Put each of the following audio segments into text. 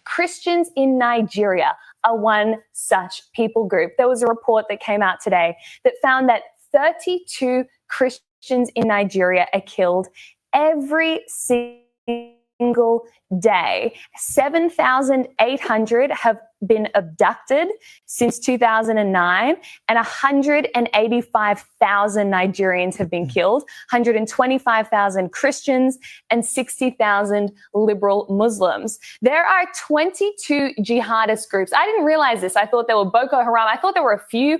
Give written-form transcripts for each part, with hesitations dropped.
Christians in Nigeria are one such people group. There was a report that came out today that found that 32 Christians in Nigeria are killed every single day. 7,800 have been abducted since 2009, and 185,000 Nigerians have been killed, 125,000 Christians, and 60,000 liberal Muslims. There are 22 jihadist groups. I didn't realize this. I thought there were Boko Haram. I thought there were a few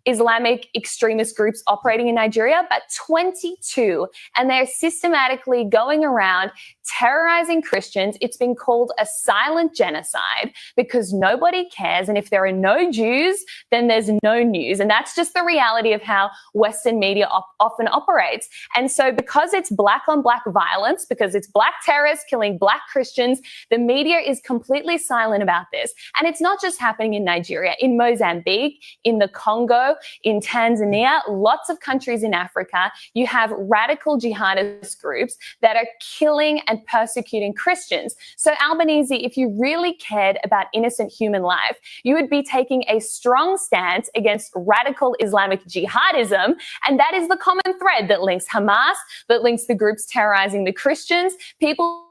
Islamic extremist groups operating in Nigeria, but 22. And they're systematically going around terrorizing Christians. It's been called a silent genocide because nobody cares. And if there are no Jews, then there's no news. And that's just the reality of how Western media often operates. And so because it's black on black violence, because it's black terrorists killing black Christians, the media is completely silent about this. And it's not just happening in Nigeria, in Mozambique, in the Congo, in Tanzania, lots of countries in Africa, you have radical jihadist groups that are killing and persecuting Christians. So Albanese, if you really cared about innocent human life, you would be taking a strong stance against radical Islamic jihadism. And that is the common thread that links Hamas, that links the groups terrorizing the Christians. People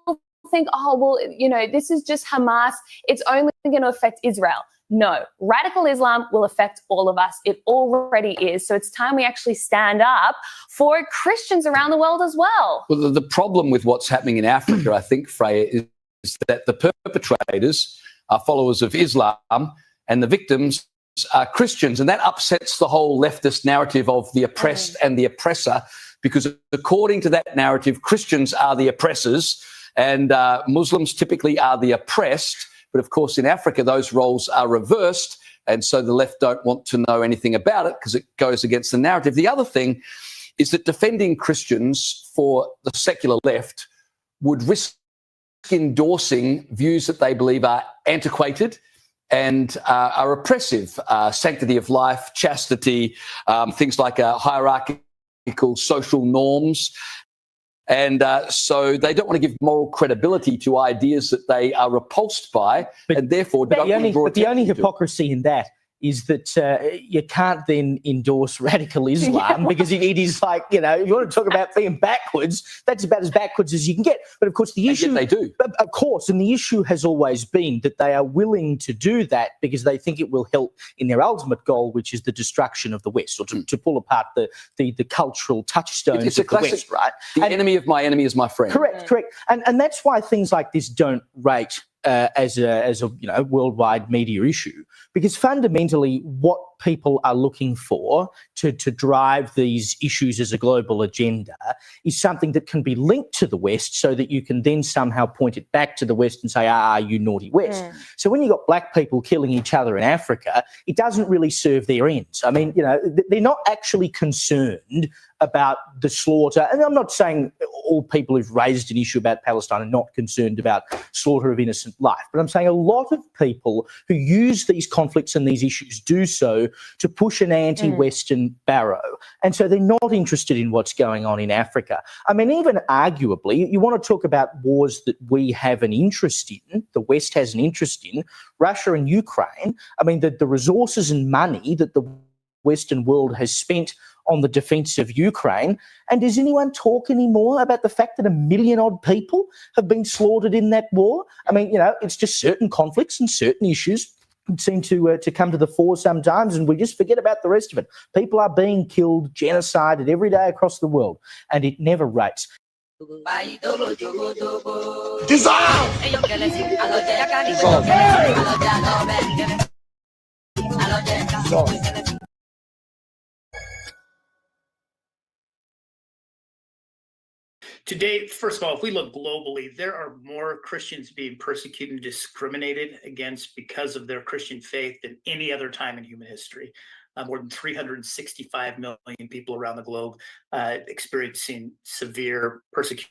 think, oh, well, you know, this is just Hamas. It's only going to affect Israel. No, radical Islam will affect all of us. It already is. So it's time we actually stand up for Christians around the world as well. Well, the problem with what's happening in Africa, I think, Freya, is that the perpetrators are followers of Islam and the victims are Christians. And that upsets the whole leftist narrative of the oppressed and the oppressor, because according to that narrative, Christians are the oppressors and Muslims typically are the oppressed. But of course, in Africa, those roles are reversed. And so the left don't want to know anything about it because it goes against the narrative. The other thing is that defending Christians for the secular left would risk endorsing views that they believe are antiquated and are oppressive. Sanctity of life, chastity, things like hierarchical social norms. And so they don't want to give moral credibility to ideas that they are repulsed by, and therefore don't want to draw attention to. The only hypocrisy in that is that you can't then endorse radical Islam because it is like, you know, if you want to talk about being backwards, that's about as backwards as you can get. But of course, the issue, they do. Of course, and the issue has always been that they are willing to do that because they think it will help in their ultimate goal, which is the destruction of the West, or to pull apart the cultural touchstones it's a of the classic, West, right? The enemy of my enemy is my friend. Correct. And that's why things like this don't rate as a worldwide media issue, because fundamentally what people are looking for to drive these issues as a global agenda is something that can be linked to the West so that you can then somehow point it back to the West and say, you naughty West. So when you've got black people killing each other in Africa, it doesn't really serve their ends. I mean, you know, they're not actually concerned about the slaughter. And I'm not saying all people who've raised an issue about Palestine are not concerned about slaughter of innocent life, but I'm saying a lot of people who use these conflicts and these issues do so to push an anti-Western barrow. And so they're not interested in what's going on in Africa. I mean, even arguably, you want to talk about wars that we have an interest in, the West has an interest in, Russia and Ukraine. I mean, the resources and money that the Western world has spent on the defence of Ukraine. And does anyone talk anymore about the fact that 1 million odd people have been slaughtered in that war? I mean, you know, it's just certain conflicts and certain issues seem to come to the fore sometimes, and we just forget about the rest of it. People are being killed, genocided every day across the world, and it never rates. Today, first of all, if we look globally, there are more Christians being persecuted and discriminated against because of their Christian faith than any other time in human history. More than 365 million people around the globe experiencing severe persecution.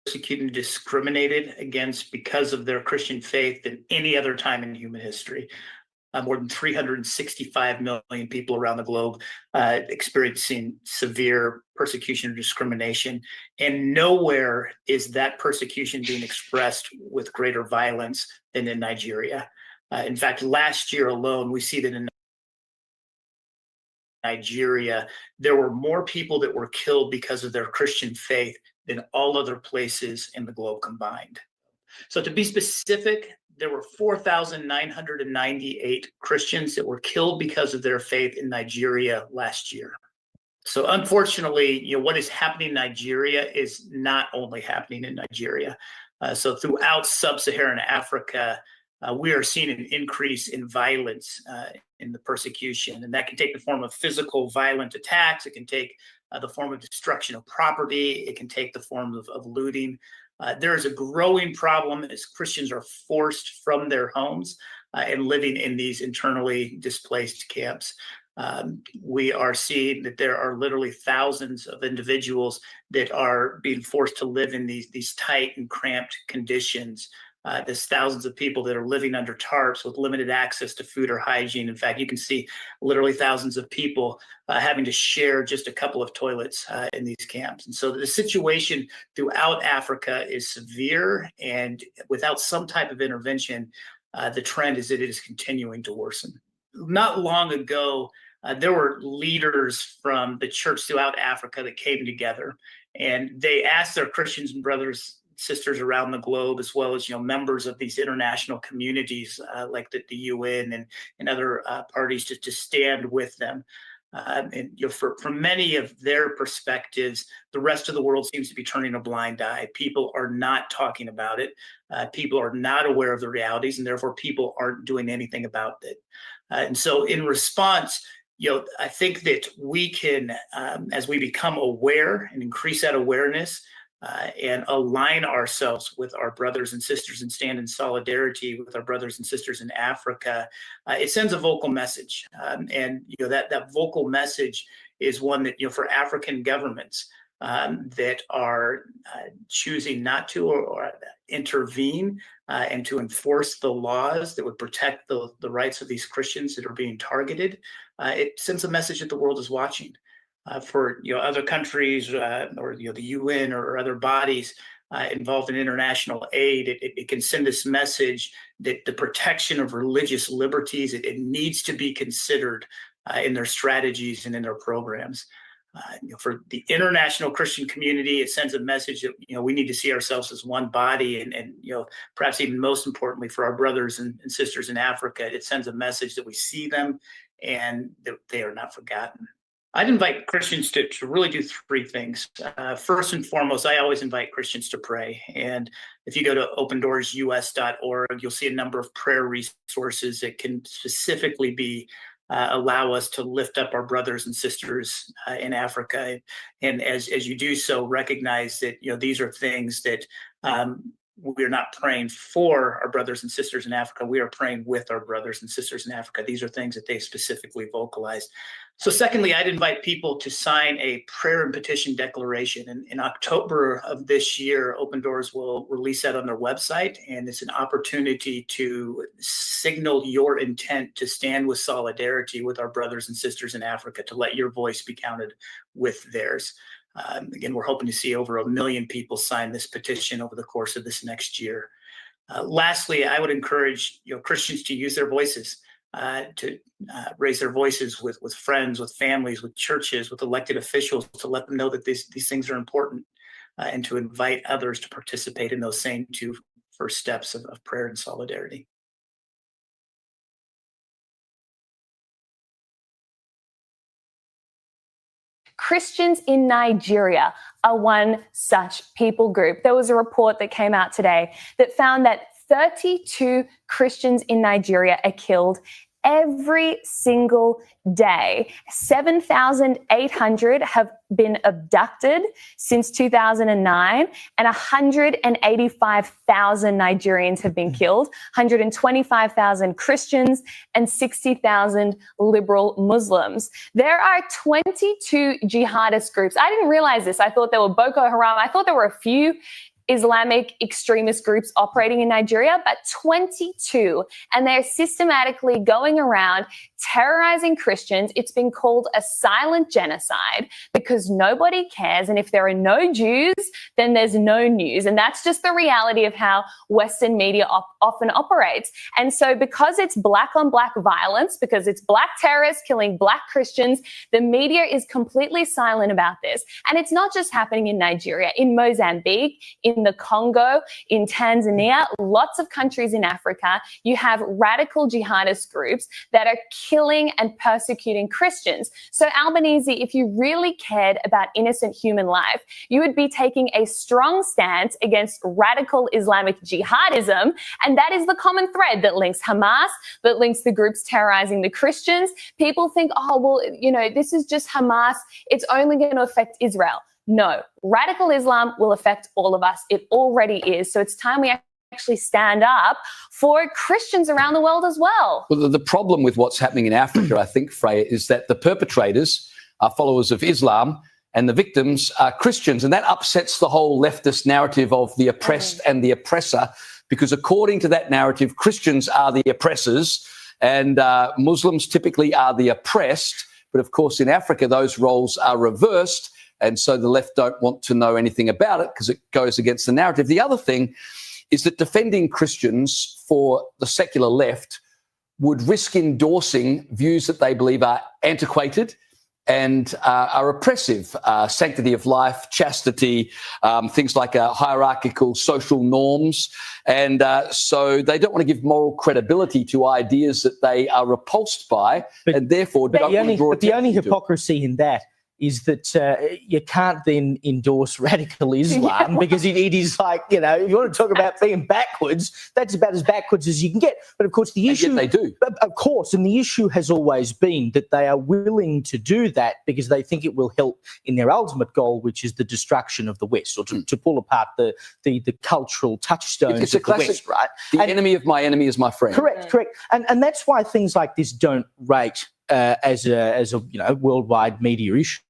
persecuted and discriminated against because of their Christian faith than any other time in human history. More than 365 million people around the globe experiencing severe persecution or discrimination. And nowhere is that persecution being expressed with greater violence than in Nigeria. In fact, last year alone, we see that in Nigeria, there were more people that were killed because of their Christian faith than all other places in the globe combined. So to be specific, there were 4,998 Christians that were killed because of their faith in Nigeria last year. So unfortunately, what is happening in Nigeria is not only happening in Nigeria. So throughout sub-Saharan Africa, we are seeing an increase in violence in the persecution. And that can take the form of physical violent attacks. It can take the form of destruction of property. It can take the form of looting. There is a growing problem as Christians are forced from their homes and living in these internally displaced camps. We are seeing that there are literally thousands of individuals that are being forced to live in these tight and cramped conditions. There's thousands of people that are living under tarps with limited access to food or hygiene. In fact, you can see literally thousands of people having to share just a couple of toilets in these camps. And so the situation throughout Africa is severe, and without some type of intervention, the trend is that it is continuing to worsen. Not long ago, there were leaders from the church throughout Africa that came together, and they asked their Christians and brothers, sisters around the globe, as well as members of these international communities like the UN and other parties to stand with them. And for many of their perspectives, the rest of the world seems to be turning a blind eye. People are not talking about it. People are not aware of the realities, and therefore people aren't doing anything about it. And so in response, I think that we can, as we become aware and increase that awareness, and align ourselves with our brothers and sisters and stand in solidarity with our brothers and sisters in Africa, it sends a vocal message. And that vocal message is one that for African governments that are choosing not to or intervene and to enforce the laws that would protect the rights of these Christians that are being targeted, it sends a message that the world is watching. For other countries or the UN or other bodies involved in international aid, it can send this message that the protection of religious liberties, it needs to be considered in their strategies and in their programs. For the international Christian community, it sends a message that we need to see ourselves as one body, and perhaps even most importantly for our brothers and sisters in Africa, it sends a message that we see them and that they are not forgotten. I'd invite Christians to really do three things. First and foremost, I always invite Christians to pray. And if you go to opendoorsUS.org, you'll see a number of prayer resources that can specifically allow us to lift up our brothers and sisters in Africa. And as you do so, recognize that these are things that we're not praying for our brothers and sisters in Africa. We are praying with our brothers and sisters in Africa. These are things that they specifically vocalized. So secondly, I'd invite people to sign a prayer and petition declaration. And in October of this year, Open Doors will release that on their website. And it's an opportunity to signal your intent to stand with solidarity with our brothers and sisters in Africa, to let your voice be counted with theirs. Again, we're hoping to see over 1 million people sign this petition over the course of this next year. Lastly, I would encourage Christians to use their voices, to raise their voices with friends, with families, with churches, with elected officials, to let them know that these things are important, and to invite others to participate in those same two first steps of prayer and solidarity. Christians in Nigeria are one such people group. There was a report that came out today that found that 32 Christians in Nigeria are killed every single day. 7,800 have been abducted since 2009, and 185,000 Nigerians have been killed, 125,000 Christians, and 60,000 liberal Muslims. There are 22 jihadist groups. I didn't realize this. I thought there were Boko Haram. I thought there were a few Islamic extremist groups operating in Nigeria, but 22. And they're systematically going around terrorizing Christians. It's been called a silent genocide because nobody cares. And if there are no Jews, then there's no news. And that's just the reality of how Western media often operates. And so because it's black on black violence, because it's black terrorists killing black Christians, the media is completely silent about this. And it's not just happening in Nigeria, in Mozambique, in the Congo, in Tanzania, lots of countries in Africa, you have radical jihadist groups that are killing and persecuting Christians. So Albanese, if you really cared about innocent human life, you would be taking a strong stance against radical Islamic jihadism. And that is the common thread that links Hamas, that links the groups terrorizing the Christians. People think, oh, well, you know, this is just Hamas. It's only going to affect Israel. No, radical Islam will affect all of us. It already is. So it's time we actually stand up for Christians around the world as well. Well, the problem with what's happening in Africa, I think, Freya, is that the perpetrators are followers of Islam and the victims are Christians. And that upsets the whole leftist narrative of the oppressed and the oppressor, because according to that narrative, Christians are the oppressors and Muslims typically are the oppressed. But of course, in Africa, those roles are reversed. And so the left don't want to know anything about it because it goes against the narrative. The other thing is that defending Christians for the secular left would risk endorsing views that they believe are antiquated and are oppressive. Sanctity of life, chastity, things like hierarchical social norms. And so they don't want to give moral credibility to ideas that they are repulsed by, and therefore don't want to draw attention to. The only hypocrisy in that is that you can't then endorse radical Islam because it is like, you know, if you want to talk about being backwards, that's about as backwards as you can get. But of course, the issue... And yet they do. Of course, and the issue has always been that they are willing to do that because they think it will help in their ultimate goal, which is the destruction of the West, or to pull apart the cultural touchstones of the West, right? The enemy of my enemy is my friend. Correct. And that's why things like this don't rate as a worldwide media issue,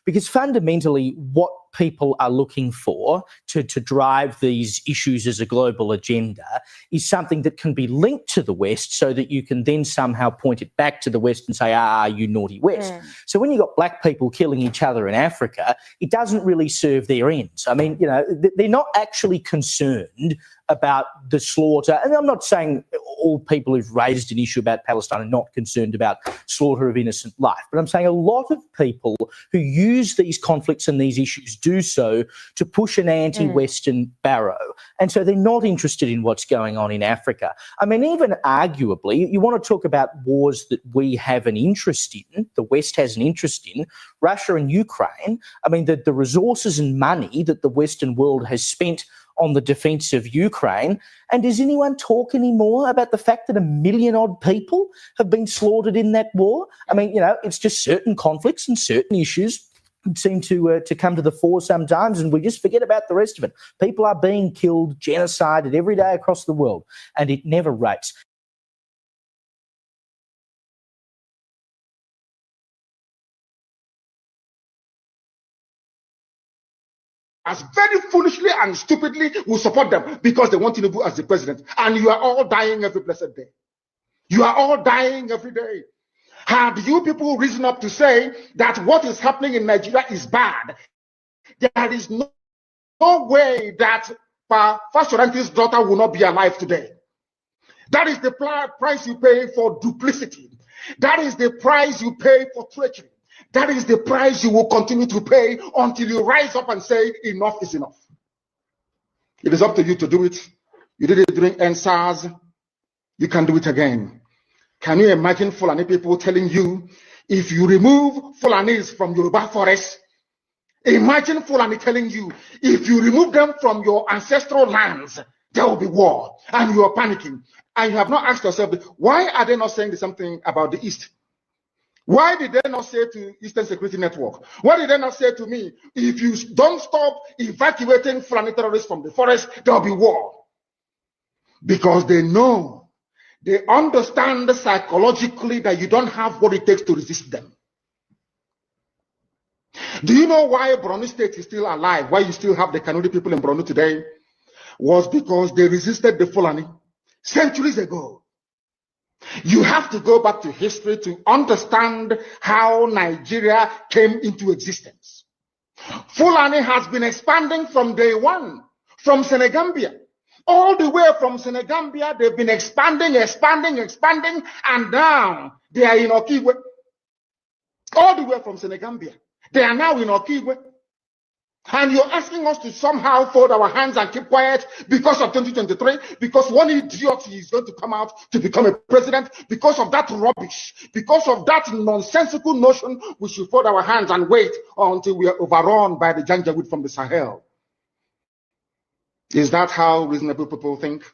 because fundamentally what people are looking for to drive these issues as a global agenda is something that can be linked to the West so that you can then somehow point it back to the West and say, you naughty West. So when you've got black people killing each other in Africa, it doesn't really serve their ends. I mean, you know, they're not actually concerned about the slaughter. And I'm not saying all people who've raised an issue about Palestine are not concerned about slaughter of innocent life, but I'm saying a lot of people who use these conflicts and these issues do so to push an anti-Western barrow. And so they're not interested in what's going on in Africa. I mean, even arguably, you want to talk about wars that we have an interest in, the West has an interest in, Russia and Ukraine. I mean, the resources and money that the Western world has spent on the defence of Ukraine. And does anyone talk anymore about the fact that 1 million odd people have been slaughtered in that war? I mean, you know, it's just certain conflicts and certain issues seem to come to the fore sometimes, and we just forget about the rest of it. People are being killed, genocided every day across the world, and it never rates. As very foolishly and stupidly will support them because they want Tinubu as the president. And you are all dying every blessed day. You are all dying every day. Had you people risen up to say that what is happening in Nigeria is bad, there is no way that Fashoranti's daughter will not be alive today. That is the price you pay for duplicity. That is the price you pay for treachery. That is the price you will continue to pay until you rise up and say, enough is enough. It is up to you to do it. You did it during NSAS. You can do it again. Can you imagine Fulani people telling you, if you remove Fulanis from Yoruba forest, imagine Fulani telling you, if you remove them from your ancestral lands, there will be war, and you are panicking. And you have not asked yourself, why are they not saying something about the East? Why did they not say to Eastern Security Network? Why did they not say to me, if you don't stop evacuating Fulani terrorists from the forest, there will be war? Because they know, they understand psychologically that you don't have what it takes to resist them. Do you know why Borno State is still alive? Why you still have the Kanuri people in Borno today? was because they resisted the Fulani centuries ago. You have to go back to history to understand how Nigeria came into existence. Fulani has been expanding from day one, from Senegambia. All the way from Senegambia, they've been expanding, and now they are in Okigwe. All the way from Senegambia. They are now in Okigwe. And you're asking us to somehow fold our hands and keep quiet because of 2023, because one idiot is going to come out to become a president, because of that rubbish, because of that nonsensical notion, we should fold our hands and wait until we are overrun by the Janjaweed from the Sahel. Is that how reasonable people think?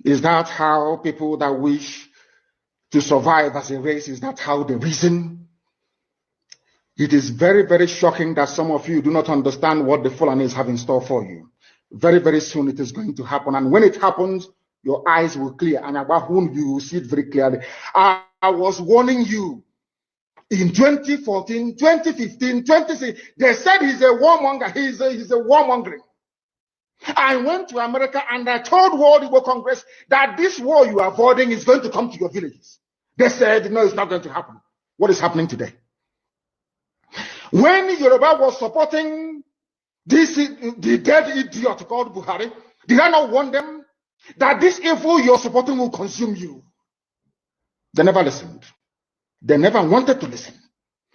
Is that how people that wish to survive as a race, is that how they reason? It is very, very shocking that some of you do not understand what the Fulanis have in store for you. Very, very soon it is going to happen. And when it happens, your eyes will clear. And about whom you will see it very clearly. I was warning you in 2014, 2015, 2016. They said he's a warmonger. He's a warmongering. I went to America and I told World Igbo Congress that this war you are avoiding is going to come to your villages. They said, no, it's not going to happen. What is happening today? When Yoruba was supporting the dead idiot called Buhari, did I not warn them that this evil you're supporting will consume you? They never listened. They never wanted to listen.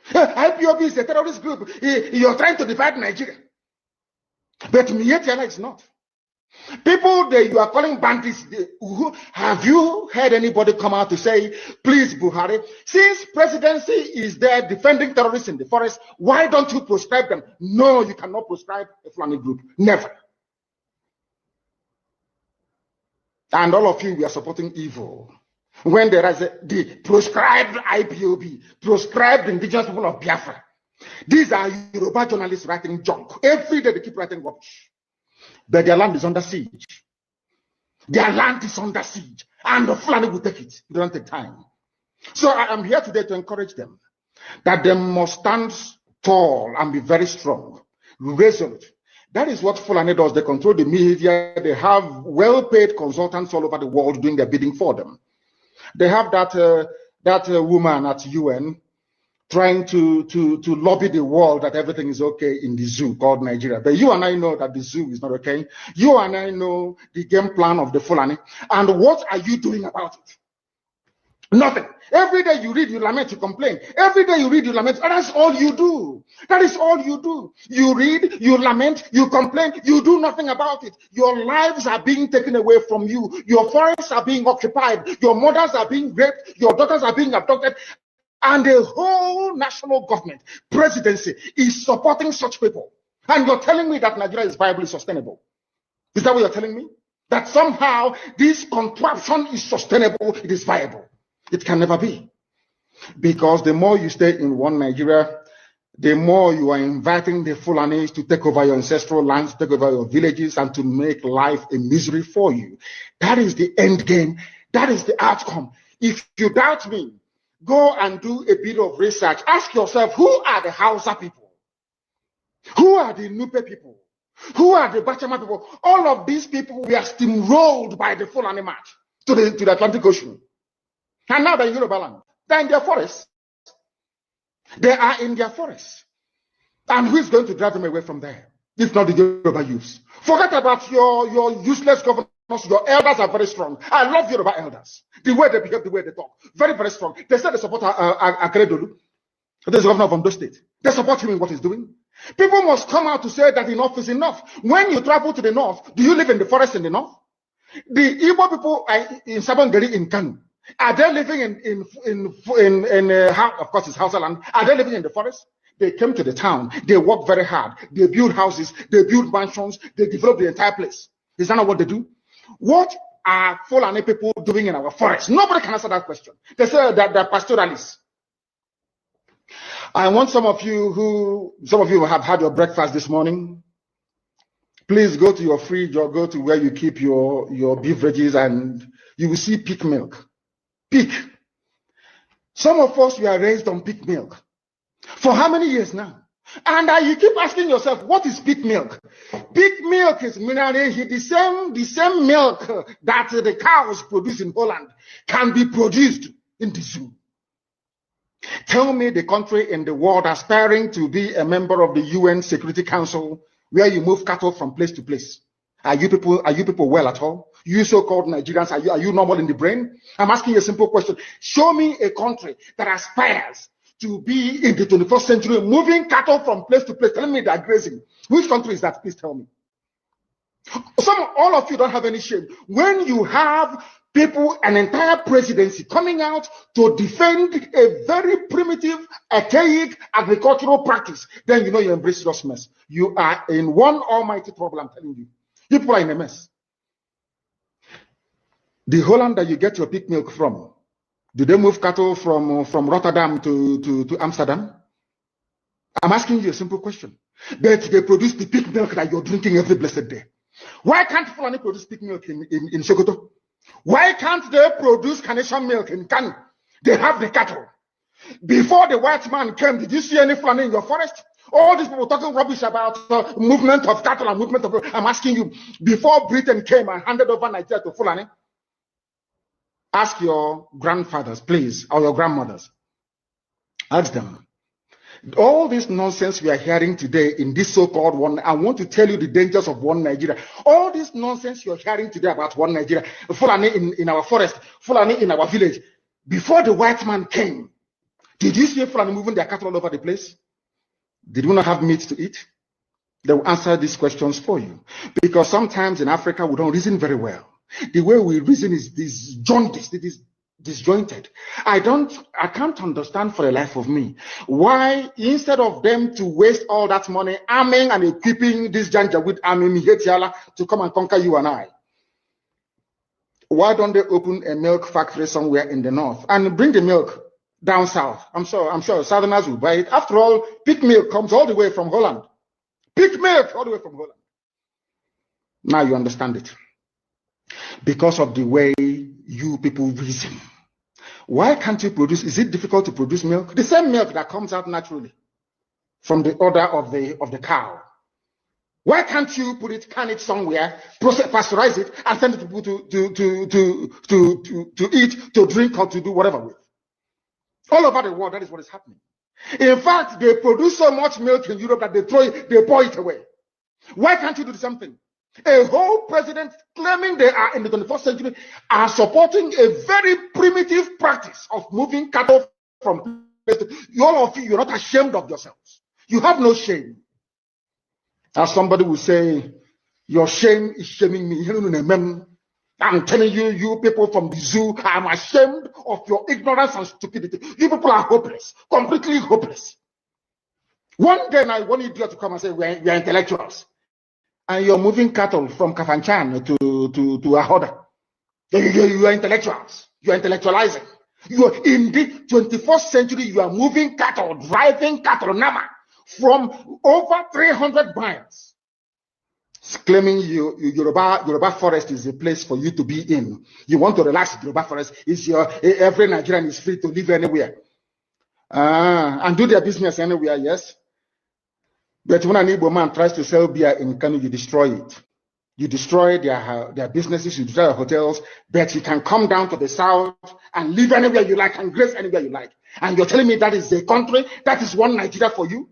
IPOB is a terrorist group. You're trying to divide Nigeria. But Mietiana is not. People that you are calling bandits, have you heard anybody come out to say, please, Buhari, since presidency is there defending terrorists in the forest, why don't you proscribe them? No, you cannot proscribe a Fulani group. Never. And all of you, we are supporting evil. When there is the proscribed IPOB, proscribed indigenous people of Biafra. These are Yoruba journalists writing junk. Every day they keep writing rubbish. But their land is under siege. Their land is under siege. And the Fulani will take it. It doesn't take time. So I am here today to encourage them that they must stand tall and be very strong, resolute. That is what Fulani does. They control the media. They have well-paid consultants all over the world doing their bidding for them. They have that woman at UN trying to lobby the world that everything is okay in the zoo called Nigeria. But you and I know that the zoo is not okay. You and I know the game plan of the Fulani. And what are you doing about it? Nothing. Every day you read, you lament, you complain. Every day you read, you lament. And that's all you do. That is all you do. You read, you lament, you complain. You do nothing about it. Your lives are being taken away from you. Your forests are being occupied. Your mothers are being raped. Your daughters are being abducted. And the whole national government, presidency, is supporting such people. And you're telling me that Nigeria is viably sustainable. Is that what you're telling me? That somehow this contraption is sustainable, it is viable. It can never be. Because the more you stay in one Nigeria, the more you are inviting the Fulanis to take over your ancestral lands, take over your villages, and to make life a misery for you. That is the end game. That is the outcome. If you doubt me, go and do a bit of research. Ask yourself, who are the Hausa people? Who are the Nupe people? Who are the Bachama people? All of these people were steamrolled by the Fulani march to the Atlantic Ocean. And now they're in Yoruba land. They're in their forests. They are in their forests. And who is going to drive them away from there? If not the Yoruba youths. Forget about your useless governors. Your elders are very strong. I love Yoruba elders. The way they behave, the way they talk. Very, very strong. They said they support Akeredolu. There's the governor of Ondo State. They support him in what he's doing. People must come out to say that enough is enough. When you travel to the north, do you live in the forest in the north? The Igbo people in Sabongeri in Kanu, are they living of course it's Hausa land, are they living in the forest? They came to the town, they work very hard, they build houses, they build mansions, they develop the entire place. Is that not what they do? What are Fulani people doing in our forest? Nobody can answer that question. They say that they're pastoralists. I want some of you have had your breakfast this morning. Please go to your fridge or go to where you keep your beverages and you will see pig milk. Pig. Some of us were raised on pig milk. For how many years now? And you keep asking yourself, what is pig milk? Pig milk is minerally the same milk that the cows produce in Holland can be produced in the zoo. Tell me the country in the world aspiring to be a member of the UN Security Council where you move cattle from place to place. Are you people well at all? You so-called Nigerians, are you normal in the brain? I'm asking you a simple question. Show me a country that aspires to be in the 21st century, moving cattle from place to place, telling me they're grazing. Which country is that? Please tell me. All of you don't have any shame. When you have people, an entire presidency coming out to defend a very primitive, archaic agricultural practice, then you know you embrace serious mess. You are in one almighty trouble, I'm telling you. People are in a mess. The Holland that you get your pig milk from, do they move cattle from Rotterdam to Amsterdam? I'm asking you a simple question. But they produce the pig milk that you're drinking every blessed day. Why can't Fulani produce pig milk in Sokoto? Why can't they produce carnation milk in Kanu? They have the cattle. Before the white man came, did you see any Fulani in your forest? All these people talking rubbish about movement of cattle and movement of... I'm asking you, before Britain came and handed over Nigeria to Fulani, ask your grandfathers, please, or your grandmothers. Ask them. All this nonsense we are hearing today in this so-called one, I want to tell you the dangers of one Nigeria. All this nonsense you're hearing today about one Nigeria, Fulani in our forest, Fulani in our village. Before the white man came, did you see Fulani moving their cattle all over the place? Did we not have meat to eat? They will answer these questions for you. Because sometimes in Africa, we don't reason very well. The way we reason is jaundiced, it is disjointed. I can't understand for the life of me why, instead of them to waste all that money arming and equipping this Janjaweed army Mihetiala to come and conquer you and I, why don't they open a milk factory somewhere in the north and bring the milk down south? I'm sure Southerners will buy it. After all, pig milk comes all the way from Holland. Pig milk all the way from Holland. Now you understand it. Because of the way you people reason. Why can't you produce? Is it difficult to produce milk? The same milk that comes out naturally from the udder of the cow. Why can't you can it somewhere, pasteurize it, and send it to people to eat, to drink, or to do whatever with? All over the world, that is what is happening. In fact, they produce so much milk in Europe that they pour it away. Why can't you do the same thing? A whole president claiming they are in the 21st century are supporting a very primitive practice of moving cattle from place to place. All of you, you're not ashamed of yourselves. You have no shame. As somebody will say, your shame is shaming me. I'm telling you, you people from the zoo, I'm ashamed of your ignorance and stupidity. You people are hopeless, completely hopeless. One day, I want you to come and say, we are intellectuals. And you're moving cattle from Kafanchan to Ahoda. You are intellectuals. You are intellectualizing. You are in the 21st century. You are moving cattle, driving cattle, Nama, from over 300 miles. It's claiming Yoruba forest is a place for you to be in. You want to relax. Yoruba forest is every Nigerian is free to live anywhere and do their business anywhere. Yes. But when an Igbo man tries to sell beer in Kanu, you destroy it. You destroy their businesses, you destroy their hotels, but you can come down to the south and live anywhere you like and grace anywhere you like. And you're telling me that is a country, that is one Nigeria for you?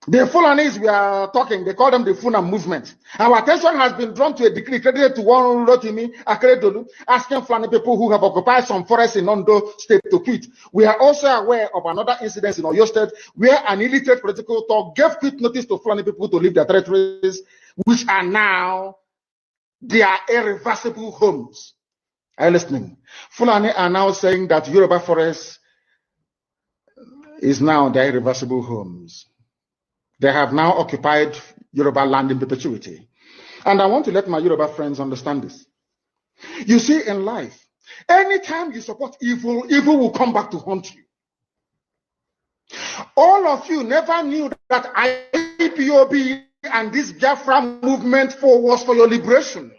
The Fulanis we are talking, they call them the Funa movement. Our attention has been drawn to a decree credited to one Rotimi Akeredolu, asking Fulani people who have occupied some forests in Ondo State to quit. We are also aware of another incident in Oyo State where an illiterate political talk gave quit notice to Fulani people to leave their territories, which are now their irreversible homes. Are you listening? Fulani are now saying that Yoruba forest is now their irreversible homes. They have now occupied Yoruba land in perpetuity. And I want to let my Yoruba friends understand this. You see, in life, anytime you support evil, evil will come back to haunt you. All of you never knew that IPOB and this Biafra movement was for your liberation.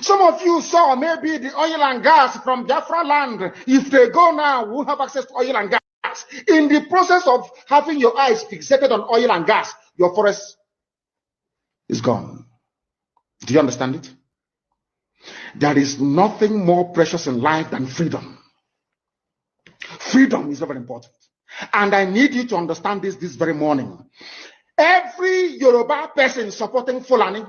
Some of you saw maybe the oil and gas from Biafra land. If they go now, we'll have access to oil and gas. gas. In the process of having your eyes fixated on oil and gas, your forest is gone. Do you understand it? There is nothing more precious in life than freedom. Freedom is very important. And I need you to understand this very morning. Every Yoruba person supporting Fulani,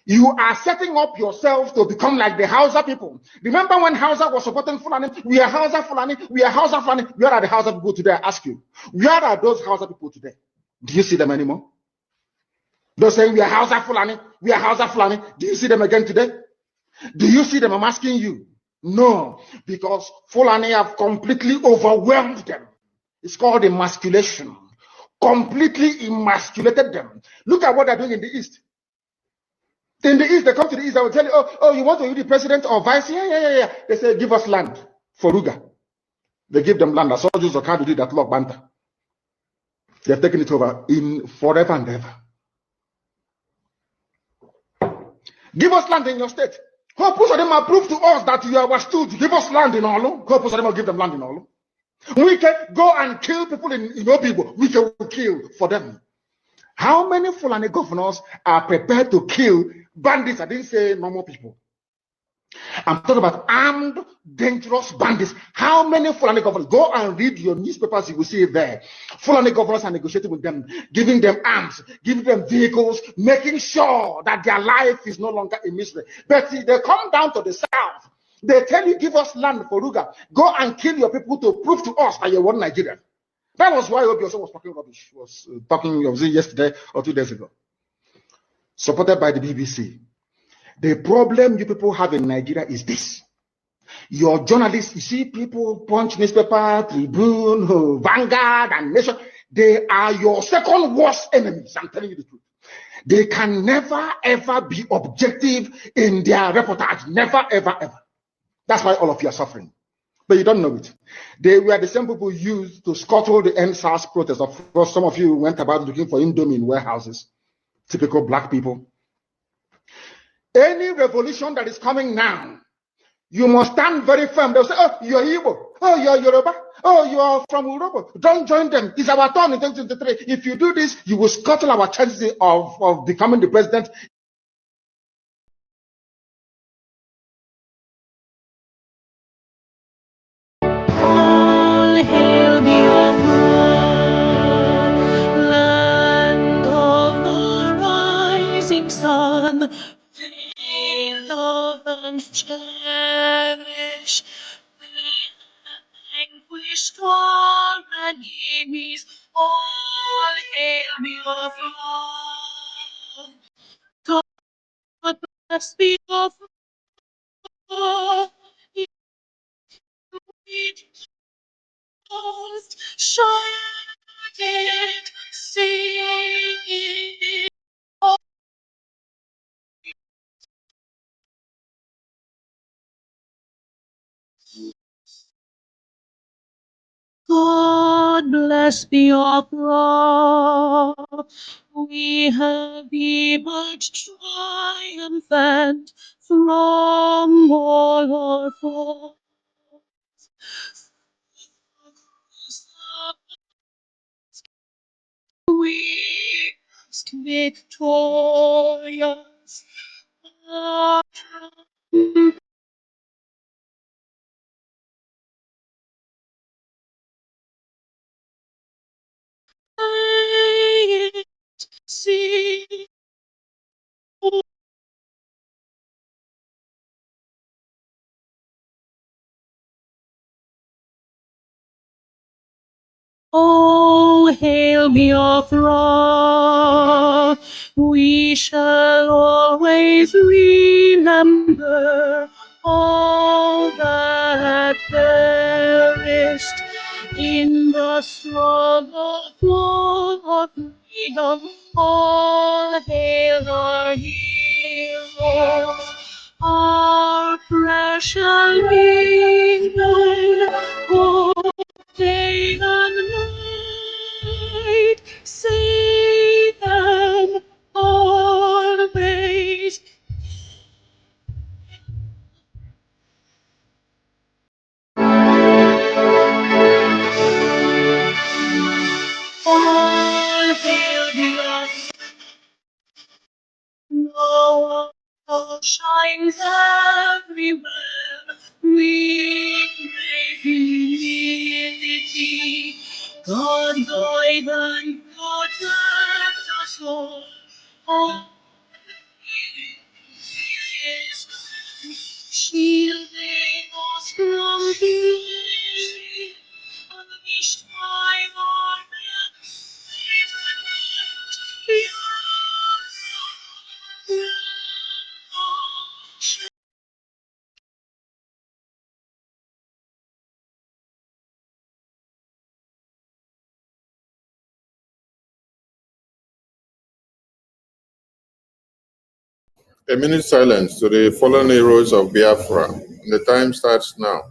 you are setting up yourself to become like the Hausa people. Remember when Hausa was supporting Fulani? We are Hausa Fulani. We are Hausa Fulani. Where are the Hausa people today? I ask you. Where are those Hausa people today? Do you see them anymore? They're saying we are Hausa Fulani. We are Hausa Fulani. Do you see them again today? Do you see them? I'm asking you. No, because Fulani have completely overwhelmed them. It's called emasculation. Completely emasculated them. Look at what they're doing in the East. In the East, they come to the East, I will tell you, oh, you want to be the president or vice? Yeah. They say, give us land for Ruga. They give them land. I saw Joseph Okado did that Lord Banta. They have taken it over in forever and ever. Give us land in your state. Hope of them prove to us that you are our stood. Give us land in Olu. Hope of them will give them land in Olu. We can go and kill people in Igbo. We can kill for them. How many Fulani governors are prepared to kill bandits? I didn't say normal people. I'm talking about armed, dangerous bandits. How many Fulani governors? Go and read your newspapers, you will see it there. Fulani governors are negotiating with them, giving them arms, giving them vehicles, making sure that their life is no longer a misery. But they come down to the south. They tell you, give us land for Ruga. Go and kill your people to prove to us that you're one Nigerian. That was why Obioso was talking rubbish. Was yesterday or 2 days ago. Supported by the BBC. The problem you people have in Nigeria is this. Your journalists, you see people, Punch newspaper, Tribune, Vanguard, and Nation, they are your second worst enemies. I'm telling you the truth. They can never, ever be objective in their reportage. Never, ever, ever. That's why all of you are suffering. But you don't know it. They were the same people used to scuttle the NSAS protest. Of course, some of you went about looking for Indomie in warehouses. Typical black people. Any revolution that is coming now, you must stand very firm. They'll say, oh, you're Igbo. Oh, you're Yoruba. Oh, you are from Europe. Don't join them. It's our turn in 2023. If you do this, you will scuttle our chances of becoming the president. All hail Biafra, land of the rising sun. They love and cherish vanquished our enemies. All hail Biafra. God bless Biafra. Shout it, sing it. God bless Biafra. We have emerged triumphant from all our foes. We must victorious. See. Oh, hail Biafra, we shall always remember all that perished in the struggle for freedom. All hail our heroes, our precious men. Oh, day and night, see them always. shines everywhere. We may be God guide and protect us all. Oh, yes, shielding us from evil, and we strive our best. A minute silence to the fallen heroes of Biafra. The time starts now.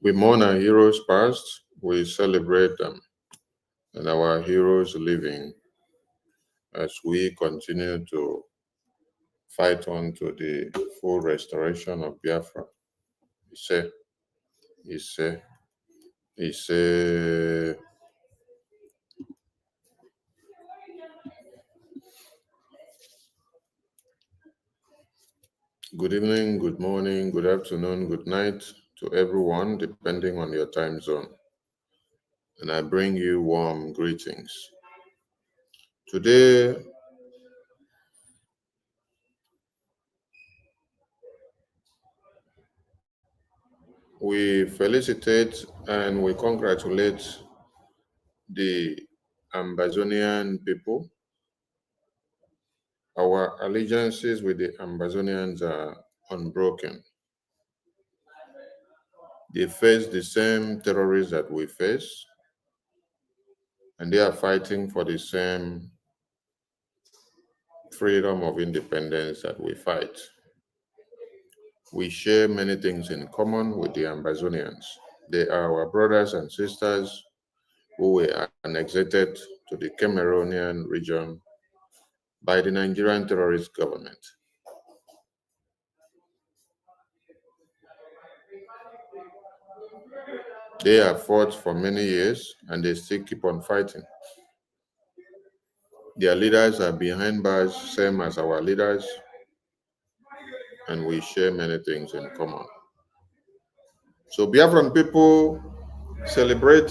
We mourn our heroes past, we celebrate them, and our heroes living as we continue to fight on to the full restoration of Biafra. Ise, Ise, Ise. Good evening, good morning, good afternoon, good night to everyone, depending on your time zone. And I bring you warm greetings. Today, we felicitate and we congratulate the Ambazonian people. Our allegiances with the Ambazonians are unbroken. They face the same terrorists that we face, and they are fighting for the same freedom of independence that we fight. We share many things in common with the Ambazonians. They are our brothers and sisters who were annexed to the Cameroonian region by the Nigerian terrorist government. They have fought for many years and they still keep on fighting. Their leaders are behind bars, same as our leaders, and we share many things in common. So Biafran people celebrate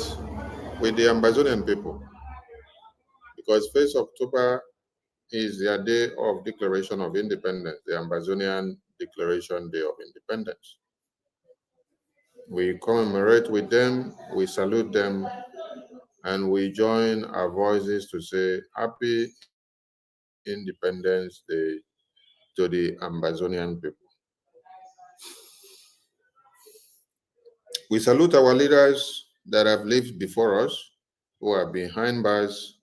with the Ambazonian people because 1st October is their day of declaration of independence, the Ambazonian Declaration Day of Independence. We commemorate with them, we salute them, and we join our voices to say Happy Independence Day to the Ambazonian people. We salute our leaders that have lived before us, who are behind bars,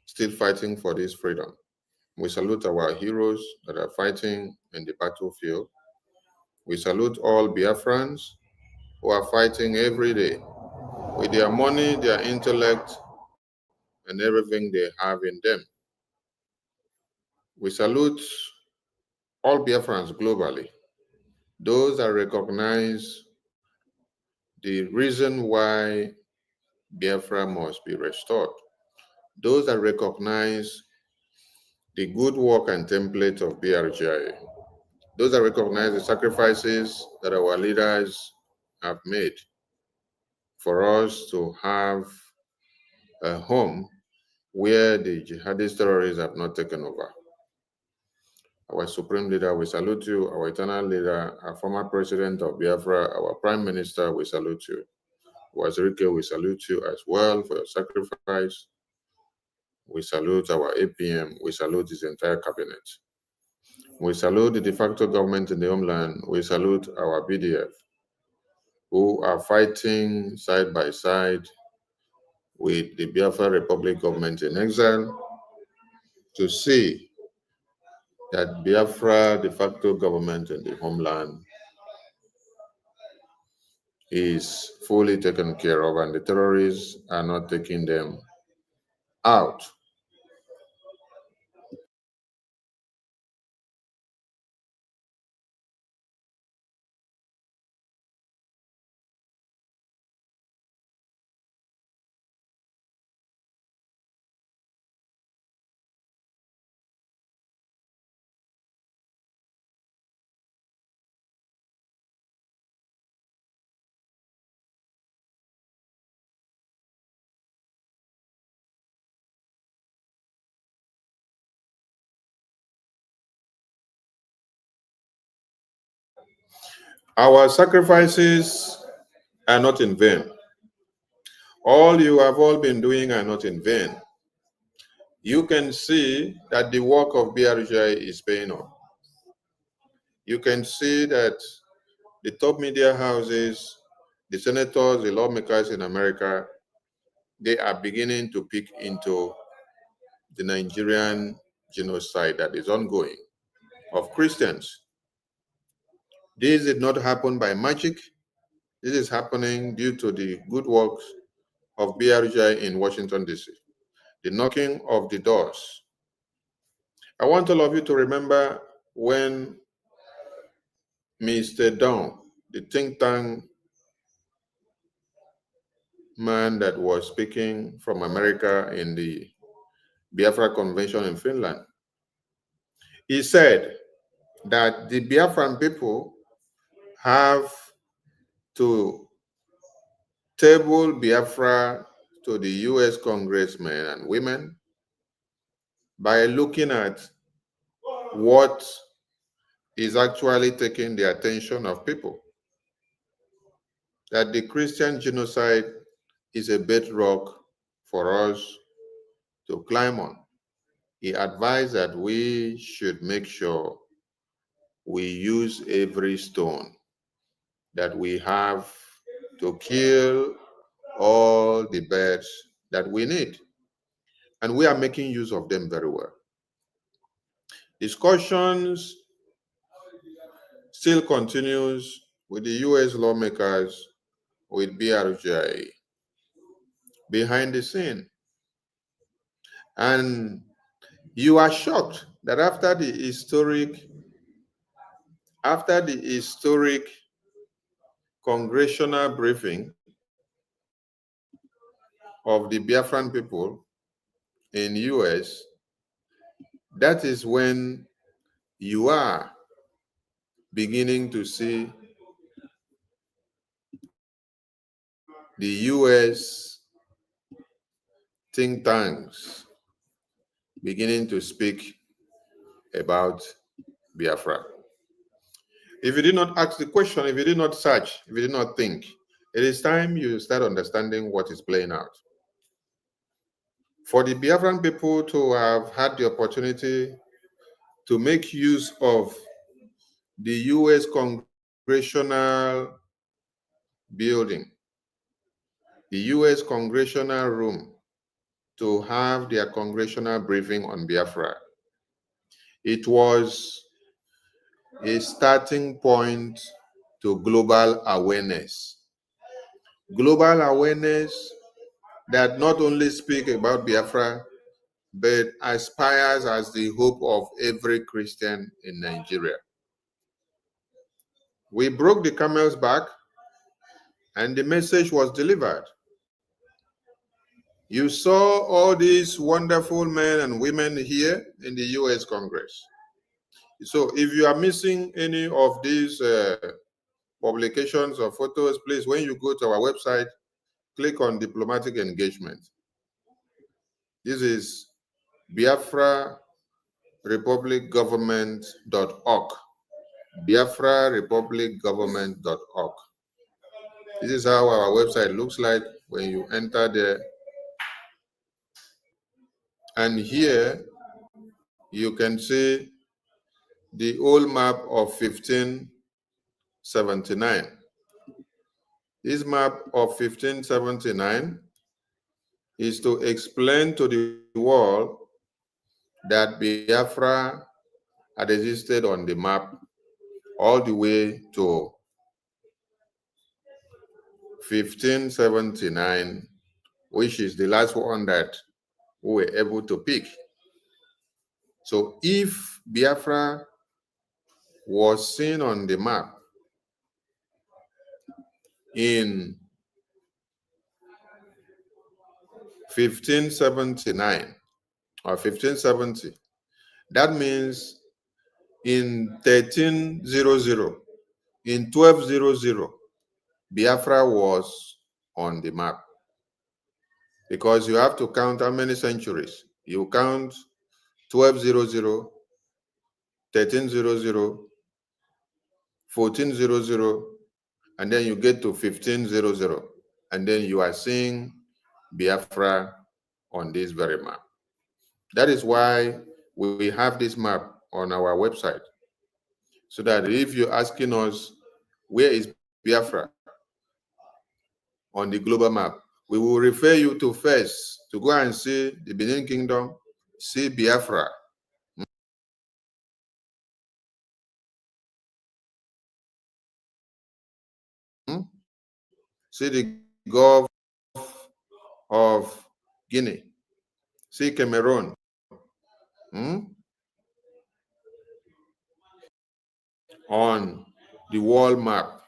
still fighting for this freedom. We salute our heroes that are fighting in the battlefield. We salute all Biafrans who are fighting every day with their money, their intellect, and everything they have in them. We salute all Biafrans globally, those that recognize the reason why Biafra must be restored, those that recognize the good work and template of BRGI, those that recognize the sacrifices that our leaders have made for us to have a home where the jihadist terrorists have not taken over. Our supreme leader, we salute you. Our eternal leader, our former president of Biafra, our prime minister, we salute you. Wazirike, we salute you as well for your sacrifice. We salute our APM. We salute his entire cabinet. We salute the de facto government in the homeland. We salute our BDF, who are fighting side by side with the Biafra Republic government in exile to see that Biafra de facto government in the homeland is fully taken care of and the terrorists are not taking them out. Our sacrifices are not in vain. All you have all been doing are not in vain. You can see that the work of BRJ is paying off. You can see that the top media houses, the senators, the lawmakers in America, they are beginning to peek into the Nigerian genocide that is ongoing of Christians. This did not happen by magic. This is happening due to the good works of BRJ in Washington, D.C., the knocking of the doors. I want all of you to remember when Mr. Dawn, the think tank man that was speaking from America in the Biafra Convention in Finland, he said that the Biafran people have to table Biafra to the US congressmen and women by looking at what is actually taking the attention of people. That the Christian genocide is a bedrock for us to climb on. He advised that we should make sure we use every stone that we have to kill all the birds that we need. And we are making use of them very well. Discussions still continues with the US lawmakers, with BRJ behind the scene. And you are shocked that after the historic congressional briefing of the Biafran people in US, that is when you are beginning to see the US think tanks beginning to speak about Biafra. If you did not ask the question, if you did not search, if you did not think, it is time you start understanding what is playing out. For the Biafran people to have had the opportunity to make use of the US congressional building the US Congressional Room to have their congressional briefing on Biafra. It was a starting point to global awareness. Global awareness that not only speak about Biafra, but aspires as the hope of every Christian in Nigeria. We broke the camel's back and the message was delivered. You saw all these wonderful men and women here in the US Congress. So if you are missing any of these publications or photos, please, when you go to our website, click on diplomatic engagement. This is Biafra Republic Government.org. Biafra Republic Government.org. This is how our website looks like when you enter there. And here you can see the old map of 1579. This map of 1579 is to explain to the world that Biafra had existed on the map all the way to 1579, which is the last one that we were able to pick. So if Biafra was seen on the map in 1579 or 1570, that means in 1300, in 1200, Biafra was on the map. Because you have to count how many centuries. You count 1200, 1300, 1400, and then you get to 1500, and then you are seeing Biafra on this very map. That is why we have this map on our website, so that if you're asking us, where is Biafra on the global map, we will refer you to first to go and see the Benin Kingdom, see Biafra. See the Gulf of Guinea, see Cameroon. On the world map.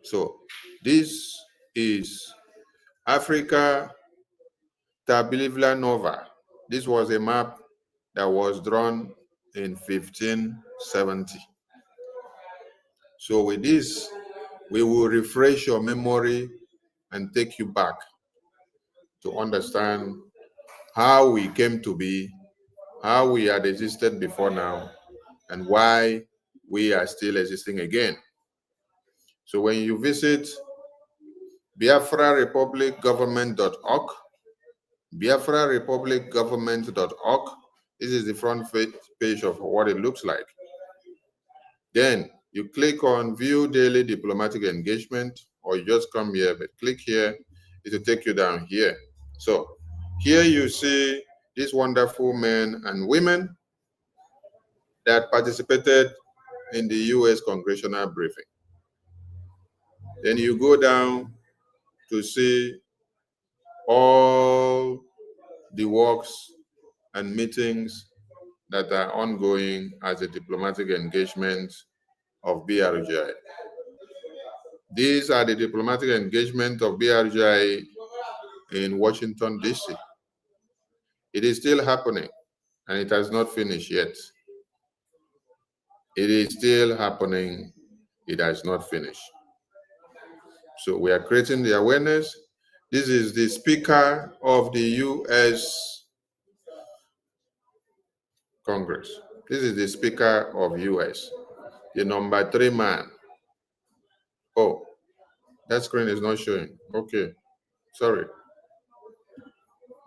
So this is Africa Tabulivla Nova. This was a map that was drawn in 1570. So with this, we will refresh your memory and take you back to understand how we came to be, how we had existed before now, and why we are still existing again. So when you visit Biafra Republic Government.org, Biafra Republic Government.org, this is the front page of what it looks like. Then you click on View Daily Diplomatic Engagement, or you just come here, but click here, it will take you down here. So here you see these wonderful men and women that participated in the US Congressional briefing. Then you go down to see all the works and meetings that are ongoing as a diplomatic engagement of BRGI. These are the diplomatic engagement of BRGI in Washington, D.C. It is still happening, and it has not finished yet. It is still happening. It has not finished. So we are creating the awareness. This is the Speaker of the U.S. Congress. This is the Speaker of U.S., the number 3 man. Oh, that screen is not showing. Okay, sorry.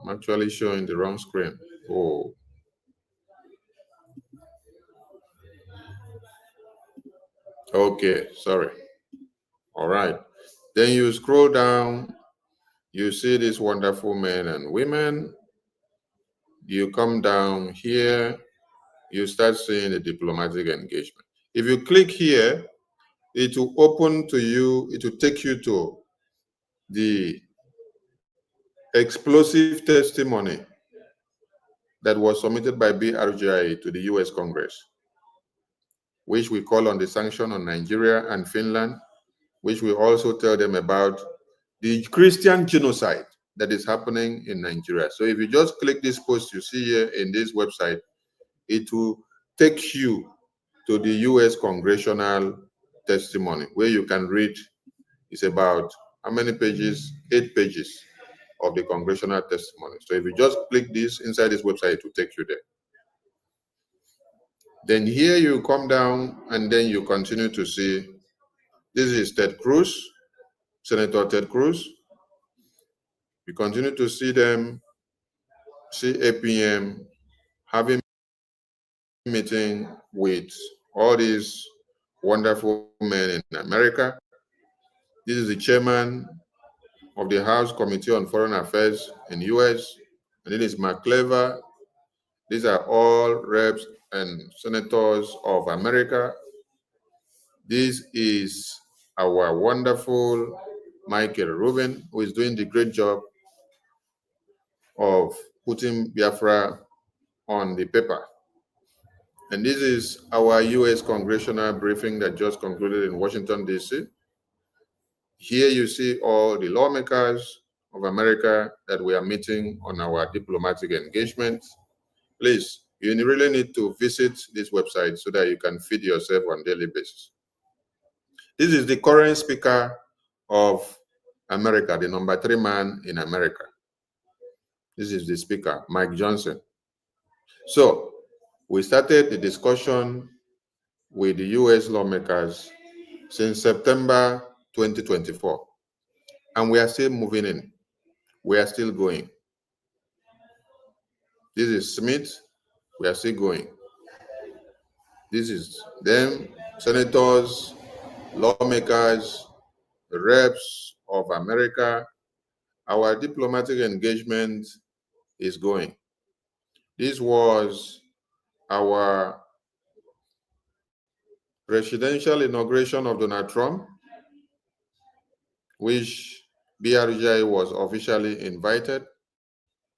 I'm actually showing the wrong screen. Oh. Okay, sorry. All right. Then you scroll down, you see these wonderful men and women. You come down here, you start seeing the diplomatic engagement. If you click here, it will open to you, it will take you to the explosive testimony that was submitted by BRGI to the US Congress, which we call on the sanction on Nigeria and Finland, which we also tell them about the Christian genocide that is happening in Nigeria. So if you just click this post you see here in this website, it will take you to the US congressional testimony where you can read. It's about how many pages? 8 pages of the congressional testimony. So if you just click this inside this website, it will take you there. Then here you come down and then you continue to see, this is Ted Cruz, Senator Ted Cruz. You continue to see them, see APM having meeting with all these wonderful men in America. This is the chairman of the House Committee on Foreign Affairs in US, and it is McClever. These are all reps and senators of America. This is our wonderful Michael Rubin, who is doing the great job of putting Biafra on the paper. And this is our US congressional briefing that just concluded in Washington, D.C. Here you see all the lawmakers of America that we are meeting on our diplomatic engagement. Please, you really need to visit this website so that you can feed yourself on a daily basis. This is the current speaker of America, the number 3 man in America. This is the speaker, Mike Johnson. So we started the discussion with the US lawmakers since September 2024. And we are still moving in. We are still going. This is Smith. We are still going. This is them, senators, lawmakers, reps of America. Our diplomatic engagement is going. This was our presidential inauguration of Donald Trump, which BRGI was officially invited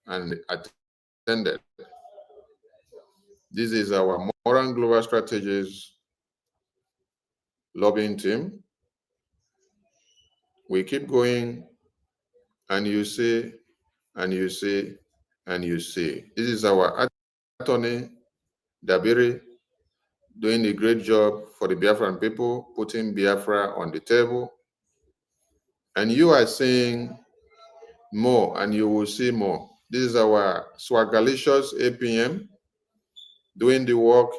and attended. This is our Moran Global Strategies lobbying team. We keep going, and you see, and you see, and you see. This is our attorney, Dabiri, doing a great job for the Biafran people, putting Biafra on the table. And you are seeing more, and you will see more. This is our Swagalicious APM doing the work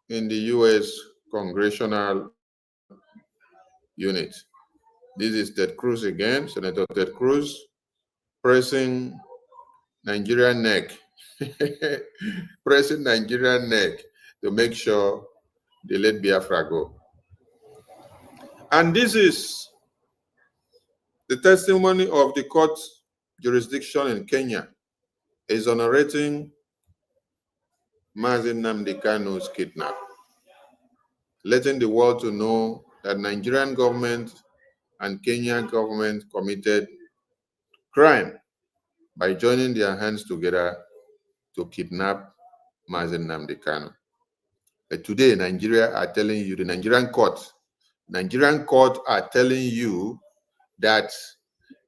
in the US Congressional Unit. This is Ted Cruz again, Senator Ted Cruz, pressing Nigerian neck, pressing Nigerian neck to make sure they let Biafra go. And this is the testimony of the court jurisdiction in Kenya, exonerating Imprison Nnamdi Kanu's kidnap, letting the world to know that Nigerian government and Kenyan government committed crime by joining their hands together to kidnap Imprison Nnamdi Kanu. But today, Nigeria are telling you, the Nigerian court are telling you that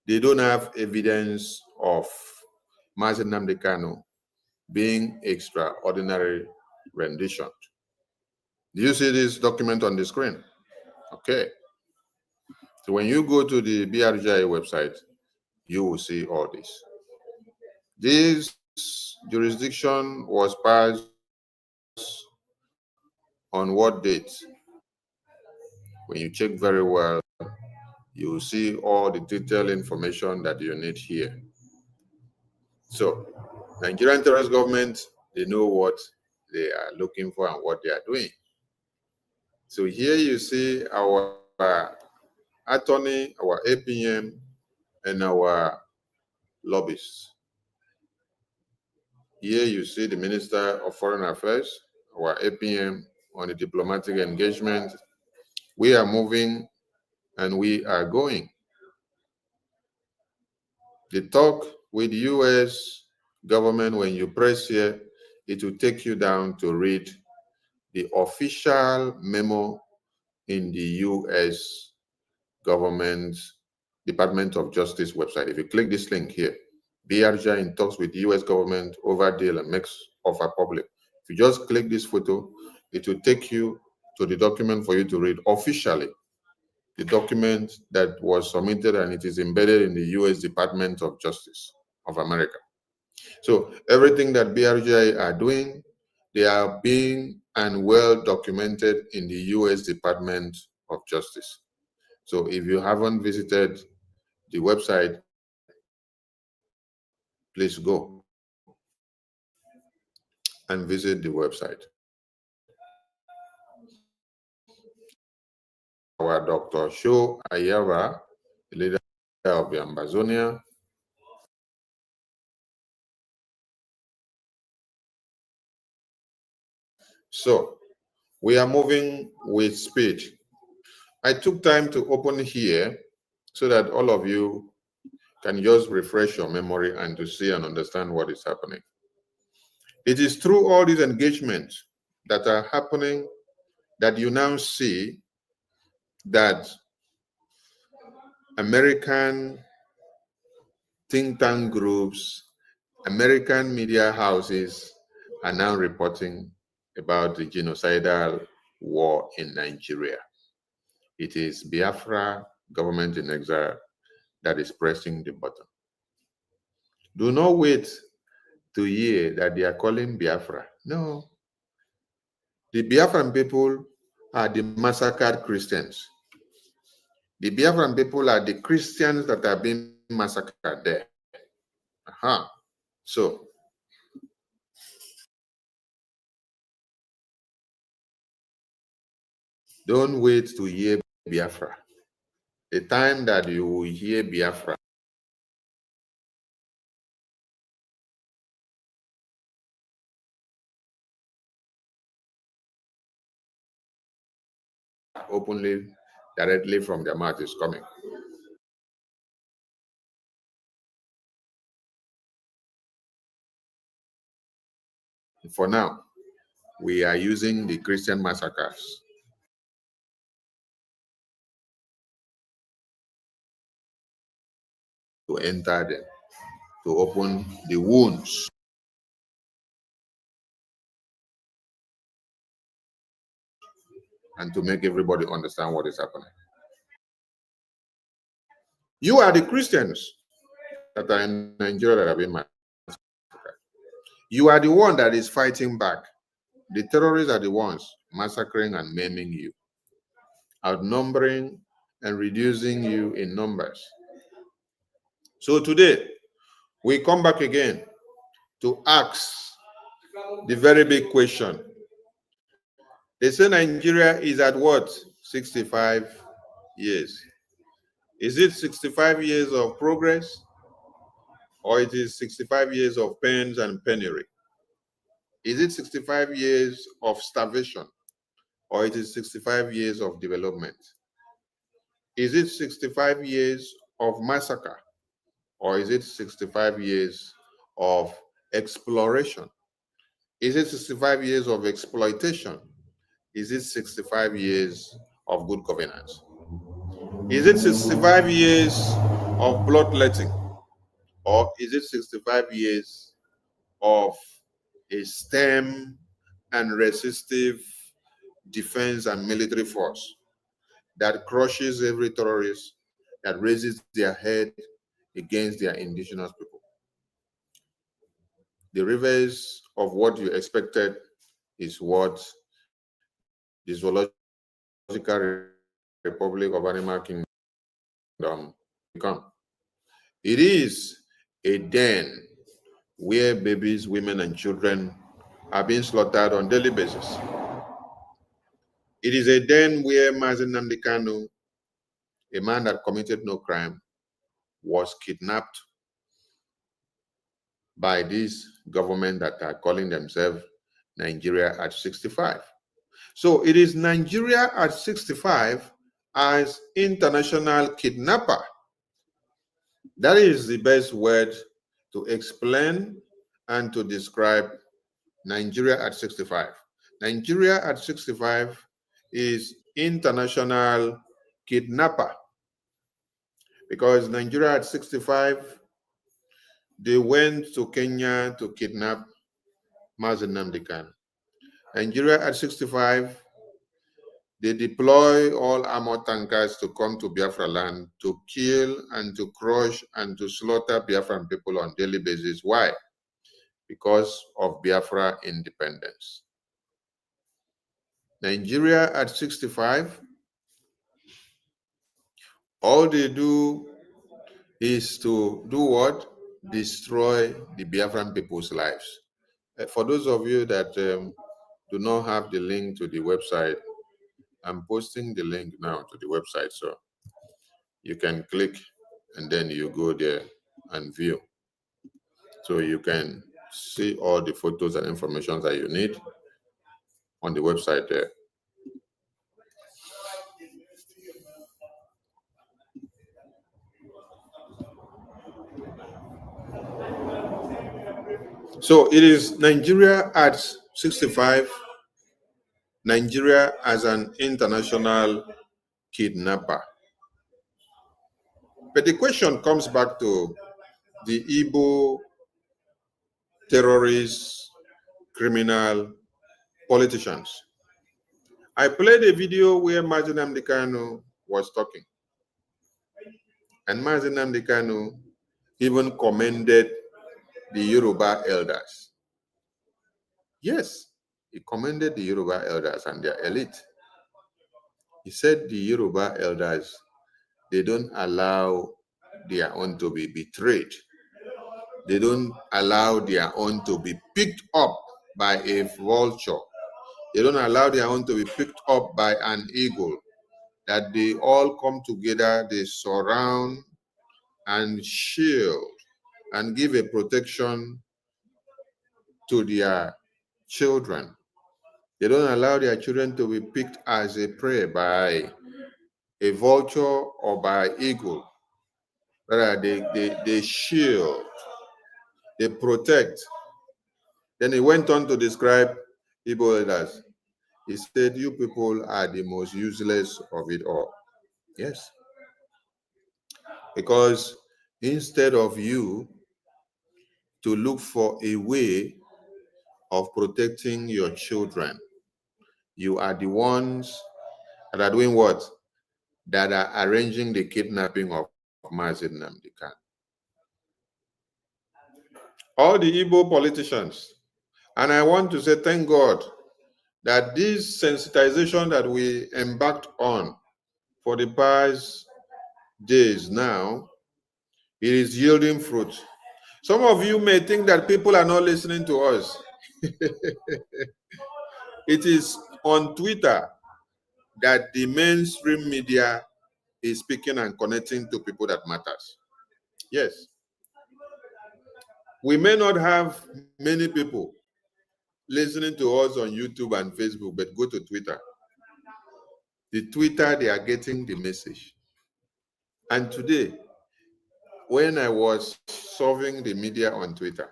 they don't have evidence of Imprison Nnamdi Kanu being extraordinary rendition. Do you see this document on the screen? Okay. So when you go to the BRGI website, you will see all this. This jurisdiction was passed on what date? When you check very well, you will see all the detailed information that you need here. So, Nigerian terrorist government, they know what they are looking for and what they are doing. So here you see our attorney, our APM, and our lobbyists. Here you see the Minister of Foreign Affairs, our APM on the diplomatic engagement. We are moving and we are going. The talk with US government, when you press here, it will take you down to read the official memo in the US government Department of Justice website. If you click this link here, BRJ in talks with the US government over deal and makes offer public. If you just click this photo, it will take you to the document for you to read officially. The document that was submitted and it is embedded in the US Department of Justice of America. So everything that BRJ are doing, they are being and well documented in the US Department of Justice. So if you haven't visited the website, please go and visit the website. Our Dr. Sho Ayava, the leader of the Ambazonia. So we are moving with speed. I took time to open here so that all of you can just refresh your memory and to see and understand what is happening. It is through all these engagements that are happening that you now see that American think tank groups, American media houses are now reporting about the genocidal war in Nigeria. It is Biafra government in exile that is pressing the button. Do not wait to hear that they are calling Biafra. No. The Biafran people are the massacred Christians. The Biafran people are the Christians that are being massacred there. So, don't wait to hear Biafra. The time that you will hear Biafra, openly, directly from their mouth is coming. For now, we are using the Christian massacres to enter them, to open the wounds. And to make everybody understand what is happening. You are the Christians that are in Nigeria that have been massacred. You are the one that is fighting back. The terrorists are the ones massacring and maiming you, outnumbering and reducing you in numbers. So today, we come back again to ask the very big question. They say Nigeria is at what? 65 years. Is it 65 years of progress? Or it is 65 years of pains and penury? Is it 65 years of starvation? Or it is 65 years of development? Is it 65 years of massacre? Or is it 65 years of exploration? Is it 65 years of exploitation? Is it 65 years of good governance? Is it 65 years of bloodletting? Or is it 65 years of a STEM and resistive defense and military force that crushes every terrorist that raises their head against their indigenous people? The reverse of what you expected is what the Zoological Republic of Animal Kingdom become. It is a den where babies, women, and children are being slaughtered on a daily basis. It is a den where Imprison Nnamdi Kanu a man that committed no crime, was kidnapped by this government that are calling themselves Nigeria at 65. So it is Nigeria at 65 as international kidnapper. That is the best word to explain and to describe Nigeria at 65. Nigeria at 65 is international kidnapper, because Nigeria at 65, they went to Kenya to kidnap Imprison Nnamdi Kanu. Nigeria at 65, they deploy all armored tankers to come to Biafra land to kill and to crush and to slaughter Biafran people on a daily basis. Why? Because of Biafra independence. Nigeria at 65, all they do is to do what? Destroy the Biafran people's lives. For those of you that do not have the link to the website, I'm posting the link now to the website, so you can click and then you go there and view. So you can see all the photos and information that you need on the website there. So it is Nigeria at 65, Nigeria as an international kidnapper. But the question comes back to the Igbo terrorists, criminal, politicians. I played a video where Imprison Nnamdi Kanu was talking. And Imprison Nnamdi Kanu even commended the Yoruba elders. Yes, he commended the Yoruba elders and their elite. He said the Yoruba elders, they don't allow their own to be betrayed. They don't allow their own to be picked up by a vulture. They don't allow their own to be picked up by an eagle. That they all come together, they surround and shield and give a protection to their children. They don't allow their children to be picked as a prey by a vulture or by eagle. Rather, they shield, they protect. Then he went on to describe Igbo elders. He said, you people are the most useless of it all. Yes. Because instead of you to look for a way of protecting your children, you are the ones that are doing what? That are arranging the kidnapping of Imprison Nnamdi Kanu. All the Igbo politicians, and I want to say thank God that this sensitization that we embarked on for the past days now, it is yielding fruit. Some of you may think that people are not listening to us. It is on Twitter that the mainstream media is speaking and connecting to people that matters. Yes. We may not have many people listening to us on YouTube and Facebook, but go to Twitter. The Twitter, they are getting the message. And today, when I was solving the media on Twitter,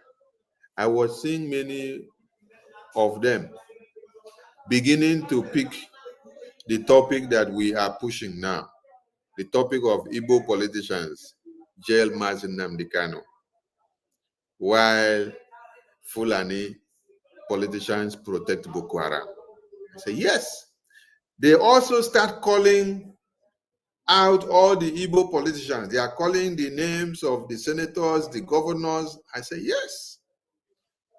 I was seeing many of them beginning to pick the topic that we are pushing now, the topic of Igbo politicians jail Imprison Nnamdi Kanu, while Fulani politicians protect Boko Haram. I say, yes. They also start calling out all the Igbo politicians. They are calling the names of the senators, the governors. I say, yes.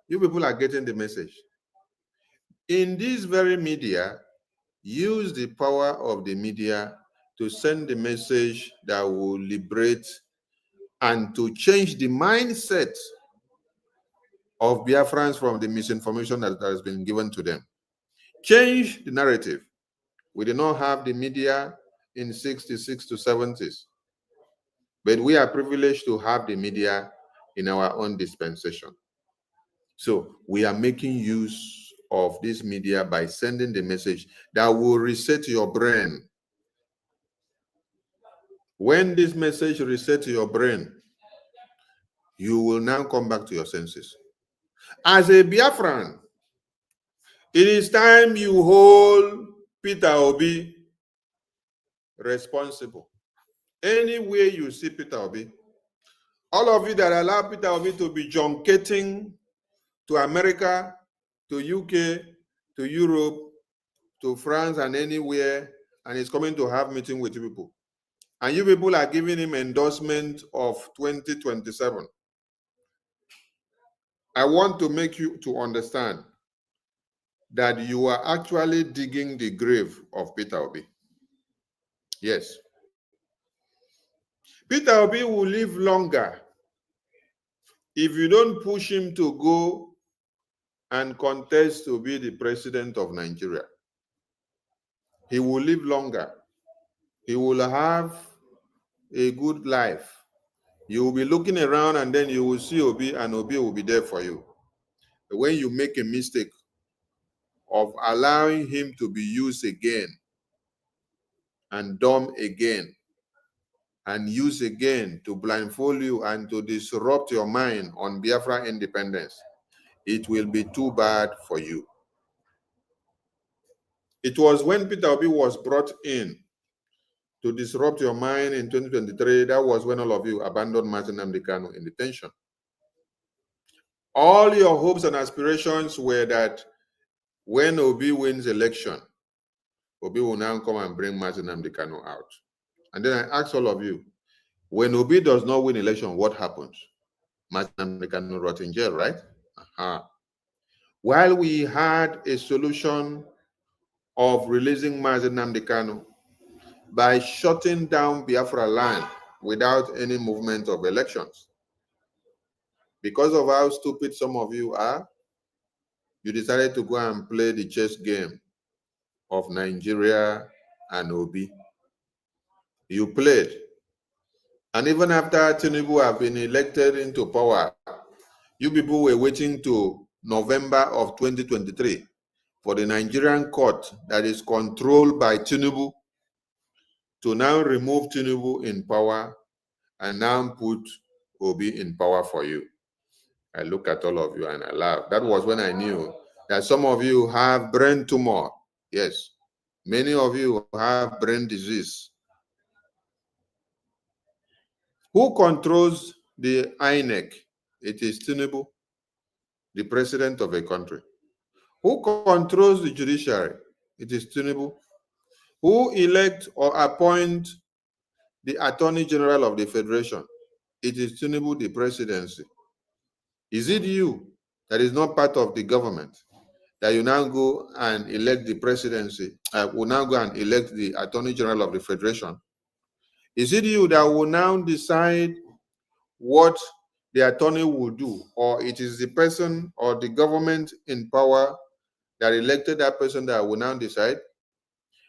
You people are getting the message. In this very media, use the power of the media to send the message that will liberate and to change the mindset of Biafrans from the misinformation that has been given to them. Change the narrative. We do not have the media in 66 to 70s. But we are privileged to have the media in our own dispensation. So we are making use of this media by sending the message that will reset your brain. When this message resets your brain, you will now come back to your senses. As a Biafran, it is time you hold Peter Obi responsible. Anywhere you see Peter Obi, all of you that allow Peter Obi to be junketing to America, to UK, to Europe, to France, and anywhere, and he's coming to have meeting with you people. And you people are giving him endorsement of 2027. I want to make you to understand that you are actually digging the grave of Peter Obi. Yes. Peter Obi will live longer if you don't push him to go and contest to be the president of Nigeria. He will live longer. He will have a good life. You will be looking around and then you will see Obi, and Obi will be there for you. But when you make a mistake of allowing him to be used again and dumb again and used again to blindfold you and to disrupt your mind on Biafra independence, it will be too bad for you. It was when Peter Obi was brought in to disrupt your mind in 2023, that was when all of you abandoned Imprison Nnamdi Kanu in detention. All your hopes and aspirations were that when Obi wins election, Obi will now come and bring Imprison Nnamdi Kanu out. And then I asked all of you, when Obi does not win election, what happens? Imprison Nnamdi Kanu rot in jail, right? While we had a solution of releasing Imprison Nnamdi Kanu by shutting down Biafra land without any movement of elections. Because of how stupid some of you are, you decided to go and play the chess game of Nigeria and Obi. You played. And even after Tinubu have been elected into power, you people were waiting to November of 2023 for the Nigerian court that is controlled by Tinubu to now remove Tinubu in power and now put Obi in power for you. I look at all of you and I laugh. That was when I knew that some of you have brain tumor. Yes, many of you have brain disease. Who controls the INEC? It is Tinubu, the president of a country. Who controls the judiciary? It is Tinubu. Who elect or appoint the Attorney General of the Federation? It is Tinubu, the presidency. Is it you that is not part of the government that you now go and elect the presidency, will now go and elect the Attorney General of the Federation? Is it you that will now decide what the attorney will do, or it is the person or the government in power that elected that person that will now decide?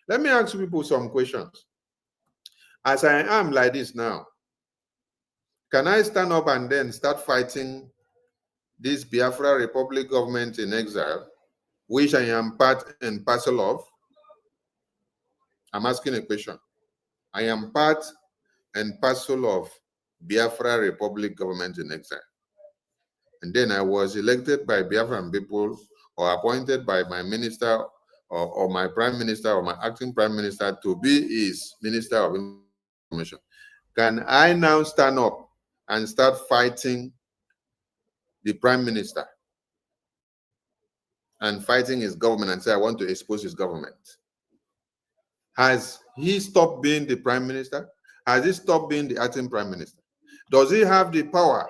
Let me ask people some questions. As I am like this now, can I stand up and then start fighting this Biafra Republic government in exile, which I am part and parcel of? I'm asking a question. I am part and parcel of Biafra Republic government in exile. And then I was elected by Biafran people or appointed by my minister or my prime minister or my acting prime minister to be his minister of information. Can I now stand up and start fighting the prime minister and fighting his government and say, I want to expose his government? Has he stopped being the prime minister? Has he stopped being the acting prime minister? Does he have the power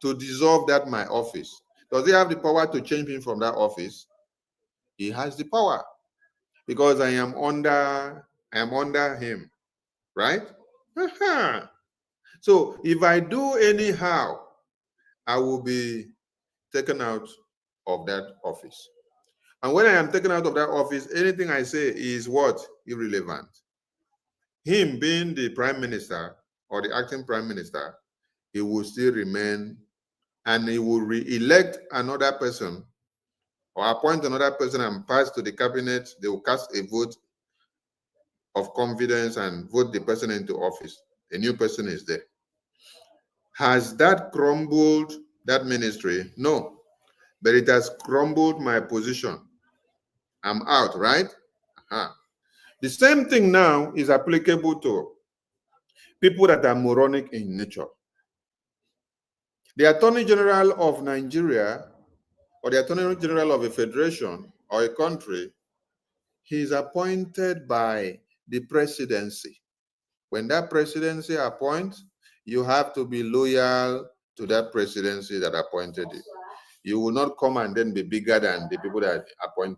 to dissolve that my office? Does he have the power to change me from that office? He has the power because I am under him, right? So if I do anyhow, I will be taken out of that office. And when I am taken out of that office, anything I say is what? Irrelevant. him being the prime minister or the acting prime minister, he will still remain, and he will re-elect another person or appoint another person and pass to the cabinet. They will cast a vote of confidence and vote the person into office. A new person is there. Has that crumbled that ministry? No, but it has crumbled my position. I'm out, right? The same thing now is applicable to people that are moronic in nature. The Attorney General of Nigeria or the Attorney General of a federation or a country, he is appointed by the presidency. When that presidency appoints, you have to be loyal to that presidency that appointed you. You will not come and then be bigger than the people that appoint.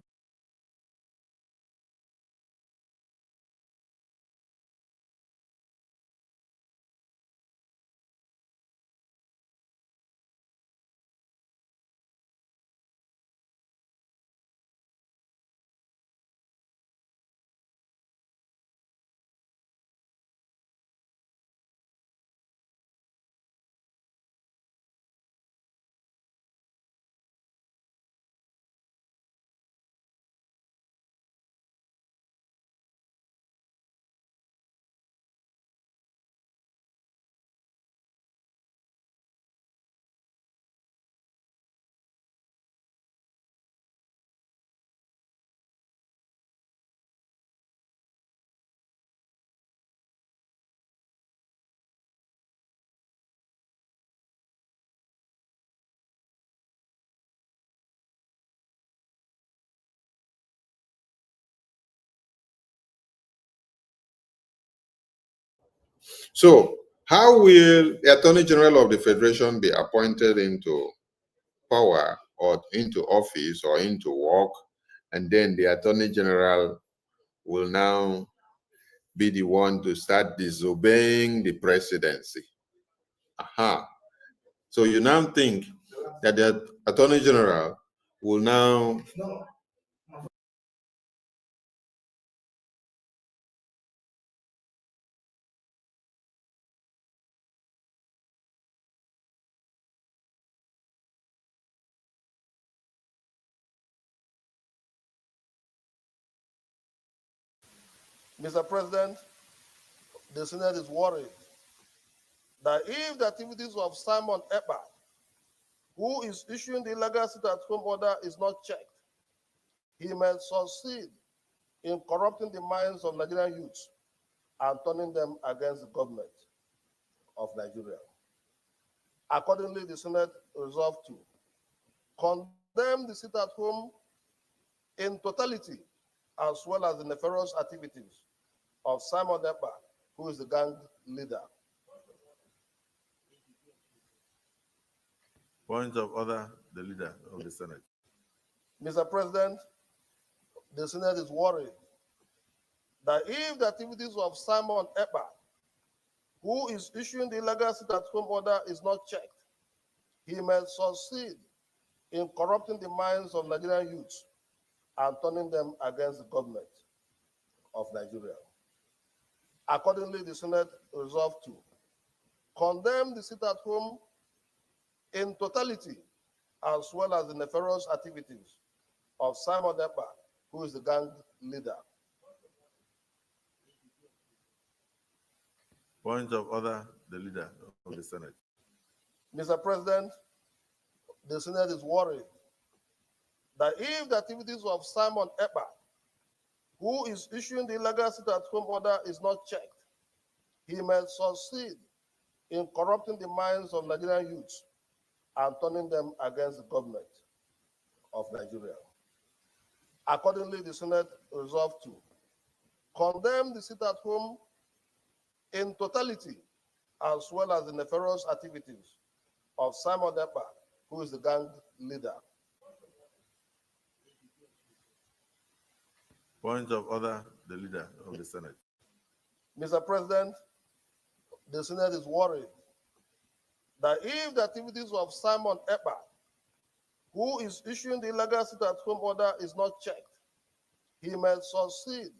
So, how will the Attorney General of the Federation be appointed into power or into office or into work, and then the Attorney General will now be the one to start disobeying the presidency? So you now think that the Attorney General will now Mr. President, the Senate is worried that if the activities of Simon Ekpa, who is issuing the illegal sit-at-home order, is not checked, he may succeed in corrupting the minds of Nigerian youths and turning them against the government of Nigeria. Accordingly, the Senate resolved to condemn the sit-at-home in totality, as well as the nefarious activities of Simon Ekpa, who is the gang leader. Point of order, the leader of the Senate. Mr. President, the Senate is worried that if the activities of Simon Ekpa, who is issuing the illegal sit-at-home order, is not checked, he may succeed in corrupting the minds of Nigerian youths and turning them against the government of Nigeria. Accordingly, the Senate resolved to condemn the sit-at-home in totality, as well as the nefarious activities of Simon Ekpa, who is the gang leader. Point of order, the leader of the Senate. Mr. President, the Senate is worried that if the activities of Simon Ekpa, who is issuing the illegal sit-at-home order, is not checked, he may succeed in corrupting the minds of Nigerian youths and turning them against the government of Nigeria. Accordingly, the Senate resolved to condemn the sit-at-home in totality, as well as the nefarious activities of Simon Ekpa, who is the gang leader. Point of order, the leader of the Senate. Mr. President, the Senate is worried that if the activities of Simon Ekpa, who is issuing the illegal sit-at-home order, is not checked, he may succeed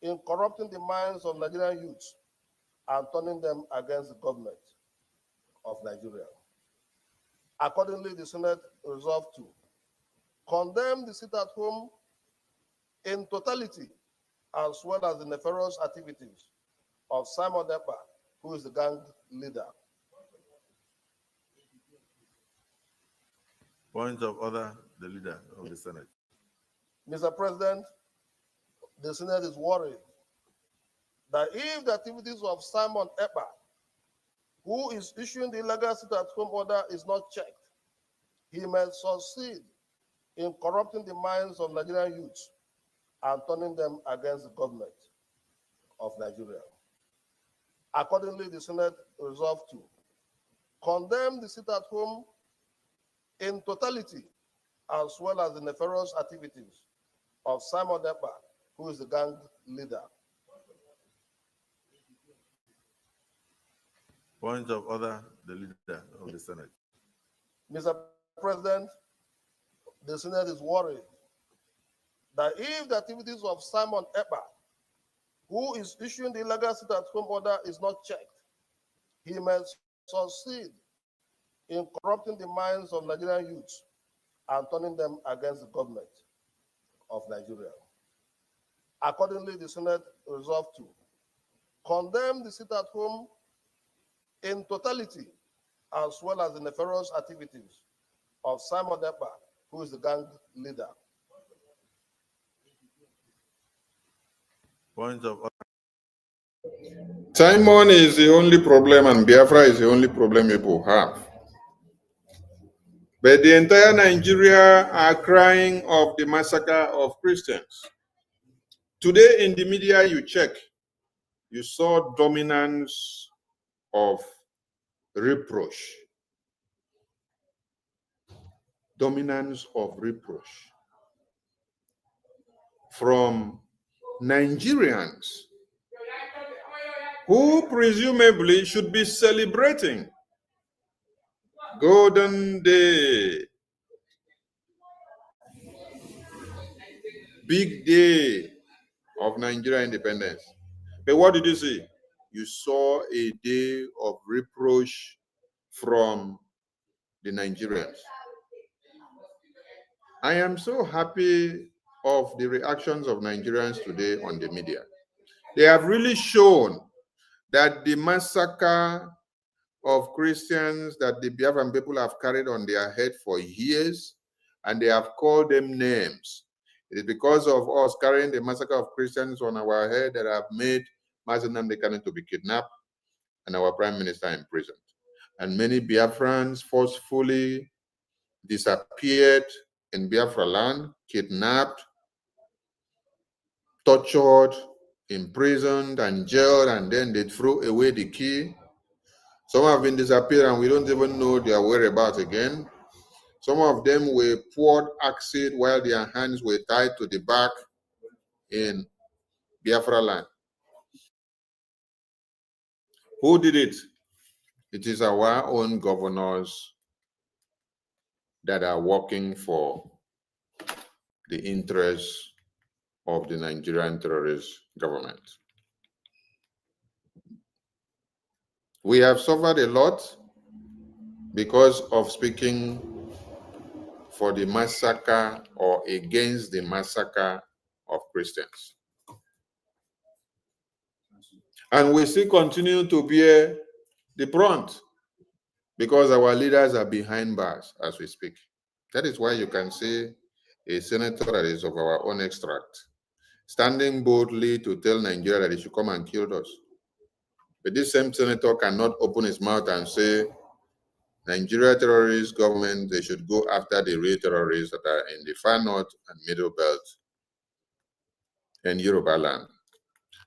in corrupting the minds of Nigerian youths and turning them against the government of Nigeria. Accordingly, the Senate resolved to condemn the sit-at-home in totality, as well as the nefarious activities of Simon Ekpa, who is the gang leader. Point of order, the leader of the Senate. Mr. President, the Senate is worried that if the activities of Simon Ekpa, who is issuing the illegal sit-at-home order, is not checked, he may succeed in corrupting the minds of Nigerian youths and turning them against the government of Nigeria. Accordingly, the Senate resolved to condemn the sit-at-home in totality, as well as the nefarious activities of Simon Ekpa, who is the gang leader. Point of order, the leader of the Senate. Mr. President, the Senate is worried that if the activities of Simon Ekpa, who is issuing the illegal sit-at-home order, is not checked, he may succeed in corrupting the minds of Nigerian youths and turning them against the government of Nigeria. Accordingly, the Senate resolved to condemn the sit-at-home in totality, as well as the nefarious activities of Simon Ekpa, who is the gang leader. Point of order. Simon is the only problem and Biafra is the only problem people have. But the entire Nigeria are crying of the massacre of Christians. Today in the media you check, you saw dominance of reproach. Dominance of reproach from Nigerians who presumably should be celebrating Golden Day, big day of Nigeria independence. But what did you see? You saw a day of reproach from the Nigerians. I am so happy of the reactions of Nigerians today on the media. They have really shown that the massacre of Christians that the Biafran people have carried on their head for years, and they have called them names. It is because of us carrying the massacre of Christians on our head that have made Imprison Nnamdi Kanu to be kidnapped and our prime minister imprisoned. And many Biafrans forcefully disappeared in Biafra land, kidnapped, tortured, imprisoned, and jailed, and then they threw away the key. Some have been disappeared and we don't even know their whereabouts again. Some of them were poured acid while their hands were tied to the back in Biafra land. Who did it? It is our own governors that are working for the interests of the Nigerian terrorist government. We have suffered a lot because of speaking for the massacre or against the massacre of Christians. And we still continue to bear the brunt because our leaders are behind bars as we speak. That is why you can see a senator that is of our own extract standing boldly to tell Nigeria that he should come and kill us. But this same senator cannot open his mouth and say, Nigeria terrorist government, they should go after the real terrorists that are in the far north and middle belt and Yoruba land.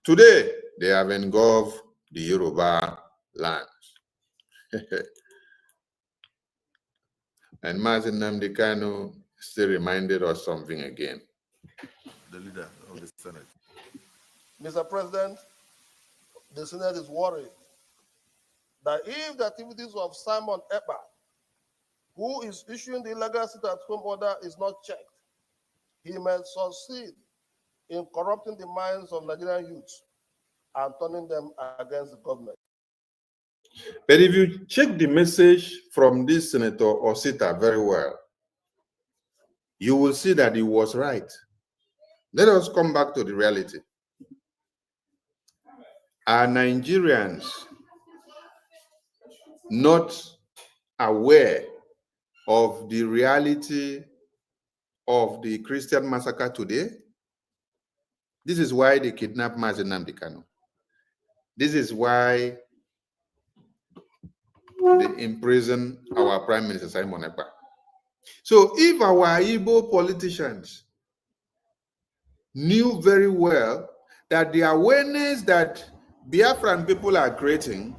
Today, they have engulfed the Yoruba lands. And Imprison Nnamdi Kanu still reminded us something again. The leader of the Senate. Mr. President, the Senate is worried that if the activities of Simon Ekpa, who is issuing the illegal sit-at-home order, is not checked, he may succeed in corrupting the minds of Nigerian youths and turning them against the government. But if you check the message from this Senator Osita very well, you will see that he was right. Let us come back to the reality. Are Nigerians not aware of the reality of the Christian massacre today? This is why they kidnapped Imprison Nnamdi Kanu. This is why they imprison our Prime Minister Simon Ekpa. So if our Igbo politicians knew very well that the awareness that Biafran people are creating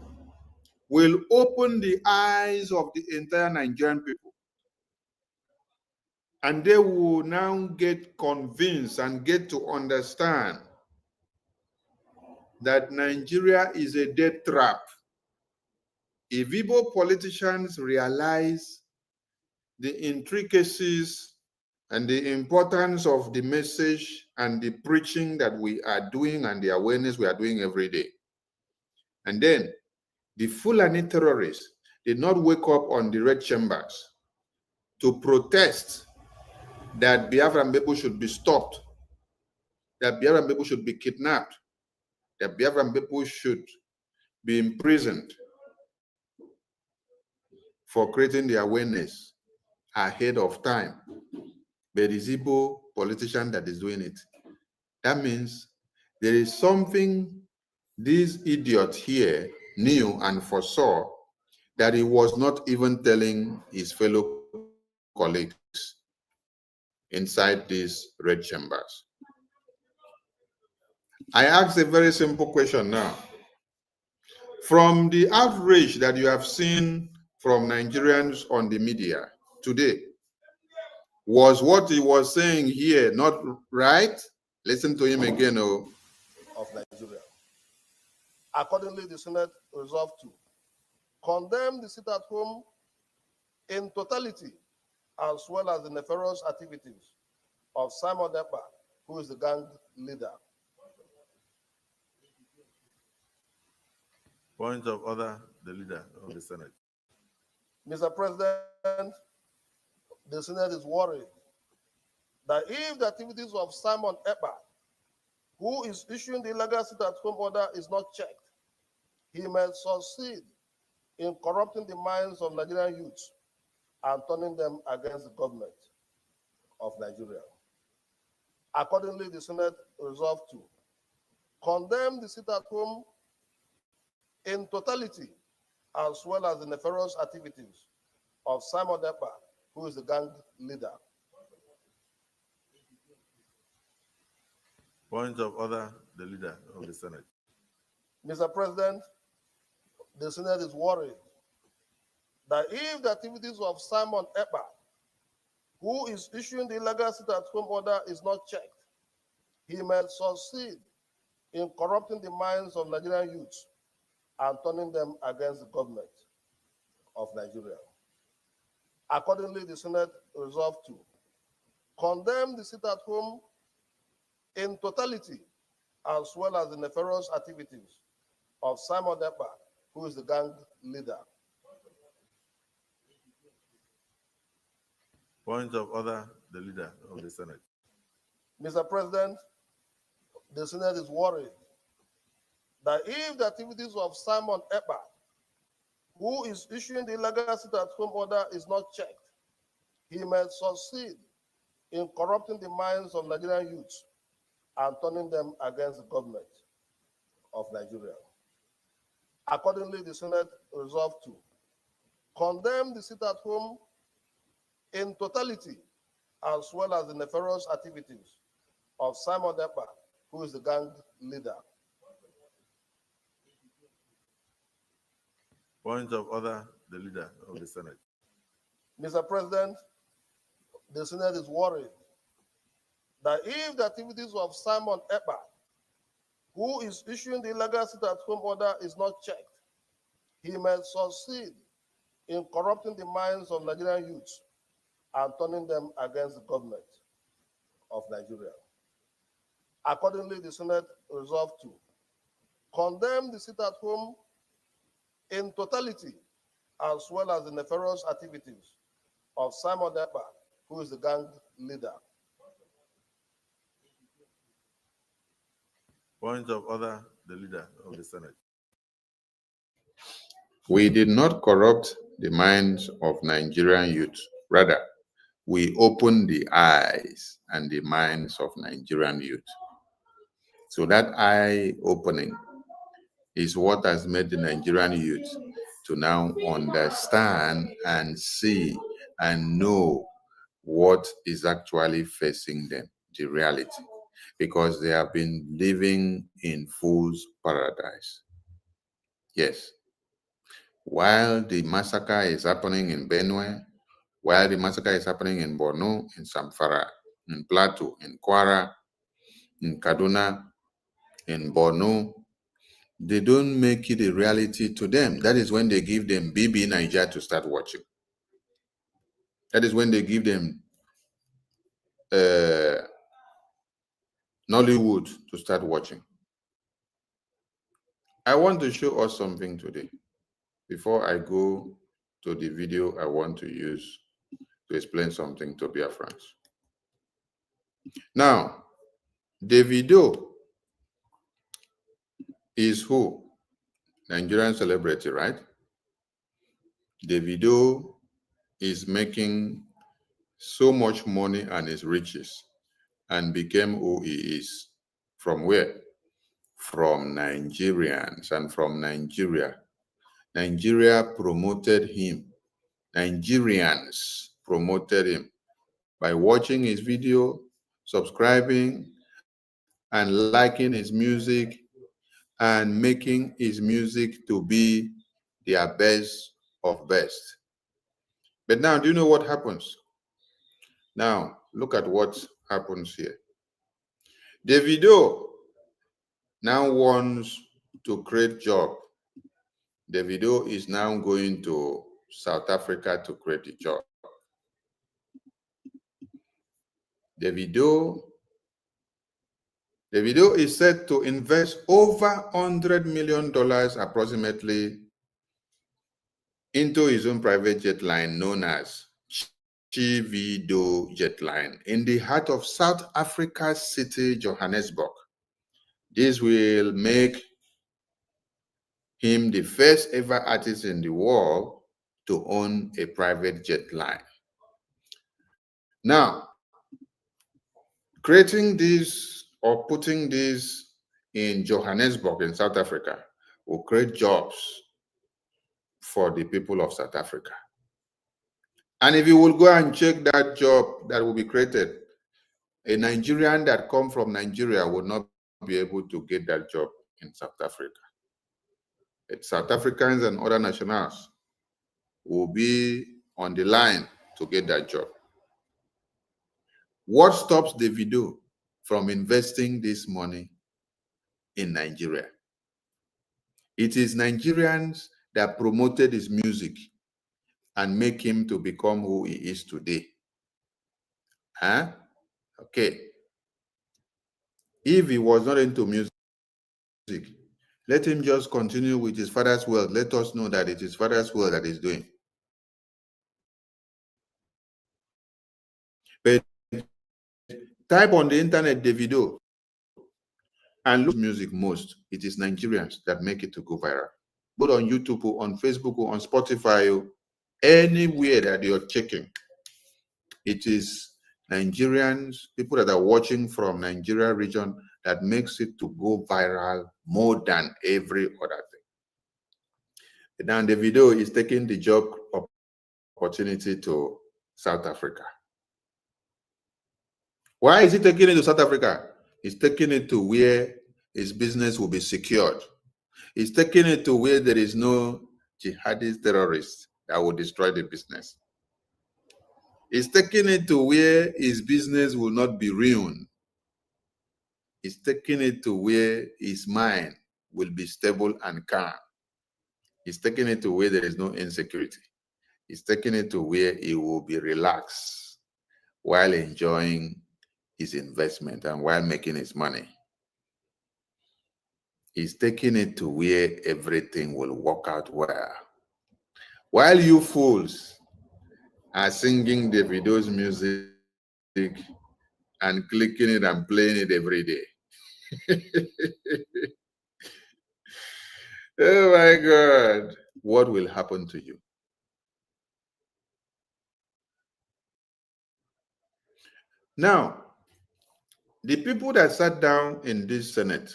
will open the eyes of the entire Nigerian people, and they will now get convinced and get to understand that Nigeria is a death trap. If Igbo politicians realize the intricacies and the importance of the message and the preaching that we are doing and the awareness we are doing every day, and then the Fulani terrorists did not wake up on the red chambers to protest that Biafran people should be stopped, that Biafran people should be kidnapped, that Biafran people should be imprisoned for creating the awareness ahead of time. But it's Igbo politician that is doing it. That means there is something this idiot here knew and foresaw that he was not even telling his fellow colleagues inside these red chambers. I ask a very simple question now. From the outrage that you have seen from Nigerians on the media today, was what he was saying here not right? Listen to him again. Oh. Of Nigeria. Accordingly, the Senate resolved to condemn the sit-at-home in totality, as well as the nefarious activities of Simon Ekpa, who is the gang leader. Point of order, the leader of the Senate. Mr. President, the Senate is worried that if the activities of Simon Ekpa, who is issuing the illegal sit-at-home order, is not checked, he may succeed in corrupting the minds of Nigerian youths and turning them against the government of Nigeria. Accordingly, the Senate resolved to condemn the sit-at-home in totality, as well as the nefarious activities of Simon Ekpa, who is the gang leader. Point of order, the leader of the Senate. Mr. President, the Senate is worried that if the activities of Simon Ekpa, who is issuing the illegal sit-at-home order, is not checked, he may succeed in corrupting the minds of Nigerian youths and turning them against the government of Nigeria. Accordingly, the Senate resolved to condemn the sit-at-home in totality, as well as the nefarious activities of Simon Ekpa, who is the gang leader. Point of order, the leader of the Senate. Mr. President, the Senate is worried that if the activities of Simon Ekpa, who is issuing the illegal sit-at-home order, is not checked, he may succeed in corrupting the minds of Nigerian youths and turning them against the government of Nigeria. Accordingly, the Senate resolved to condemn the sit-at-home in totality, as well as the nefarious activities of Simon Ekpa, who is the gang leader. Point of order, the leader of the Senate. Mr. President, the Senate is worried that if the activities of Simon Ekpa, who is issuing the illegal sit-at-home order, is not checked, he may succeed in corrupting the minds of Nigerian youths and turning them against the government of Nigeria. Accordingly, the Senate resolved to condemn the sit-at-home in totality, as well as the nefarious activities of Simon Ekpa, who is the gang leader. Point of order, the leader of the Senate. We did not corrupt the minds of Nigerian youth. Rather, we opened the eyes and the minds of Nigerian youth. So that eye opening is what has made the Nigerian youth to now understand and see and know what is actually facing them, the reality, because they have been living in fool's paradise. Yes. While the massacre is happening in Benue, while the massacre is happening in Borno, in Zamfara, in Plateau, in Kwara, in Kaduna, in Borno, they don't make it a reality to them. That is when they give them BB Niger to start watching. That is when they give them Nollywood to start watching. I want to show us something today. Before I go to the video I want to use to explain something to Biafrans. Now, Davido is who? Nigerian celebrity, right? Davido is making so much money and his riches and became who he is. From where? From Nigerians and from Nigeria. Nigeria promoted him. Nigerians promoted him by watching his video, subscribing, and liking his music, and making his music to be their best of best. But now, do you know what happens? Now, look at what happens here. Davido now wants to create job. Davido is now going to South Africa to create a job. Davido is set to invest over $100 million approximately into his own private jet line known as Chivido jet line in the heart of South Africa's city, Johannesburg. This will make him the first ever artist in the world to own a private jet line. Now, creating this or putting this in Johannesburg in South Africa will create jobs for the people of South Africa. And if you will go and check that job that will be created, a Nigerian that comes from Nigeria will not be able to get that job in South Africa. It's South Africans and other nationals will be on the line to get that job. What stops Davido from investing this money in Nigeria? It is Nigerians that promoted his music and make him to become who he is today. Huh? Okay. If he was not into music, let him just continue with his father's wealth. Let us know that it is father's wealth that he's doing. But type on the internet Davido and look at music most. It is Nigerians that make it to go viral. Both on YouTube or on Facebook or on Spotify or anywhere that you're checking. It is Nigerians, people that are watching from Nigeria region that makes it to go viral more than every other thing. Now Davido is taking the job opportunity to South Africa. Why is he taking it to South Africa? He's taking it to where his business will be secured. He's taking it to where there is no jihadist terrorist that will destroy the business. He's taking it to where his business will not be ruined. He's taking it to where his mind will be stable and calm. He's taking it to where there is no insecurity. He's taking it to where he will be relaxed while enjoying his investment and while making his money. He's taking it to where everything will work out well. While you fools are singing Davido's music and clicking it and playing it every day. Oh my God. What will happen to you? Now, the people that sat down in this Senate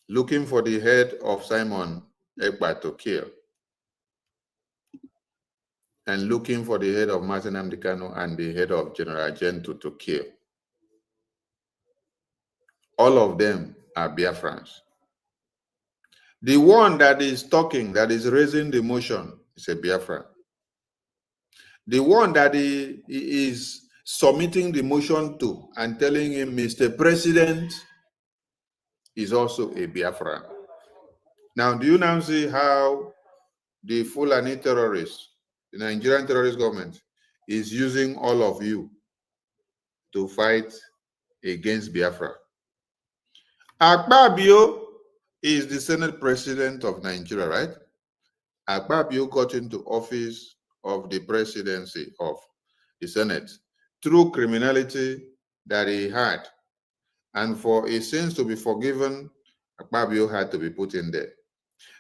looking for the head of Simon Ekpa to kill and looking for the head of Imprison Nnamdi Kanu and the head of General Gento to kill, all of them are Biafrans. The one that is talking, that is raising the motion, is a Biafran. The one that he is submitting the motion to and telling him, Mr. President, is also a Biafran. Now, do you now see how the Fulani terrorists, the Nigerian terrorist government, is using all of you to fight against Biafra? Akpabio is the Senate President of Nigeria, right? Akpabio got into office of the presidency of the Senate through criminality that he had. And for his sins to be forgiven, Akpabio had to be put in there.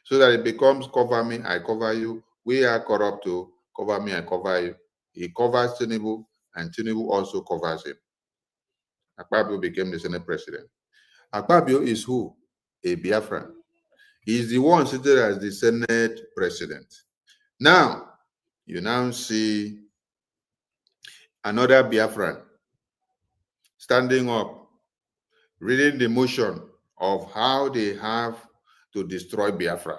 So that it becomes cover me, I cover you. We are corrupt too. Cover me, I cover you. He covers Tinubu, and Tinubu also covers him. Akpabio became the Senate President. Akpabio is who? A Biafran. He is the one seated as the Senate President. Now, you now see another Biafran standing up, reading the motion of how they have to destroy Biafra.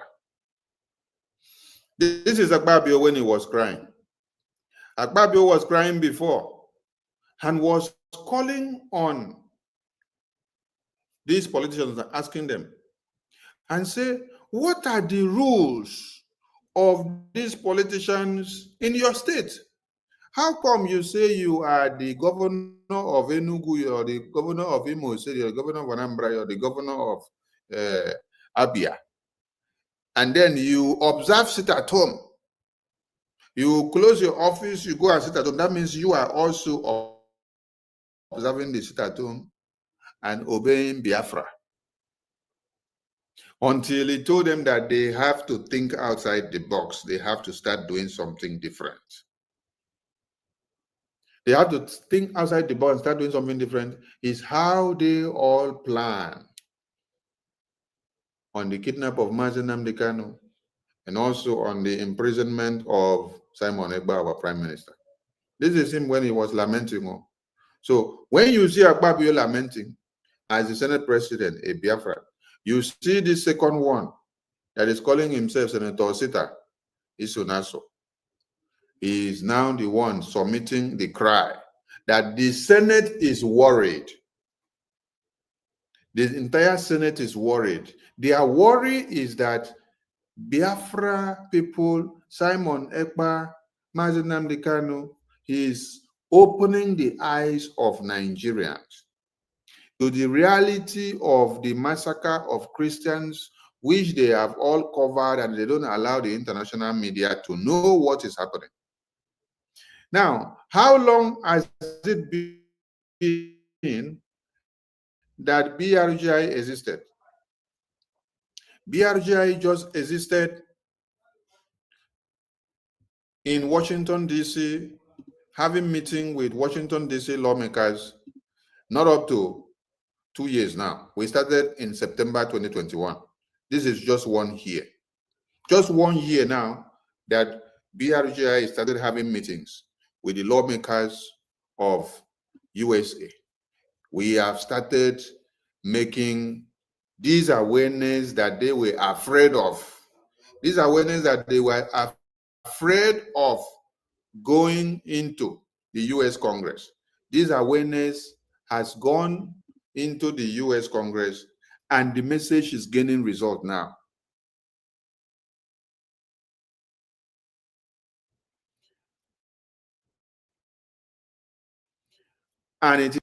This is Akpabio when he was crying. Akpabio was crying before and was calling on these politicians and asking them and say, what are the rules of these politicians in your state? How come you say you are the governor of Enugu, or the governor of Imo State, or the governor of Anambra, or the governor of Abia, and then you observe sit at home? You close your office, you go and sit at home. That means you are also observing the sit at home and obeying Biafra. Until he told them that they have to think outside the box. They have to start doing something different. They have to think outside the box and start doing something different. Is how they all plan on the kidnap of Imprison Nnamdi Kanu and also on the imprisonment of Simon Ekpa, our prime minister. This is him when he was lamenting. So when you see Akpabio lamenting as the Senate President, a Biafra, you see the second one that is calling himself Senator Sita Isunaso. He is now the one submitting the cry that the Senate is worried. The entire Senate is worried. Their worry is that Biafra people, Simon Ekpa, Imprison Nnamdi Kanu, is opening the eyes of Nigerians to the reality of the massacre of Christians, which they have all covered, and they don't allow the international media to know what is happening. Now, how long has it been that BRGI existed? BRGI just existed in Washington, D.C., having meeting with Washington, D.C. lawmakers, not up to 2 years now. We started in September 2021. This is just 1 year. Just 1 year now that BRGI started having meetings with the lawmakers of USA. We have started making these awareness that they were afraid of. These awareness that they were afraid of going into the US Congress. This awareness has gone into the US Congress, and the message is gaining result now. And it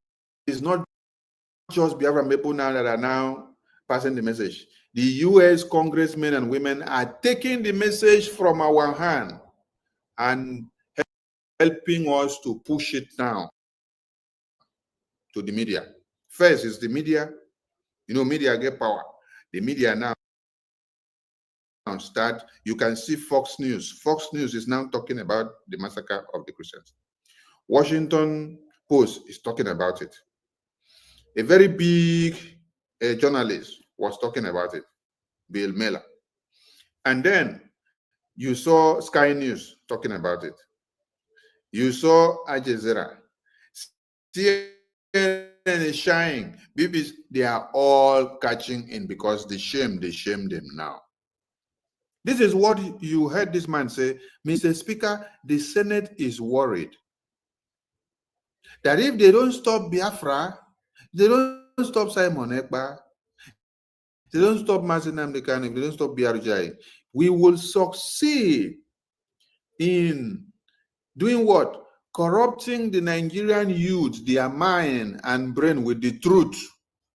is not just Biafran people now that are now passing the message. The US congressmen and women are taking the message from our hand and helping us to push it down to the media. First is the media. You know, media get power. The media now start. You can see Fox News. Fox News is now talking about the massacre of the Christians. Washington Post is talking about it. A very big journalist was talking about it, Bill Miller. And then you saw Sky News talking about it. You saw Al Jazeera. CNN is shining. BBC, they are all catching in because they shame them now. This is what you heard this man say. Mr. Speaker, the Senate is worried that if they don't stop Biafra, they don't stop Simon Ekpa, they don't stop Imprison Nnamdi Kanu, if they don't stop BRJ, we will succeed in doing what? Corrupting the Nigerian youth, their mind and brain with the truth.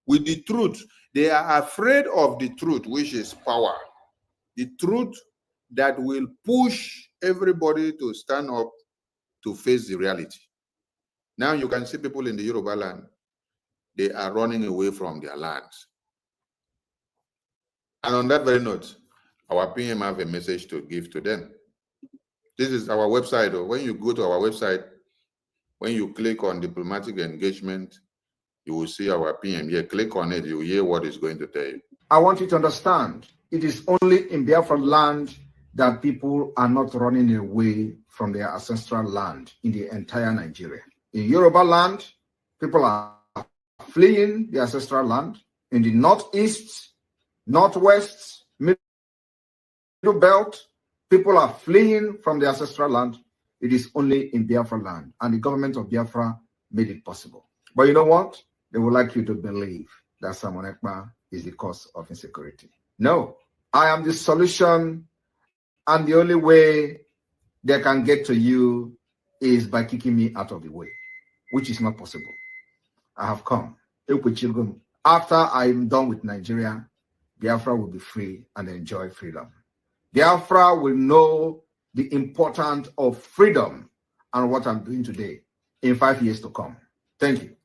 With the truth. They are afraid of the truth, which is power. The truth that will push everybody to stand up to face the reality. Now you can see people in the Yoruba land, they are running away from their lands. And on that very note, our PM have a message to give to them. This is our website. When you go to our website, when you click on diplomatic engagement, you will see our PM here. Click on it, you will hear what it's going to tell you. I want you to understand, it is only in Biafra land that people are not running away from their ancestral land in the entire Nigeria. In Yoruba land, people are fleeing the ancestral land. In the northeast, northwest, middle belt, people are fleeing from the ancestral land. It is only in Biafra land, and the government of Biafra made it possible. But you know what? They would like you to believe that Simon Ekpa is the cause of insecurity. No, I am the solution, and the only way they can get to you is by kicking me out of the way, which is not possible. I have come. After I'm done with Nigeria, Biafra will be free and enjoy freedom. Biafra will know the importance of freedom and what I'm doing today in 5 years to come. Thank you.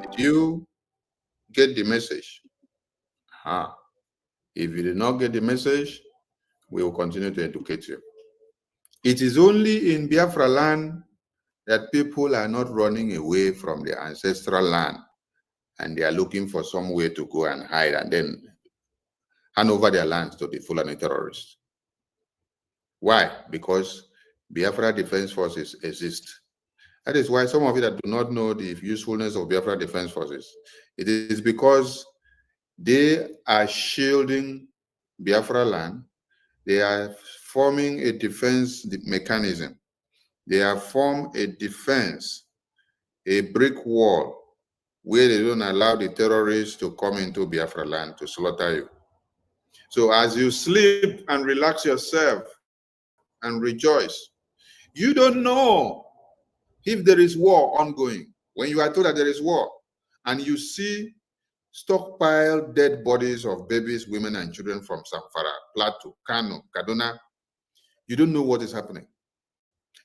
Did you get the message? If you did not get the message, we will continue to educate you. It is only in Biafra land that people are not running away from their ancestral land and they are looking for some way to go and hide and then hand over their lands to the Fulani terrorists. Why? Because Biafra Defense Forces exist. That is why some of you that do not know the usefulness of Biafra Defense Forces, it is because they are shielding Biafra land. They are forming a defense mechanism. They have formed a defense, a brick wall, where they don't allow the terrorists to come into Biafra land to slaughter you. So as you sleep and relax yourself and rejoice, you don't know if there is war ongoing. When you are told that there is war and you see stockpiled dead bodies of babies, women, and children from Zamfara, Plateau, Kano, Kaduna, you don't know what is happening.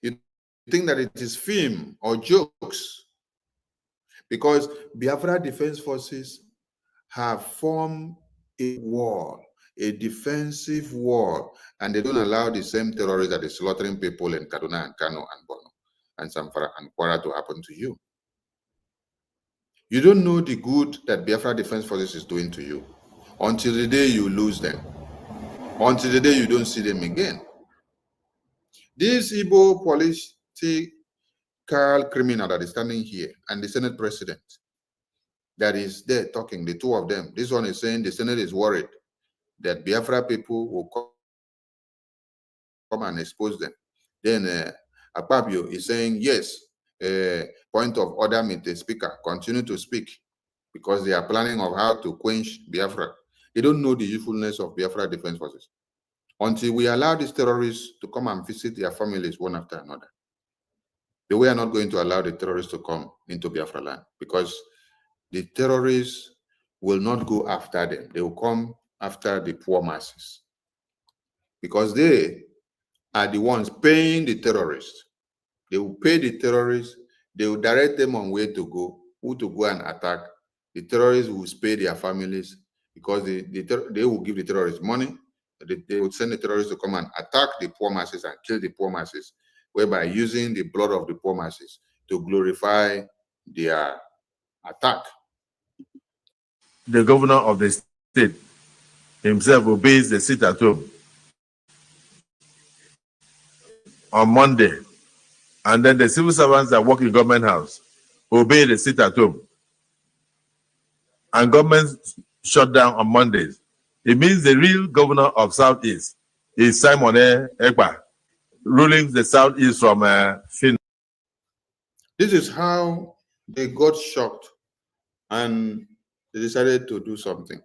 You think that it is film or jokes because Biafra Defense Forces have formed a wall, a defensive wall, and they don't allow the same terrorists that is slaughtering people in Kaduna and Kano and Bono and Zamfara and Kwara to happen to you. You don't know the good that Biafra Defense Forces is doing to you until the day you lose them, until the day you don't see them again. This Igbo political criminal that is standing here and the Senate president that is there talking, the two of them, this one is saying the Senate is worried that Biafra people will come and expose them. Then Akpabio is saying, yes, point of order, Mr. Speaker, continue to speak because they are planning of how to quench Biafra. They don't know the usefulness of Biafra Defense Forces. Until we allow these terrorists to come and visit their families one after another, we are not going to allow the terrorists to come into Biafra land because the terrorists will not go after them. They will come after the poor masses because they are the ones paying the terrorists. They will pay the terrorists. They will direct them on where to go, who to go and attack. The terrorists will pay their families because they will give the terrorists money. They will send the terrorists to come and attack the poor masses and kill the poor masses, whereby using the blood of the poor masses to glorify their attack. The governor of the state himself obeys the sit at home on Monday, and then the civil servants that work in government house obey the sit at home, and government shut down on Mondays. It means the real governor of Southeast is Simon Ekpa, ruling the Southeast from Finland. This is how they got shocked and they decided to do something.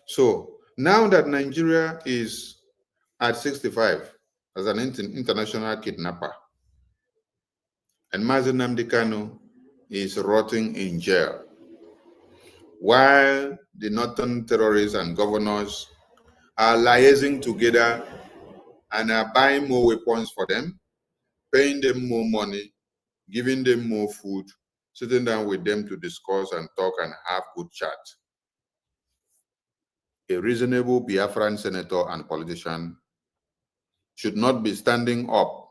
So now that Nigeria is at 65 as an international kidnapper, and Imprison Nnamdi Kanu is rotting in jail, while the northern terrorists and governors are liaising together and are buying more weapons for them, paying them more money, giving them more food, sitting down with them to discuss and talk and have good chat. A reasonable Biafran senator and politician should not be standing up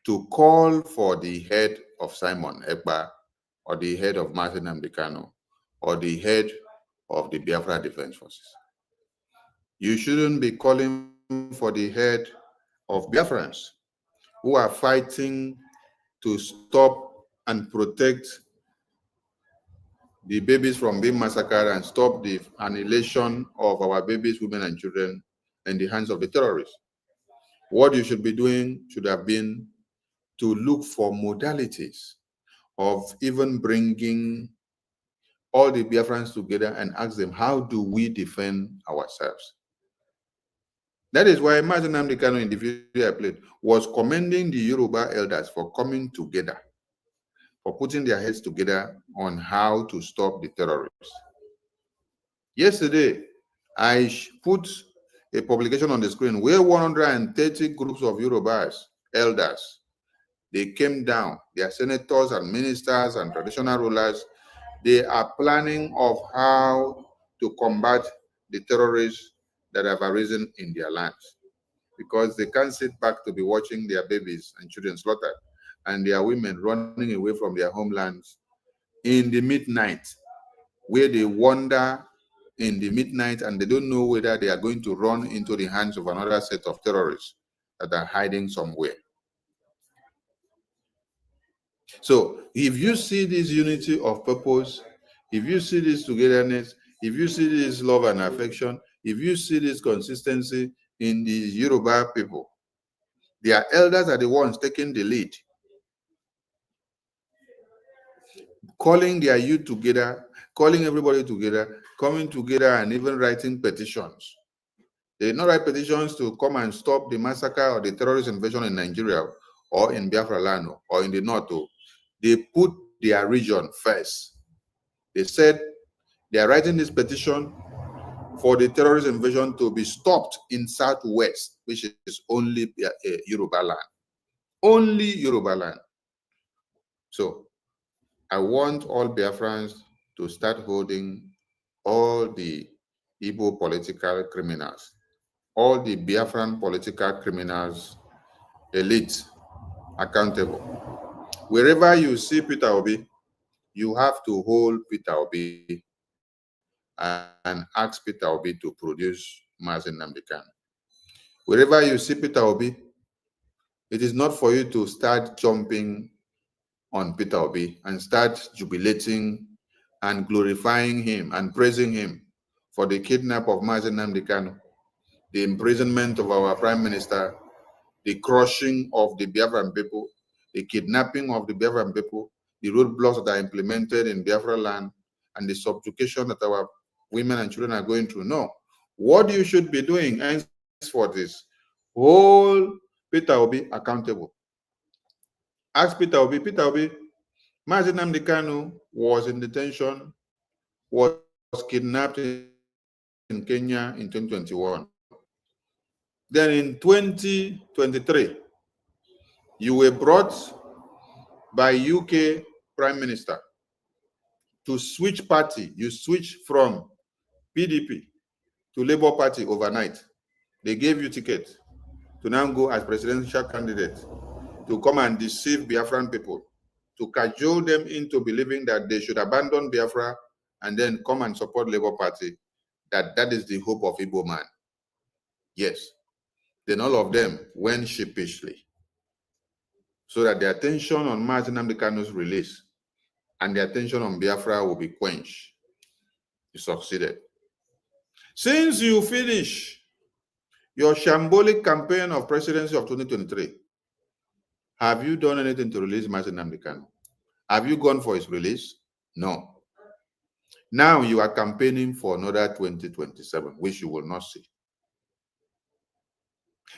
to call for the head of Simon Ekpa or the head of Imprison Nnamdi Kanu or the head of the Biafra Defense Forces. You shouldn't be calling for the head of Biafrans who are fighting to stop and protect the babies from being massacred and stop the annihilation of our babies, women, and children in the hands of the terrorists. What you should be doing should have been to look for modalities of even bringing all the Biafrans together and ask them, how do we defend ourselves? That is why Imprison Nnamdi Kanu in the video I played was commending the Yoruba elders for coming together, for putting their heads together on how to stop the terrorists. Yesterday, I put a publication on the screen where 130 groups of Yorubas, elders, they came down, their senators and ministers and traditional rulers, they are planning of how to combat the terrorists that have arisen in their lands, because they can't sit back to be watching their babies and children slaughtered and their women running away from their homelands in the midnight, where they wander in the midnight and they don't know whether they are going to run into the hands of another set of terrorists that are hiding somewhere. So if you see this unity of purpose, if you see this togetherness, if you see this love and affection, if you see this consistency in the Yoruba people, their elders are the ones taking the lead, calling their youth together, calling everybody together, coming together and even writing petitions. They did not write petitions to come and stop the massacre or the terrorist invasion in Nigeria or in Biafra land or in the north. They put their region first. They said they are writing this petition for the terrorist invasion to be stopped in Southwest, which is only Yoruba land. Only Yoruba land. So I want all Biafrans to start holding all the Igbo political criminals, all the Biafran political criminals, elite, accountable. Wherever you see Peter Obi, you have to hold Peter Obi and ask Peter Obi to produce Imprison Nnamdi Kanu. Wherever you see Peter Obi, it is not for you to start jumping on Peter Obi and start jubilating and glorifying him and praising him for the kidnap of Imprison Nnamdi Kanu, the imprisonment of our Prime Minister, the crushing of the Biafran people, the kidnapping of the Biafran people, the roadblocks that are implemented in Biafra land, and the subjugation that our women and children are going through. No. What you should be doing for this, hold Peter Obi accountable. Ask Peter Obi, Imprison Nnamdi Kanu was in detention, was kidnapped in Kenya in 2021. Then in 2023, you were brought by UK Prime Minister to switch party. You switched from PDP to Labour Party overnight. They gave you ticket to now go as presidential candidate to come and deceive Biafran people, to cajole them into believing that they should abandon Biafra and then come and support Labour Party, that is the hope of Igbo man. Yes. Then all of them went sheepishly, so that the attention on Imprison Nnamdi Kanu's release and the attention on Biafra will be quenched. You succeeded. Since you finish your shambolic campaign of presidency of 2023, have you done anything to release Imprison Nnamdi Kanu? Have you gone for his release? No. Now you are campaigning for another 2027, which you will not see.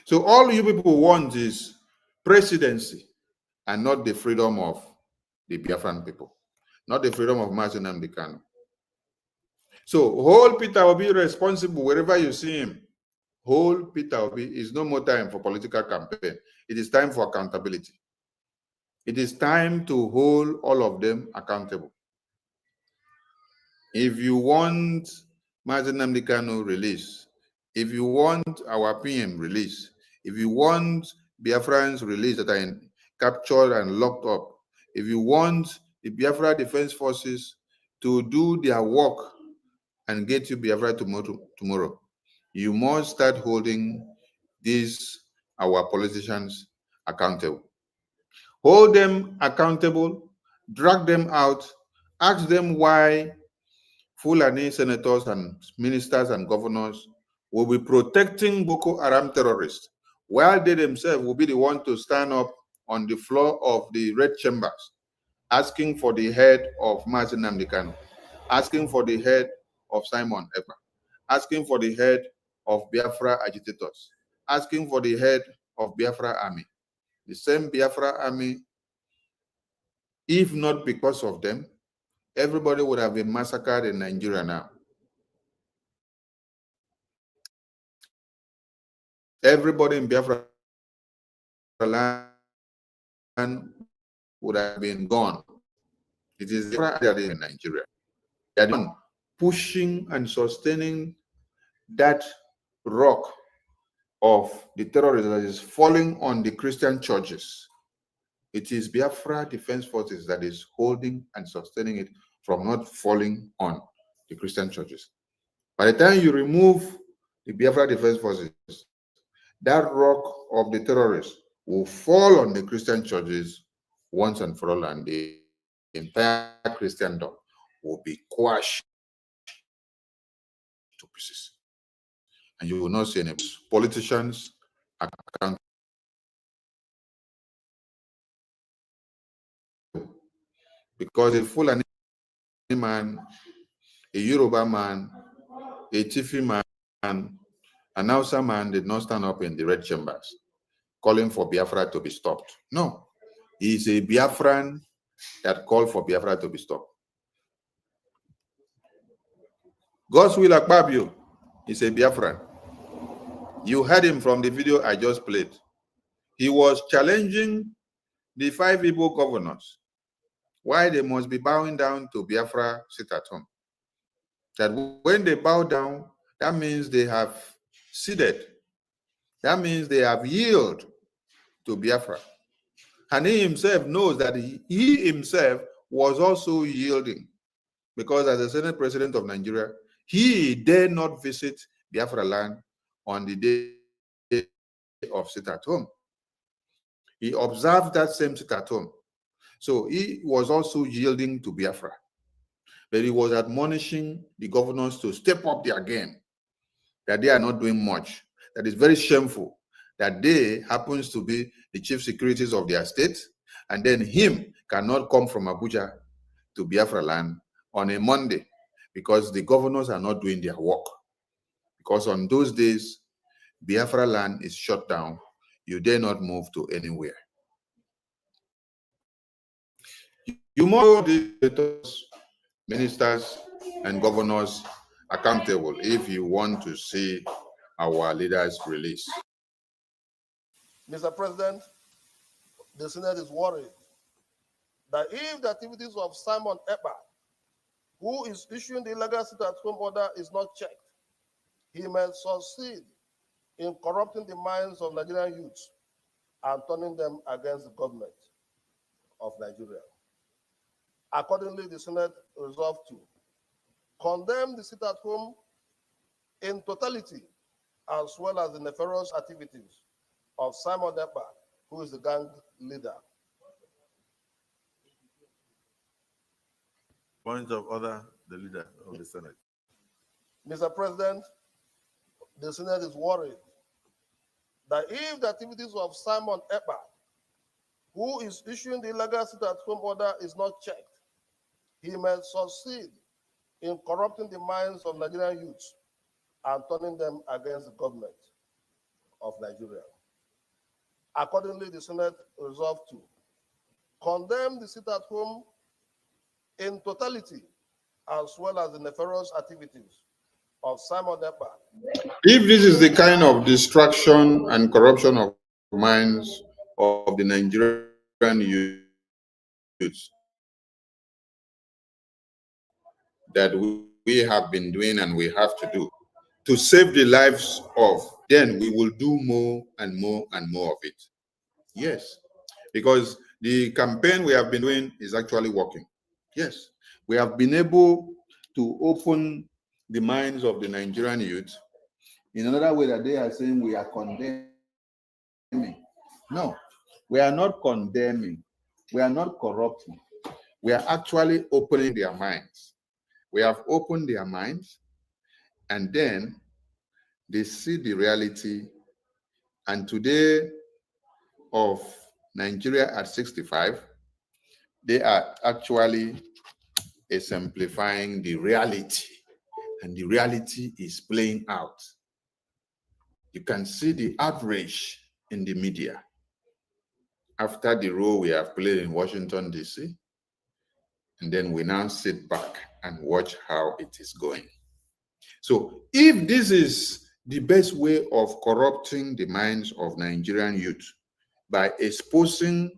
So all you people want is presidency and not the freedom of the Biafran people, not the freedom of Imprison Nnamdi Kanu. So hold Peter Obi responsible wherever you see him. Hold Peter Obi. Is no more time for political campaign. It is time for accountability. It is time to hold all of them accountable. If you want Imprison Nnamdi Kanu release, if you want our PM release, if you want Biafrans release that are captured and locked up, if you want the Biafra Defense Forces to do their work and get you Biafra tomorrow, you must start holding these, our politicians, accountable. Hold them accountable, drag them out, ask them why Fulani senators and ministers and governors will be protecting Boko Haram terrorists, while they themselves will be the one to stand up on the floor of the red chambers, asking for the head of Imprison Nnamdi Kanu, asking for the head of Simon Ekpa, asking for the head of Biafra agitators, asking for the head of Biafra army. The same Biafra army, if not because of them, everybody would have been massacred in Nigeria now. Everybody in Biafra land would have been gone. It is in Nigeria. They are pushing and sustaining that rock of the terrorism that is falling on the Christian churches. It is Biafra Defense Forces that is holding and sustaining it from not falling on the Christian churches. By the time you remove the Biafra Defense Forces, that rock of the terrorists will fall on the Christian churches once and for all, and the entire Christendom will be quashed to pieces. And you will not see any politicians accountable. Because a Fulani man, a Yoruba man, a Tifi man, an Hausa man did not stand up in the red chambers calling for Biafra to be stopped. No, he is a Biafran that called for Biafra to be stopped. Godswill Akpabio is a Biafran. You heard him from the video I just played. He was challenging the 5 Igbo governors why they must be bowing down to Biafra sit at home. That when they bow down, that means they have ceded. That means they have yielded to Biafra. And he himself knows that he himself was also yielding, because as the Senate President of Nigeria, he dare not visit Biafra land on the day of sit at home. He observed that same sit at home. So he was also yielding to Biafra. But he was admonishing the governors to step up their game, that they are not doing much. That is very shameful that they happens to be the chief secretaries of their state, and then him cannot come from Abuja to Biafra land on a Monday because the governors are not doing their work. Because on those days, Biafra land is shut down. You dare not move to anywhere. You must hold the senators, ministers, and governors accountable if you want to see our leaders released. Mr. President, the Senate is worried that if the activities of Simon Ekpa, who is issuing the illegal sit-at-home order, is not checked, he may succeed in corrupting the minds of Nigerian youths and turning them against the government of Nigeria. Accordingly, the Senate resolved to condemn the sit-at-home in totality, as well as the nefarious activities of Simon Ekpa, who is the gang leader. Point of order, the leader of the Senate. Mr. President, the Senate is worried that if the activities of Simon Ekpa, who is issuing the illegal sit-at-home order, is not checked, he may succeed in corrupting the minds of Nigerian youths and turning them against the government of Nigeria. Accordingly, the Senate resolved to condemn the sit-at-home in totality, as well as the nefarious activities of Simon Ekpa. If this is the kind of distraction and corruption of minds of the Nigerian youths that we have been doing and we have to do to save the lives of, then we will do more and more and more of it. Yes, because the campaign we have been doing is actually working. Yes, we have been able to open the minds of the Nigerian youth in another way that they are saying we are condemning. No, we are not condemning. We are not corrupting. We are actually opening their minds. We have opened their minds, and then they see the reality. And today of Nigeria at 65, they are actually exemplifying the reality, and the reality is playing out. You can see the outrage in the media after the role we have played in Washington, D.C., and then we now sit back and watch how it is going. So if this is the best way of corrupting the minds of Nigerian youth, by exposing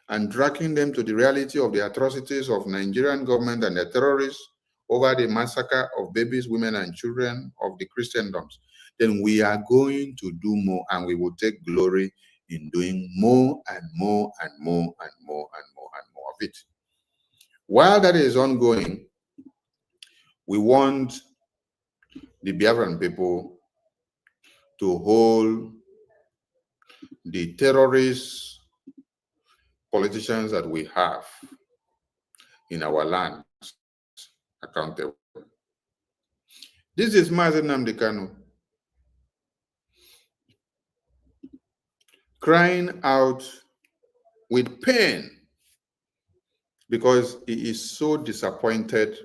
and dragging them to the reality of the atrocities of Nigerian government and the terrorists over the massacre of babies, women, and children of the Christendoms, then we are going to do more, and we will take glory in doing more and more and more and more and more and more of it. While that is ongoing, we want the Biafran people to hold the terrorist politicians that we have in our lands accountable. This is Imprison Nnamdi Kanu crying out with pain because he is so disappointed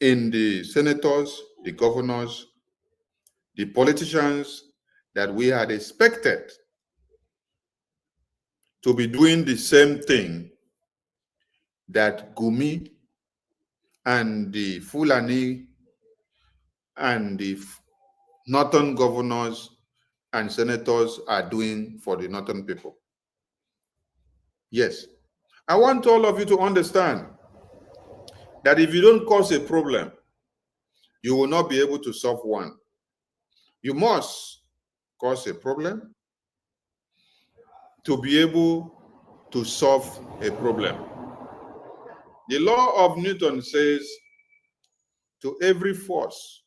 in the senators, the governors, the politicians that we had expected to be doing the same thing that Gumi and the Fulani and the northern governors and senators are doing for the northern people. Yes, I want all of you to understand that if you don't cause a problem, you will not be able to solve one. You must cause a problem to be able to solve a problem. The law of Newton says to every force,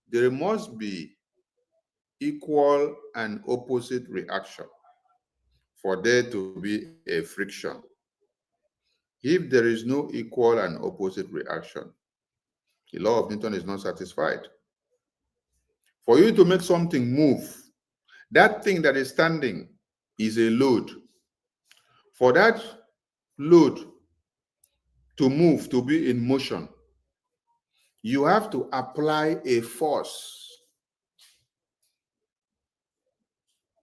there must be equal and opposite reaction for there to be a friction. If there is no equal and opposite reaction, the law of Newton is not satisfied. For you to make something move, that thing that is standing is a load. For that load to move, to be in motion, you have to apply a force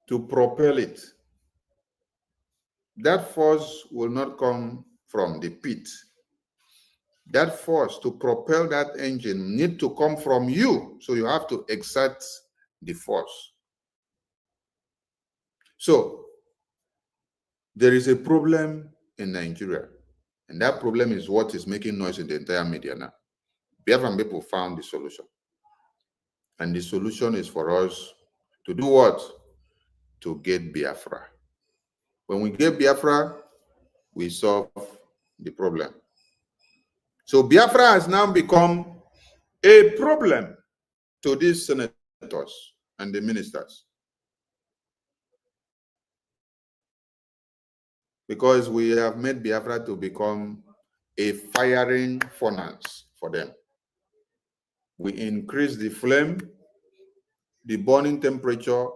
to propel it. that force will not come from the pit. That force to propel that engine need to come from you. So you have to exert the force. So there is a problem in Nigeria, and that problem is what is making noise in the entire media now. Biafran people found the solution. And the solution is for us to do what? To get Biafra. When we get Biafra, we solve the problem. So Biafra has now become a problem to these senators and the ministers, because we have made Biafra to become a firing furnace for them. We increase the flame, the burning temperature,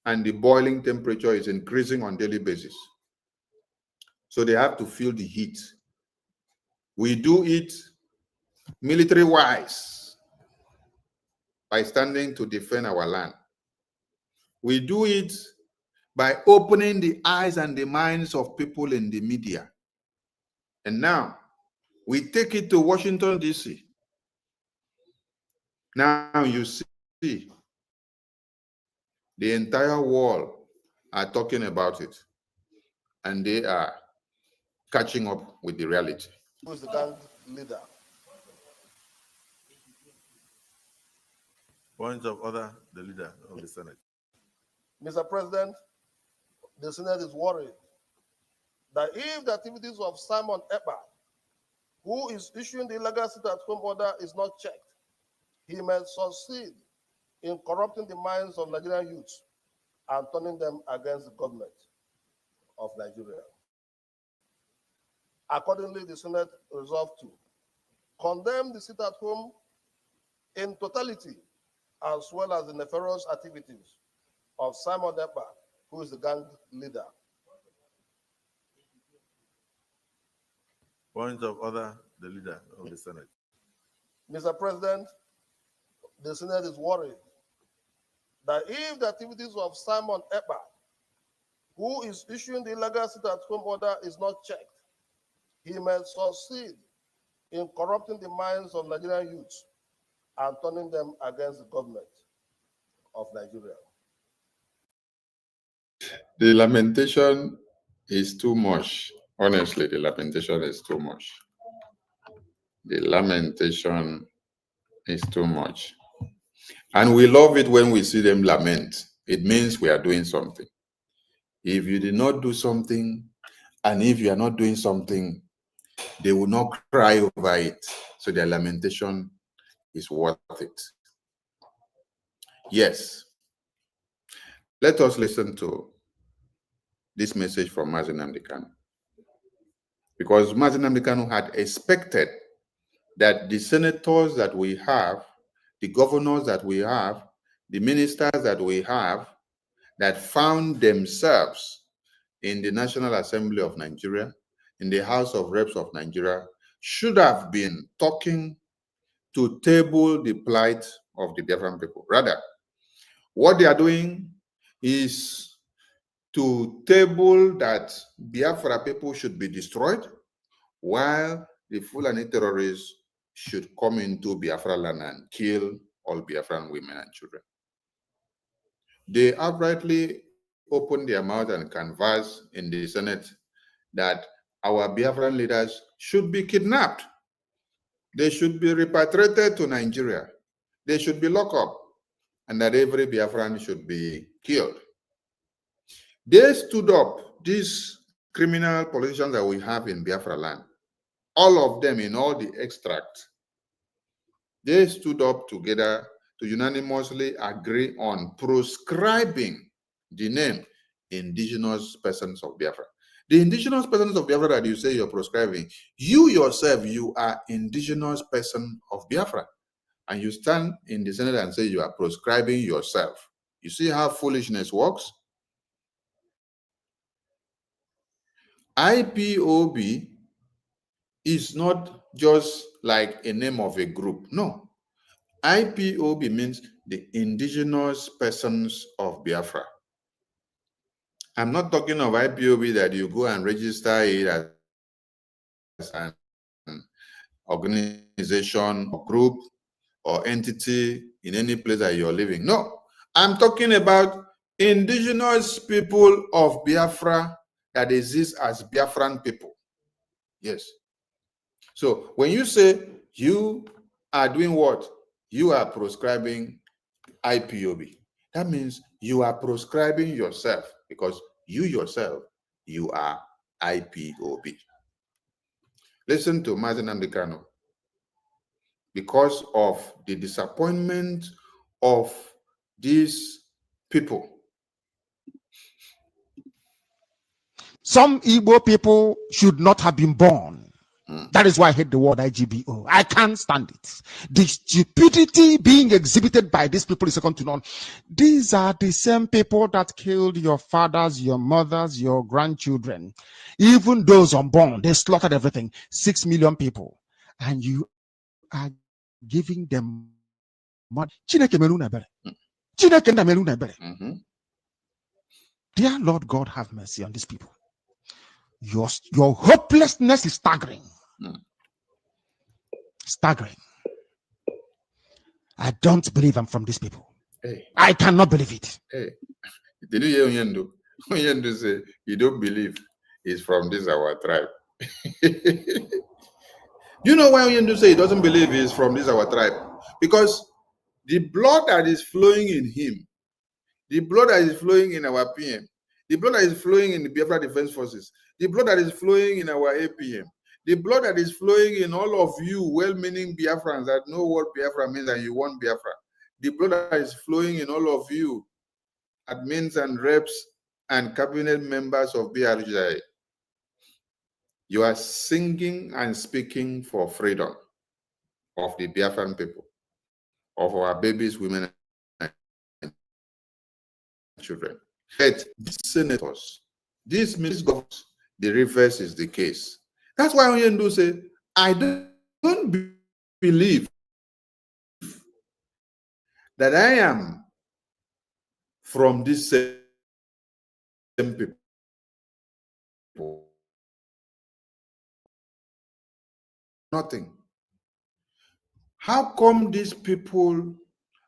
and the boiling temperature is increasing on a daily basis. So they have to feel the heat. We do it military-wise by standing to defend our land. We do it by opening the eyes and the minds of people in the media. And now we take it to Washington, D.C. Now you see the entire world are talking about it, and they are catching up with the reality. Who is the gang leader? Point of order, the leader of the Senate. Mr. President, the Senate is worried that if the activities of Simon Ekpa, who is issuing the illegal sit-at-home order, is not checked, he may succeed in corrupting the minds of Nigerian youths and turning them against the government of Nigeria. Accordingly, the Senate resolved to condemn the sit-at-home in totality, as well as the nefarious activities of Simon Ekpa, who is the gang leader. Point of order, the leader of the Senate. Mr. President, the Senate is worried that if the activities of Simon Ekpa, who is issuing the illegal sit-at-home order, is not checked, he may succeed in corrupting the minds of Nigerian youths and turning them against the government of Nigeria. The lamentation is too much. Honestly, the lamentation is too much. The lamentation is too much. And we love it when we see them lament. It means we are doing something. If you did not do something, and if you are not doing something, they will not cry over it. So their lamentation is worth it. Yes. Let us listen to this message from Imprison Nnamdi Kanu. Because Imprison Nnamdi Kanu had expected that the senators that we have, the governors that we have, the ministers that we have, that found themselves in the National Assembly of Nigeria, in the House of Reps of Nigeria, should have been talking to table the plight of the Biafran people. Rather, what they are doing is to table that Biafra people should be destroyed, while the Fulani terrorists should come into Biafra land and kill all Biafran women and children. They outrightly opened their mouth and canvassed in the Senate that our Biafran leaders should be kidnapped. They should be repatriated to Nigeria. They should be locked up, and that every Biafran should be killed. They stood up, these criminal politicians that we have in Biafra land, all of them in all the extracts, they stood up together to unanimously agree on proscribing the name indigenous persons of Biafra. The indigenous persons of Biafra that you say you're proscribing, you yourself, you are indigenous person of Biafra. And you stand in the Senate and say you are proscribing yourself. You see how foolishness works? IPOB is not just like a name of a group. No. IPOB means the indigenous persons of Biafra. I'm not talking of IPOB that you go and register it as an organization or group or entity in any place that you're living. No, I'm talking about indigenous people of Biafra that exist as Biafran people. Yes. So when you say you are doing what? You are proscribing IPOB. That means you are proscribing yourself because you yourself, you are IPOB. Listen to Imprison Nnamdi Kanu. Because of the disappointment of these people. Some Igbo people should not have been born. That is why I hate the word IGBO. I can't stand it. The stupidity being exhibited by these people is second to none. These are the same people that killed your fathers, your mothers, your grandchildren. Even those unborn, they slaughtered everything. 6 million people. And you are giving them money. Dear Lord God, have mercy on these people. Your hopelessness is staggering. Staggering. I don't believe I'm from these people. Hey. I cannot believe it. Hey, did you hear Onyendu? Onyendu say, you don't believe he's from this our tribe. You know why Onyendu say he doesn't believe he's from this our tribe? Because the blood that is flowing in him, the blood that is flowing in our PM, the blood that is flowing in the Biafra Defense Forces, the blood that is flowing in our APM, the blood that is flowing in all of you well-meaning Biafrans that know what Biafra means and you want Biafra, the blood that is flowing in all of you admins and reps and cabinet members of BRGI, you are singing and speaking for freedom of the Biafran people, of our babies, women, and children. Yet these senators, these governors, the reverse is the case. That's why Onyendu say, I don't believe that I am from this same people. Nothing. How come these people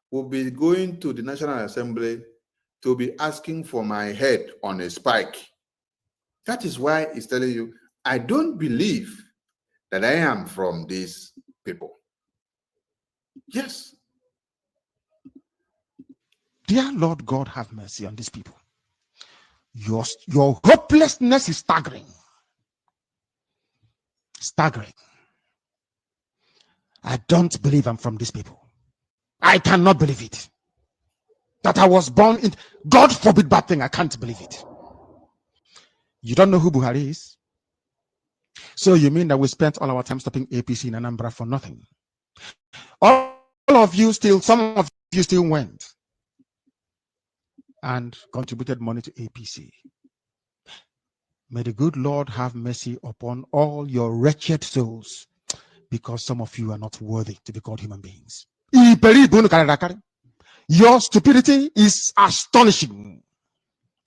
will be going to the National Assembly to be asking for my head on a spike? That is why he's telling you, I don't believe that I am from these people. Yes. Dear Lord God, have mercy on these people. Your hopelessness is staggering. Staggering. I don't believe I'm from these people. I cannot believe it. That I was born in, God forbid bad thing, I can't believe it. You don't know who Buhari is? So you mean that we spent all our time stopping APC in Anambra for nothing? All of you still, some of you still went and contributed money to APC. May the good Lord have mercy upon all your wretched souls, because some of you are not worthy to be called human beings. Your stupidity is astonishing.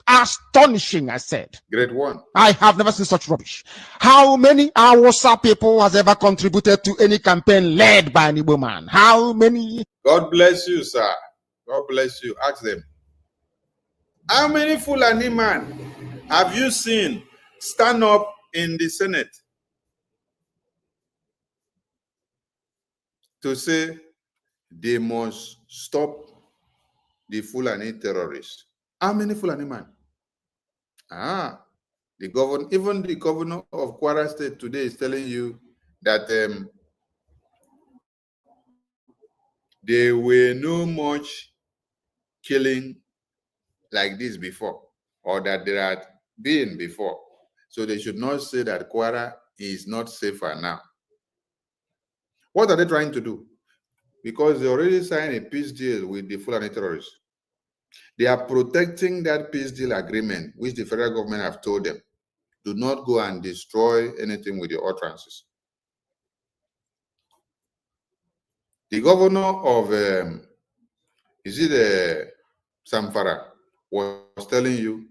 Astonishing, I said. Grade 1. I have never seen such rubbish. How many Awusa people has ever contributed to any campaign led by an Igbo man? How many? God bless you, sir. God bless you. Ask them. How many Fulani man have you seen stand up in the Senate to say they must stop the Fulani terrorists? How many Fulani man? The governor, even the governor of Kwara State today is telling you that there were no much killing like this before, or that there had been before. So they should not say that Kwara is not safer now. What are they trying to do? Because they already signed a peace deal with the Fulani terrorists. They are protecting that peace deal agreement, which the federal government have told them, do not go and destroy anything with your utterances. The governor of, Samfara was telling you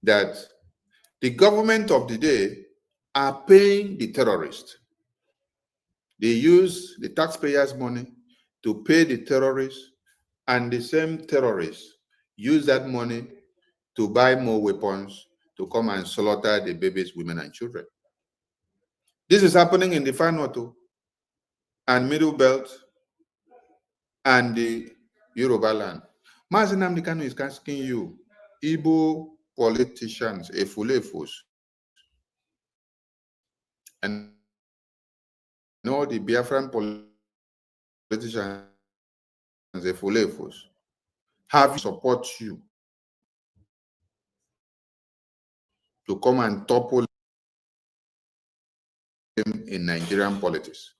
that the government of the day are paying the terrorists. They use the taxpayers' money to pay the terrorists, and the same terrorists use that money to buy more weapons to come and slaughter the babies, women, and children. This is happening in the Far North and Middle Belt and the Yoruba land. Imprison Nnamdi Kanu is asking you, Igbo politicians, efulefos, and all the Biafran politicians, efulefos, have support you to come and topple him in Nigerian politics.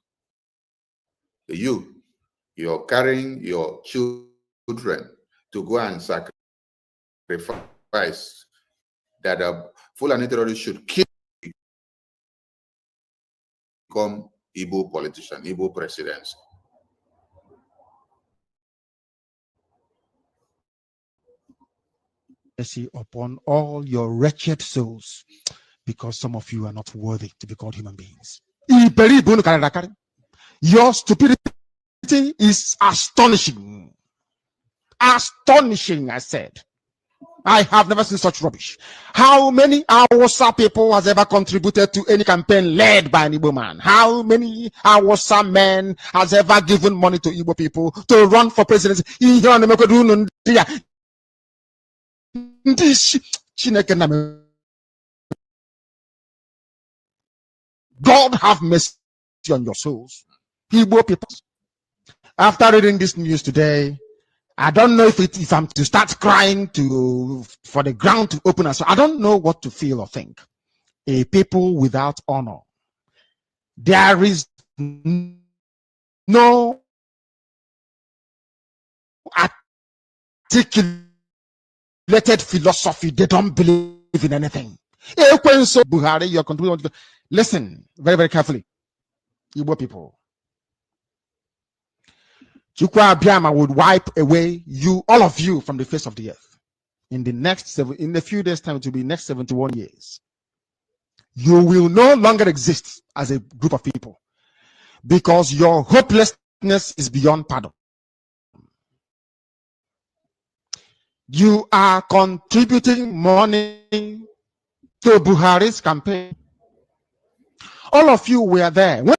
You're carrying your children to go and sacrifice that a Fulani terrorist should kill, become Igbo politician, Igbo presidency. Mercy upon all your wretched souls, because some of you are not worthy to be called human beings. Your stupidity is astonishing. Astonishing, I said. I have never seen such rubbish. How many Awasa people has ever contributed to any campaign led by an Igbo man? How many Awasa men has ever given money to Igbo people to run for presidency? God have mercy on your souls, Igbo people. After reading this news today, I don't know if I'm to start crying for the ground to open us. I don't know what to feel or think. A people without honor. There is no articulated philosophy. They don't believe in anything. Buhari, you're contributing. Listen very, very carefully, Igbo people. Chukwu Abiyama would wipe away all of you from the face of the earth. In a few days' time, it will be next 71 years. You will no longer exist as a group of people because your hopelessness is beyond pardon. You are contributing money to Buhari's campaign. All of you were there. When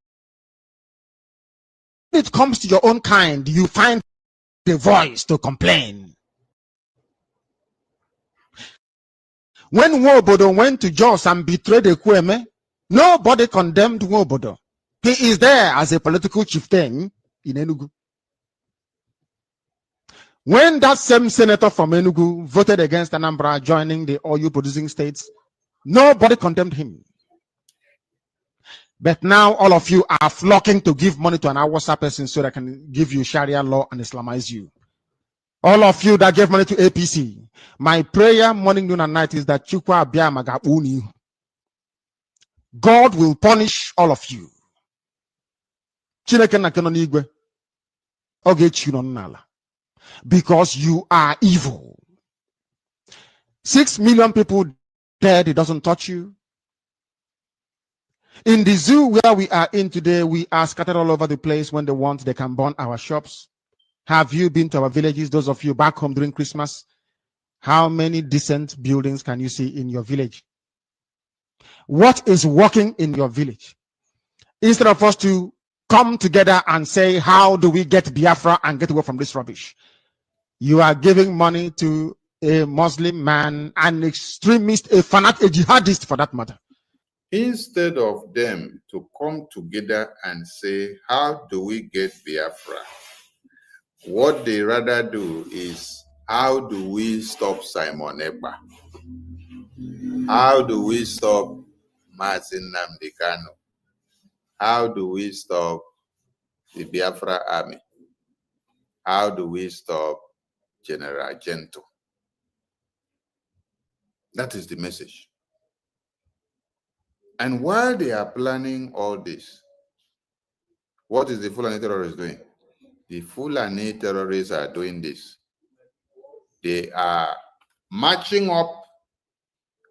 it comes to your own kind, you find the voice to complain. When Nwobodo went to Jos and betrayed Ekweme, nobody condemned Nwobodo. He is there as a political chieftain in Enugu. When that same senator from Enugu voted against Anambra joining the oil producing states, nobody condemned him. But now all of you are flocking to give money to an Awasa person so they can give you Sharia law and Islamize you. All of you that gave money to APC, my prayer morning, noon, and night is that Chukwu Abiyama ga-uni. God will punish all of you. Because you are evil. 6 million people dead, it doesn't touch you. In the zoo where we are in today, we are scattered all over the place. When they want, they can burn our shops. Have you been to our villages? Those of you back home during Christmas, how many decent buildings can you see in your village? What is working in your village? Instead of us to come together and say, how do we get Biafra and get away from this rubbish? You are giving money to a Muslim man, an extremist, a fanatic, a jihadist for that matter. Instead of them to come together and say, how do we get Biafra? What they rather do is, how do we stop Simon Ekpa? How do we stop Imprison Nnamdi Kanu? How do we stop the Biafra army? How do we stop General Gento? That is the message. And while they are planning all this, what is the Fulani terrorists doing? The Fulani terrorists are doing this. They are marching up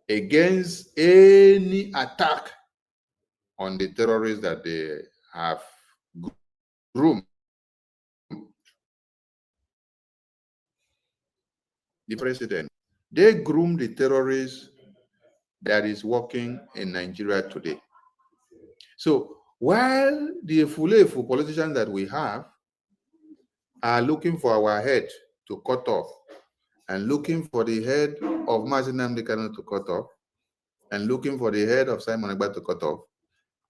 against any attack on the terrorists that they have groomed. The president, they groom the terrorists that is working in Nigeria today. So while the Fulefu politicians that we have are looking for our head to cut off, and looking for the head of Nnamdi Kanu to cut off, and looking for the head of Simon Ekpa to cut off,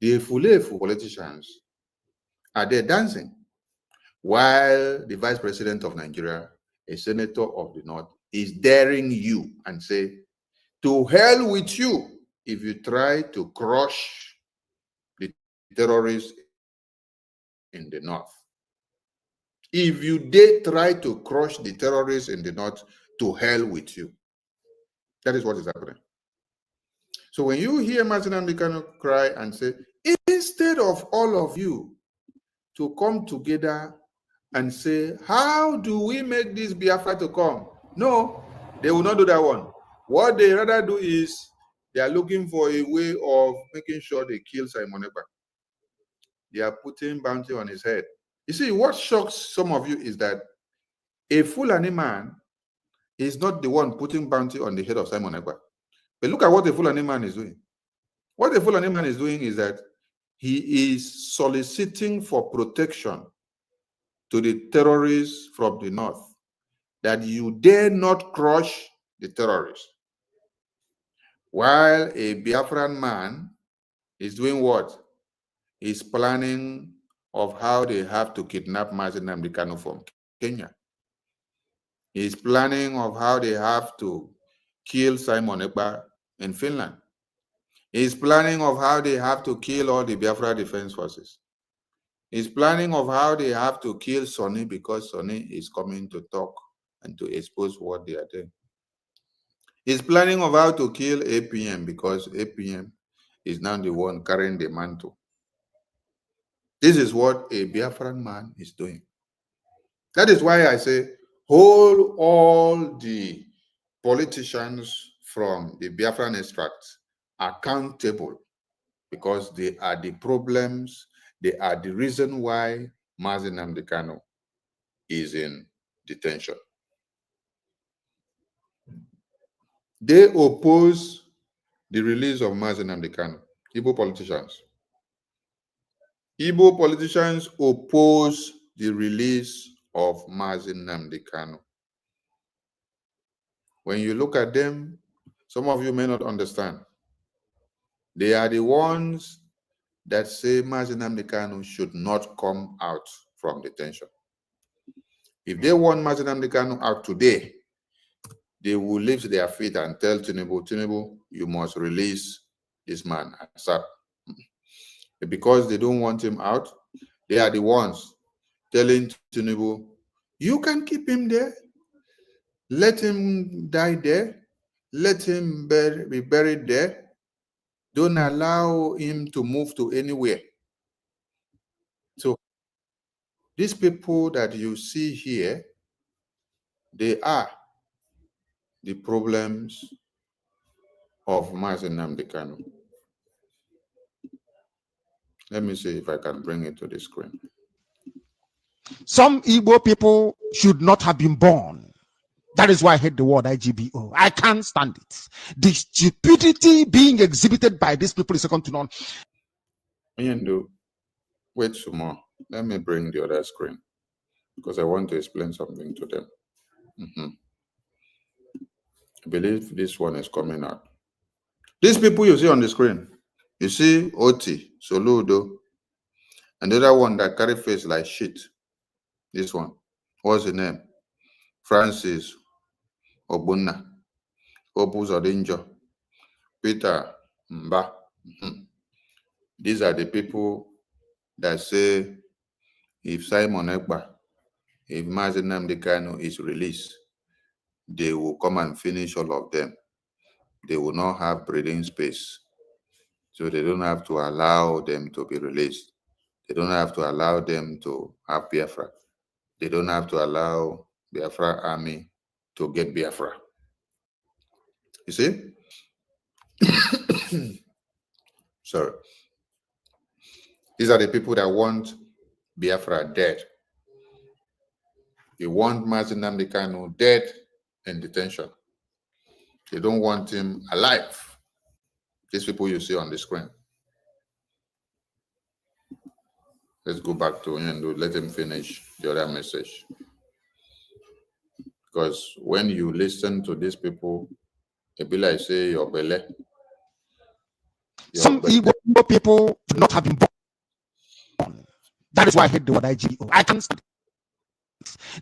the Fulefu politicians are there dancing, while the vice president of Nigeria, a senator of the North, is daring you and say, to hell with you if you try to crush the terrorists in the North. If you dare try to crush the terrorists in the North, to hell with you. That is what is happening. So when you hear Nnamdi Kanu cry and say, instead of all of you to come together and say, how do we make this Biafra to come? No, they will not do that one. What they rather do is they are looking for a way of making sure they kill Simon Ekpa. They are putting bounty on his head. You see, what shocks some of you is that a Fulani man is not the one putting bounty on the head of Simon Ekpa. But look at what a Fulani man is doing. What a Fulani man is doing is that he is soliciting for protection to the terrorists from the North, that you dare not crush the terrorists. While a Biafran man is doing what? He's planning of how they have to kidnap Nnamdi Kanu from Kenya. He's planning of how they have to kill Simon Ekpa in Finland. He's planning of how they have to kill all the Biafra Defense Forces. He's planning of how they have to kill Sonny because Sonny is coming to talk and to expose what they are doing. He's planning of how to kill APM because APM is now the one carrying the mantle. This is what a Biafran man is doing. That is why I say, hold all the politicians from the Biafran extract accountable, because they are the problems, they are the reason why Nnamdi Kanu is in detention. They oppose the release of Nnamdi Kanu, Igbo politicians. Igbo politicians oppose the release of Nnamdi Kanu. When you look at them, some of you may not understand. They are the ones that say Nnamdi Kanu should not come out from detention. If they want Nnamdi Kanu out today, they will lift their feet and tell Tinubu, you must release this man. Because they don't want him out, they are the ones telling Tinubu, you can keep him there. Let him die there. Let him be buried there. Don't allow him to move to anywhere. So these people that you see here, they are the problems of Nnamdi Kanu. Let me see if I can bring it to the screen. Some Igbo people should not have been born. That is why I hate the word IGBO. I can't stand it. The stupidity being exhibited by these people is second to none. Wait some more. Let me bring the other screen because I want to explain something to them. I believe this one is coming out. These people you see on the screen, you see Oti, Soludo, and the other one that carry face like shit. This one. What's the name? Francis Obunna, Opus Odinjo, Peter Mba. These are the people that say if Simon Ekpa, if Nnamdi Kanu is released, they will come and finish all of them. They will not have breathing space. So they don't have to allow them to be released. They don't have to allow them to have Biafra. They don't have to allow Biafra army to get Biafra. You see? Sorry. These are the people that want Biafra dead. They want Imprison Nnamdi Kanu dead in detention. They don't want him alive. These people you see on the screen. Let's go back to him and let him finish the other message. Because when you listen to these people, it be like say your belly. Some Igbo people should not have been born. That is why I hate the word IGO. I can't stand it.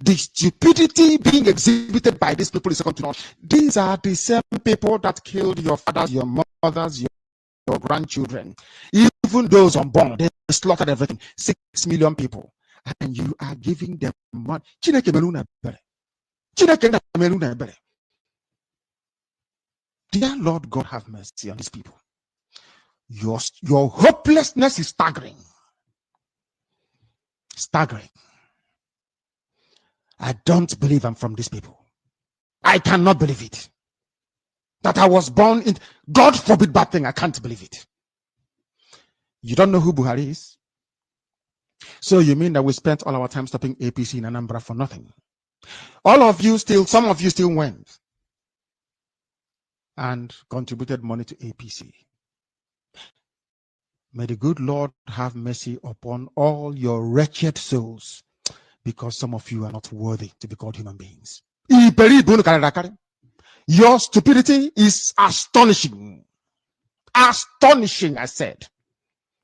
The stupidity being exhibited by these people is second to none. These are the same people that killed your fathers, your mothers, your grandchildren. Even those unborn, they slaughtered everything. 6 million people. And you are giving them money. Chineke meluna ebere. Chineke meluna ebere. Dear Lord God, have mercy on these people. Your hopelessness is staggering. Staggering. I don't believe I'm from these people. I cannot believe it. That I was born in, God forbid bad thing, I can't believe it. You don't know who Buhari is? So you mean that we spent all our time stopping APC in Anambra for nothing? All of you still, some of you still went and contributed money to APC. May the good Lord have mercy upon all your wretched souls, because some of you are not worthy to be called human beings. Your stupidity is astonishing. Astonishing, I said.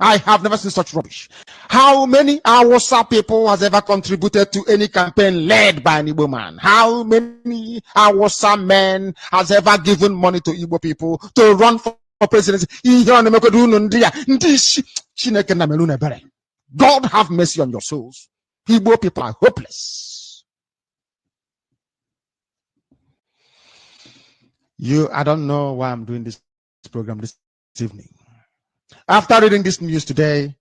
I have never seen such rubbish. How many Awasa people has ever contributed to any campaign led by an Igbo man? How many Awasa men has ever given money to Igbo people to run for presidency? God have mercy on your souls. Igbo people are hopeless. I don't know why I'm doing this program this evening. After reading this news today,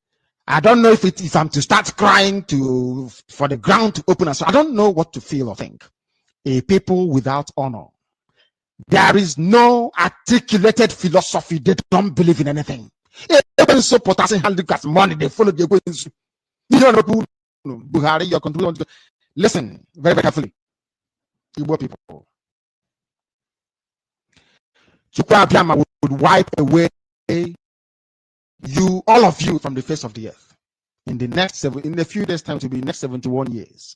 I don't know if I'm to start crying for the ground to open us. I don't know what to feel or think. A people without honor. There is no articulated philosophy. They don't believe in anything. So potassium handicap money, they follow the ways. You don't know Buhari, your contribution. Listen very, very carefully. Igbo people. Chukwu Abiyama would wipe away you, all of you, from the face of the earth. In a few days' time, to be next 71 years,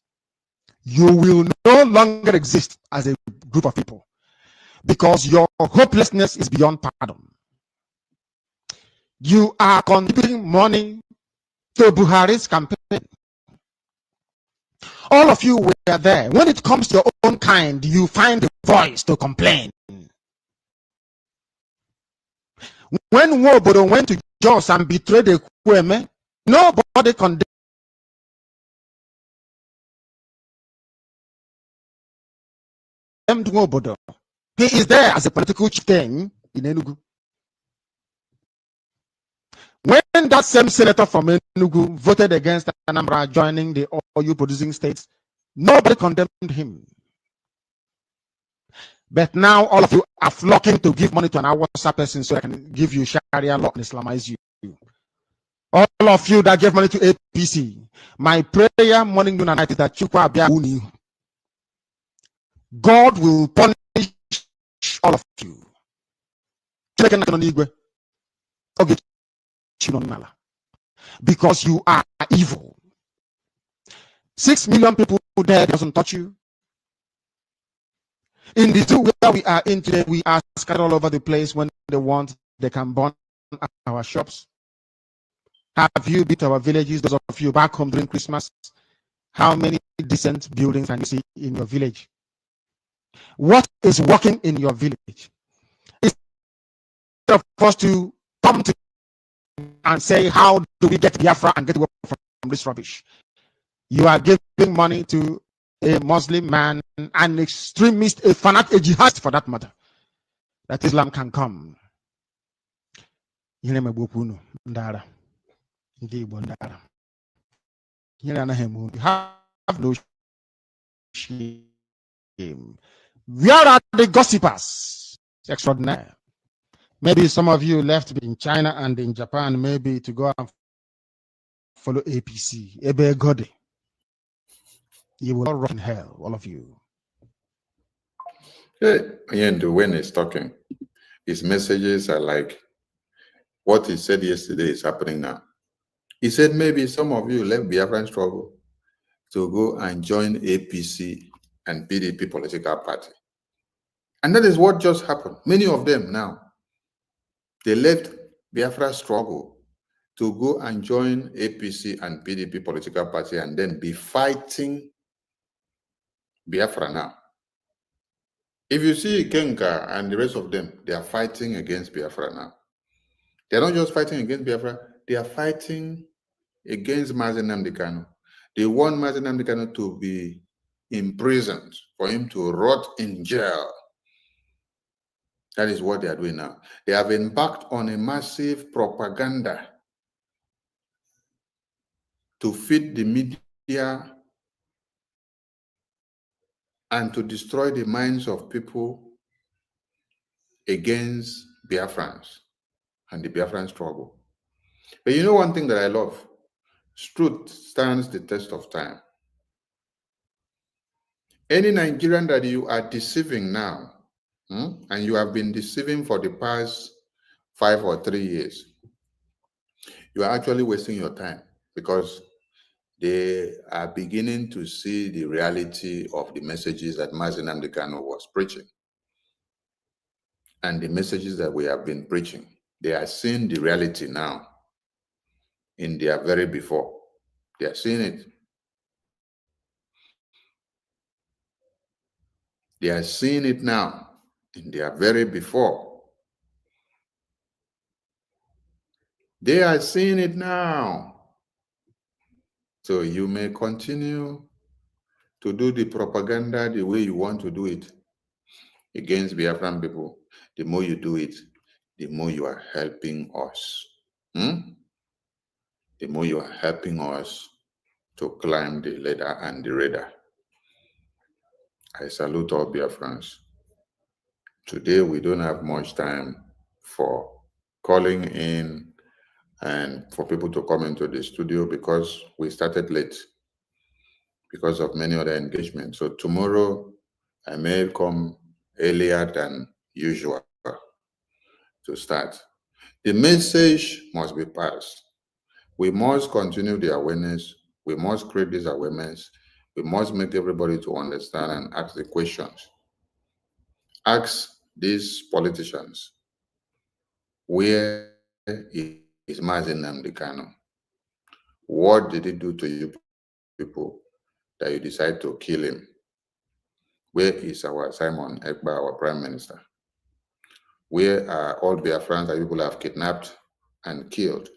you will no longer exist as a group of people, because your hopelessness is beyond pardon. You are contributing money to Buhari's campaign. All of you were there. When it comes to your own kind, you find a voice to complain. When Nwobodo went to Jos and betrayed the Kweme, nobody condemned Nwobodo. He is there as a political chieftain in Enugu. When that same senator from Enugu voted against Anambra joining the oil producing states, nobody condemned him. But now all of you are flocking to give money to an Awasa person so they can give you Sharia law and Islamize you. All of you that gave money to APC, my prayer morning, noon, and night is that God will punish all of you. Because you are evil. 6 million people dead doesn't touch you. In the zoo where we are in today, we are scattered all over the place. When they want, they can burn our shops. Have you been to our villages? Those of you back home during Christmas, how many decent buildings can you see in your village? What is working in your village? Instead of us to come to and say, how do we get Biafra and get away from this rubbish? You are giving money to a Muslim man, an extremist, a fanatic, a jihadist for that matter, that Islam can come. You have no shame. Where are the gossipers? Extraordinary. Maybe some of you left in China and in Japan, maybe to go and follow APC. Ebe Gode. You will all rot in hell, all of you. And when he's talking, his messages are like what he said yesterday is happening now. He said maybe some of you left Biafran struggle to go and join APC and PDP political party. And that is what just happened. Many of them now, they left Biafra struggle to go and join APC and PDP political party and then be fighting Biafra now. If you see Kenka and the rest of them, they are fighting against Biafra now. They're not just fighting against Biafra, they are fighting against Imprison Nnamdi Kanu. They want Imprison Nnamdi Kanu to be imprisoned, for him to rot in jail. That is what they are doing now. They have embarked on a massive propaganda to feed the media and to destroy the minds of people against Biafrans and the Biafran struggle. But you know one thing that I love? Truth stands the test of time. Any Nigerian that you are deceiving now, and you have been deceiving for the past 5 or 3 years, you are actually wasting your time because they are beginning to see the reality of the messages that Imprison Nnamdi Kanu was preaching and the messages that we have been preaching. They are seeing the reality now in their very before. They are seeing it. They are seeing it now in their very before. They are seeing it now. So you may continue to do the propaganda the way you want to do it against Biafran people. The more you do it, the more you are helping us. The more you are helping us to climb the ladder and the radar. I salute all Biafrans. Today, we don't have much time for calling in and for people to come into the studio because we started late because of many other engagements. So tomorrow, I may come earlier than usual to start. The message must be passed. We must continue the awareness. We must create this awareness. We must make everybody to understand and ask the questions. Ask these politicians, where is Imprison Nnamdi Kanu? What did he do to you people that you decide to kill him? Where is our Simon Ekpa, our Prime Minister? Where are all Biafrans that people have kidnapped and killed?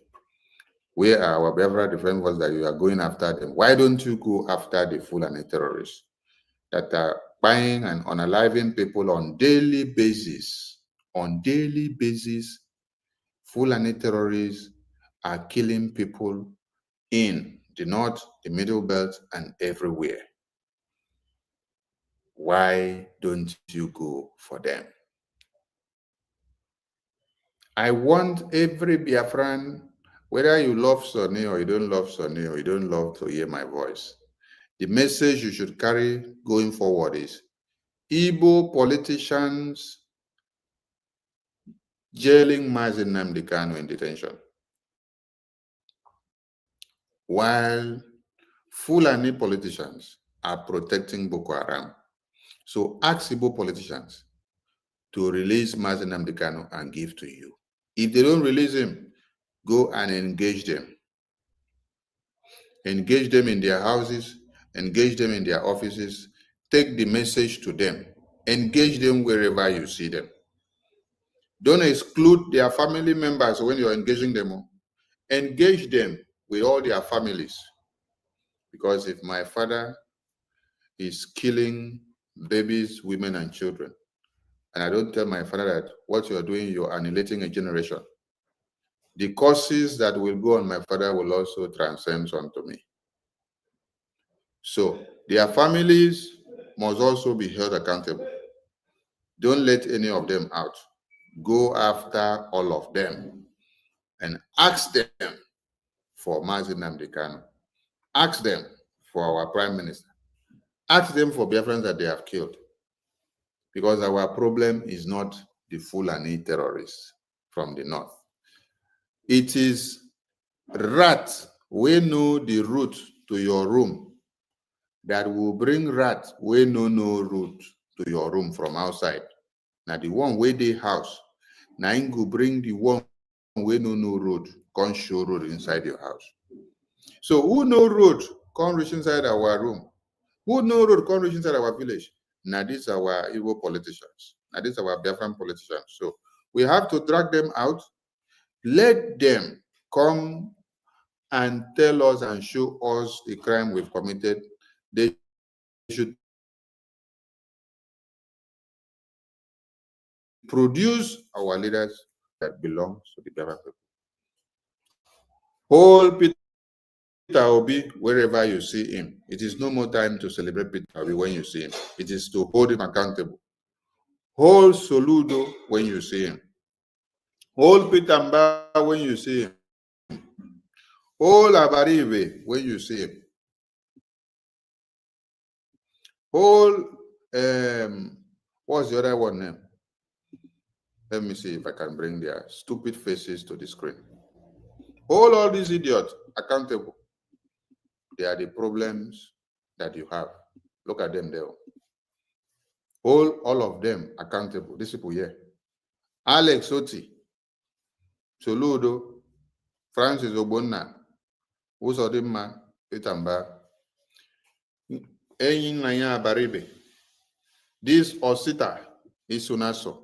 Where are our Biafra defense forces that you are going after them? Why don't you go after the Fulani terrorists that are buying and unaliving people on daily basis? On daily basis, Fulani terrorists are killing people in the north, the middle belt, and everywhere. Why don't you go for them? I want every Biafran, whether you love Sonny or you don't love Sonny or you don't love to hear my voice, the message you should carry going forward is Igbo politicians jailing Imprison Nnamdi Kanu in detention, while Fulani politicians are protecting Boko Haram. So ask Igbo politicians to release Imprison Nnamdi Kanu and give to you. If they don't release him, go and engage them. Engage them in their houses, engage them in their offices, take the message to them, engage them wherever you see them. Don't exclude their family members when you're engaging them. Engage them with all their families. Because if my father is killing babies, women, and children, and I don't tell my father that what you're doing, you're annihilating a generation, the curses that will go on my father will also transcend onto me. So their families must also be held accountable. Don't let any of them out. go after all of them and ask them for Nnamdi Kanu. Ask them for our prime minister. Ask them for Biafrans that they have killed. Because our problem is not the Fulani terrorists from the north. It is rats we know the route to your room that will bring rats we know no route to your room from outside. Now the one where they house, now you go bring the one we know no road, can't show road inside your house. So who know road can't reach inside our room? Who know road can't reach inside our village? Now these are our Igbo politicians. Now these are our Biafran politicians. So we have to drag them out. Let them come and tell us and show us the crime we've committed. They should produce our leaders that belong to the Biafran people. Hold Peter Obi wherever you see him. It is no more time to celebrate Peter Obi when you see him. It is to hold him accountable. Hold Soludo when you see him. Hold Peter Mba when you see him. Hold Abaribe when you see him. Hold, what's the other one name? Let me see if I can bring their stupid faces to the screen. Hold all these idiots accountable. They are the problems that you have. Look at them there. Hold all of them accountable. These people here. Alex Oti, Soludo, Francis Obonna, Usodima, Itamba, Enyin Nanya Baribe, this Osita, Isunaso,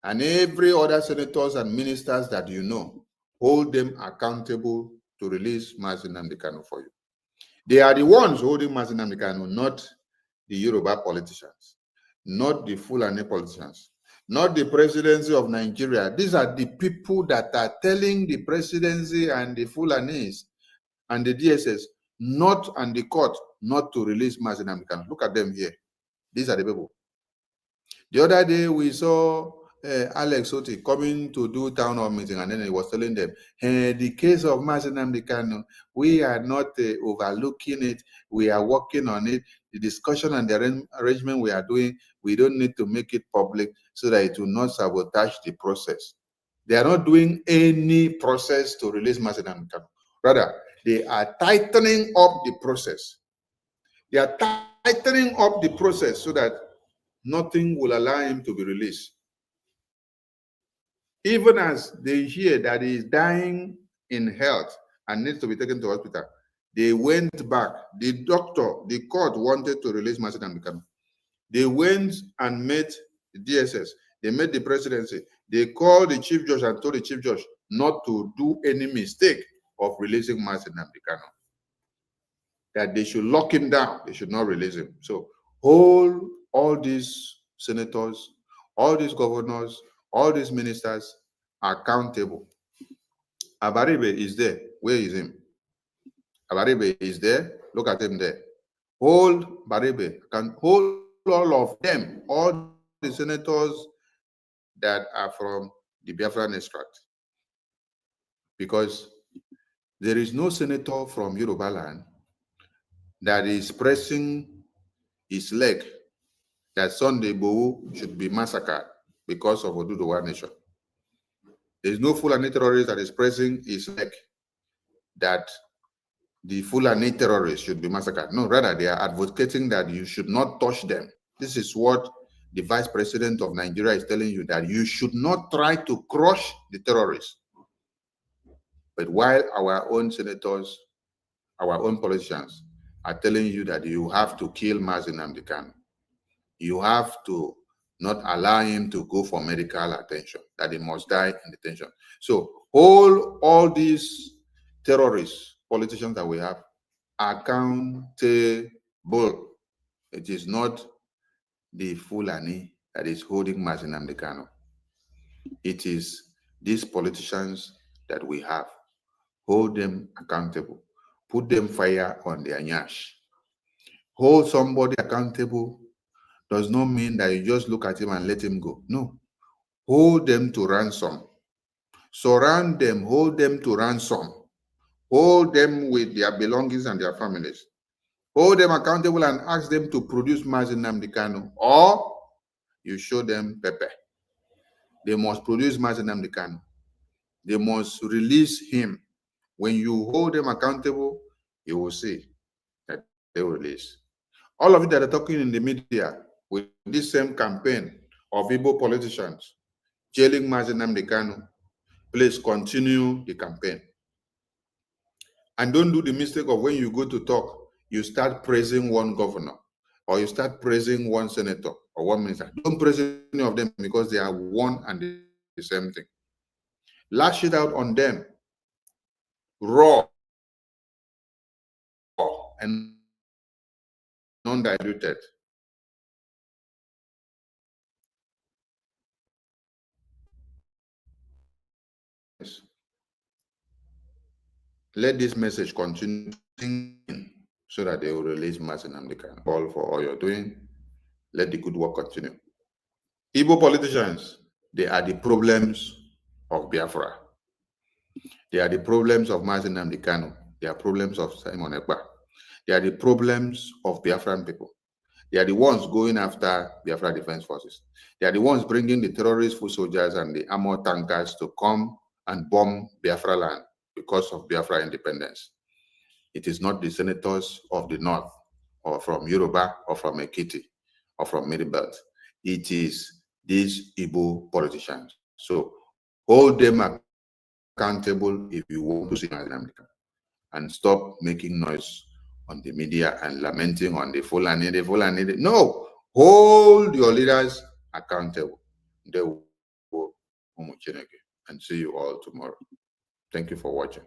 and every other senators and ministers that you know, hold them accountable to release Nnamdi Kanu for you. They are the ones holding Nnamdi Kanu, not the Yoruba politicians, not the Fulani politicians, not the presidency of Nigeria. These are the people that are telling the presidency and the Fulanis and the DSS not and the court not to release Nnamdi Kanu. Look at them here. These are the people. The other day we saw Alex Oti coming to do town hall meeting, and then he was telling them, hey, the case of Nnamdi Kanu, we are not overlooking it. We are working on it. The discussion and the arrangement we are doing, we don't need to make it public so that it will not sabotage the process. They are not doing any process to release Nnamdi Kanu. Rather, they are tightening up the process. They are tightening up the process so that nothing will allow him to be released. Even as they hear that he is dying in health and needs to be taken to hospital, they went back. The doctor, the court wanted to release Nnamdi Kanu. They went and met the DSS. They met the presidency. They called the chief judge and told the chief judge not to do any mistake of releasing Nnamdi Kanu. That they should lock him down. They should not release him. So hold all these senators, all these governors, all these ministers accountable. Abaribe is there. Where is him? Abaribe is there. Look at him there. Hold Baribe. Can hold all of them, all the senators that are from the Biafran extract. Because there is no senator from Yoruba land that is pressing his leg that Sunday Igbo should be massacred because of Oduduwa nation. There is no Fulani terrorist that is pressing his leg that the Fulani terrorists should be massacred. No, rather they are advocating that you should not touch them. This is what the Vice President of Nigeria is telling you, that you should not try to crush the terrorists. But while our own senators, our own politicians are telling you that you have to kill Nnamdi Kanu, you have to not allow him to go for medical attention, that he must die in detention. So all these terrorists, politicians that we have, accountable. It is not the Fulani that is holding Nnamdi Kanu. It is these politicians that we have. Hold them accountable. Put them fire on their nyash. Hold somebody accountable does not mean that you just look at him and let him go. No. hold them to ransom, surround them, hold them to ransom, hold them with their belongings and their families, hold them accountable and ask them to produce Imprison Nnamdi Kanu, or you show them pepper. They must produce Imprison Nnamdi Kanu. They must release him. When you hold them accountable, you will see that they will release. All of you that are talking in the media with this same campaign of Igbo politicians jailing Imprison Nnamdi Kanu, please continue the campaign. And don't do the mistake of when you go to talk, you start praising one governor, or you start praising one senator or one minister. Don't praise any of them because they are one and the same thing. Lash it out on them, raw and non-diluted. Let this message continue so that they will release Imprison Nnamdi Kanu. All for all you're doing. Let the good work continue. Igbo politicians, they are the problems of Biafra. They are the problems of Imprison Nnamdi Kanu. They are problems of Simon Ekpa. They are the problems of Biafran people. They are the ones going after Biafra Defense Forces. They are the ones bringing the terrorist foot soldiers and the armored tankers to come and bomb Biafra land because of Biafra independence. It is not the senators of the North or from Yoruba or from Ekiti or from Middlebelt. It is these Igbo politicians. So hold them accountable if you want to see America, and stop making noise on the media and lamenting on the Fulani. No, hold your leaders accountable. They will and see you all tomorrow. Thank you for watching.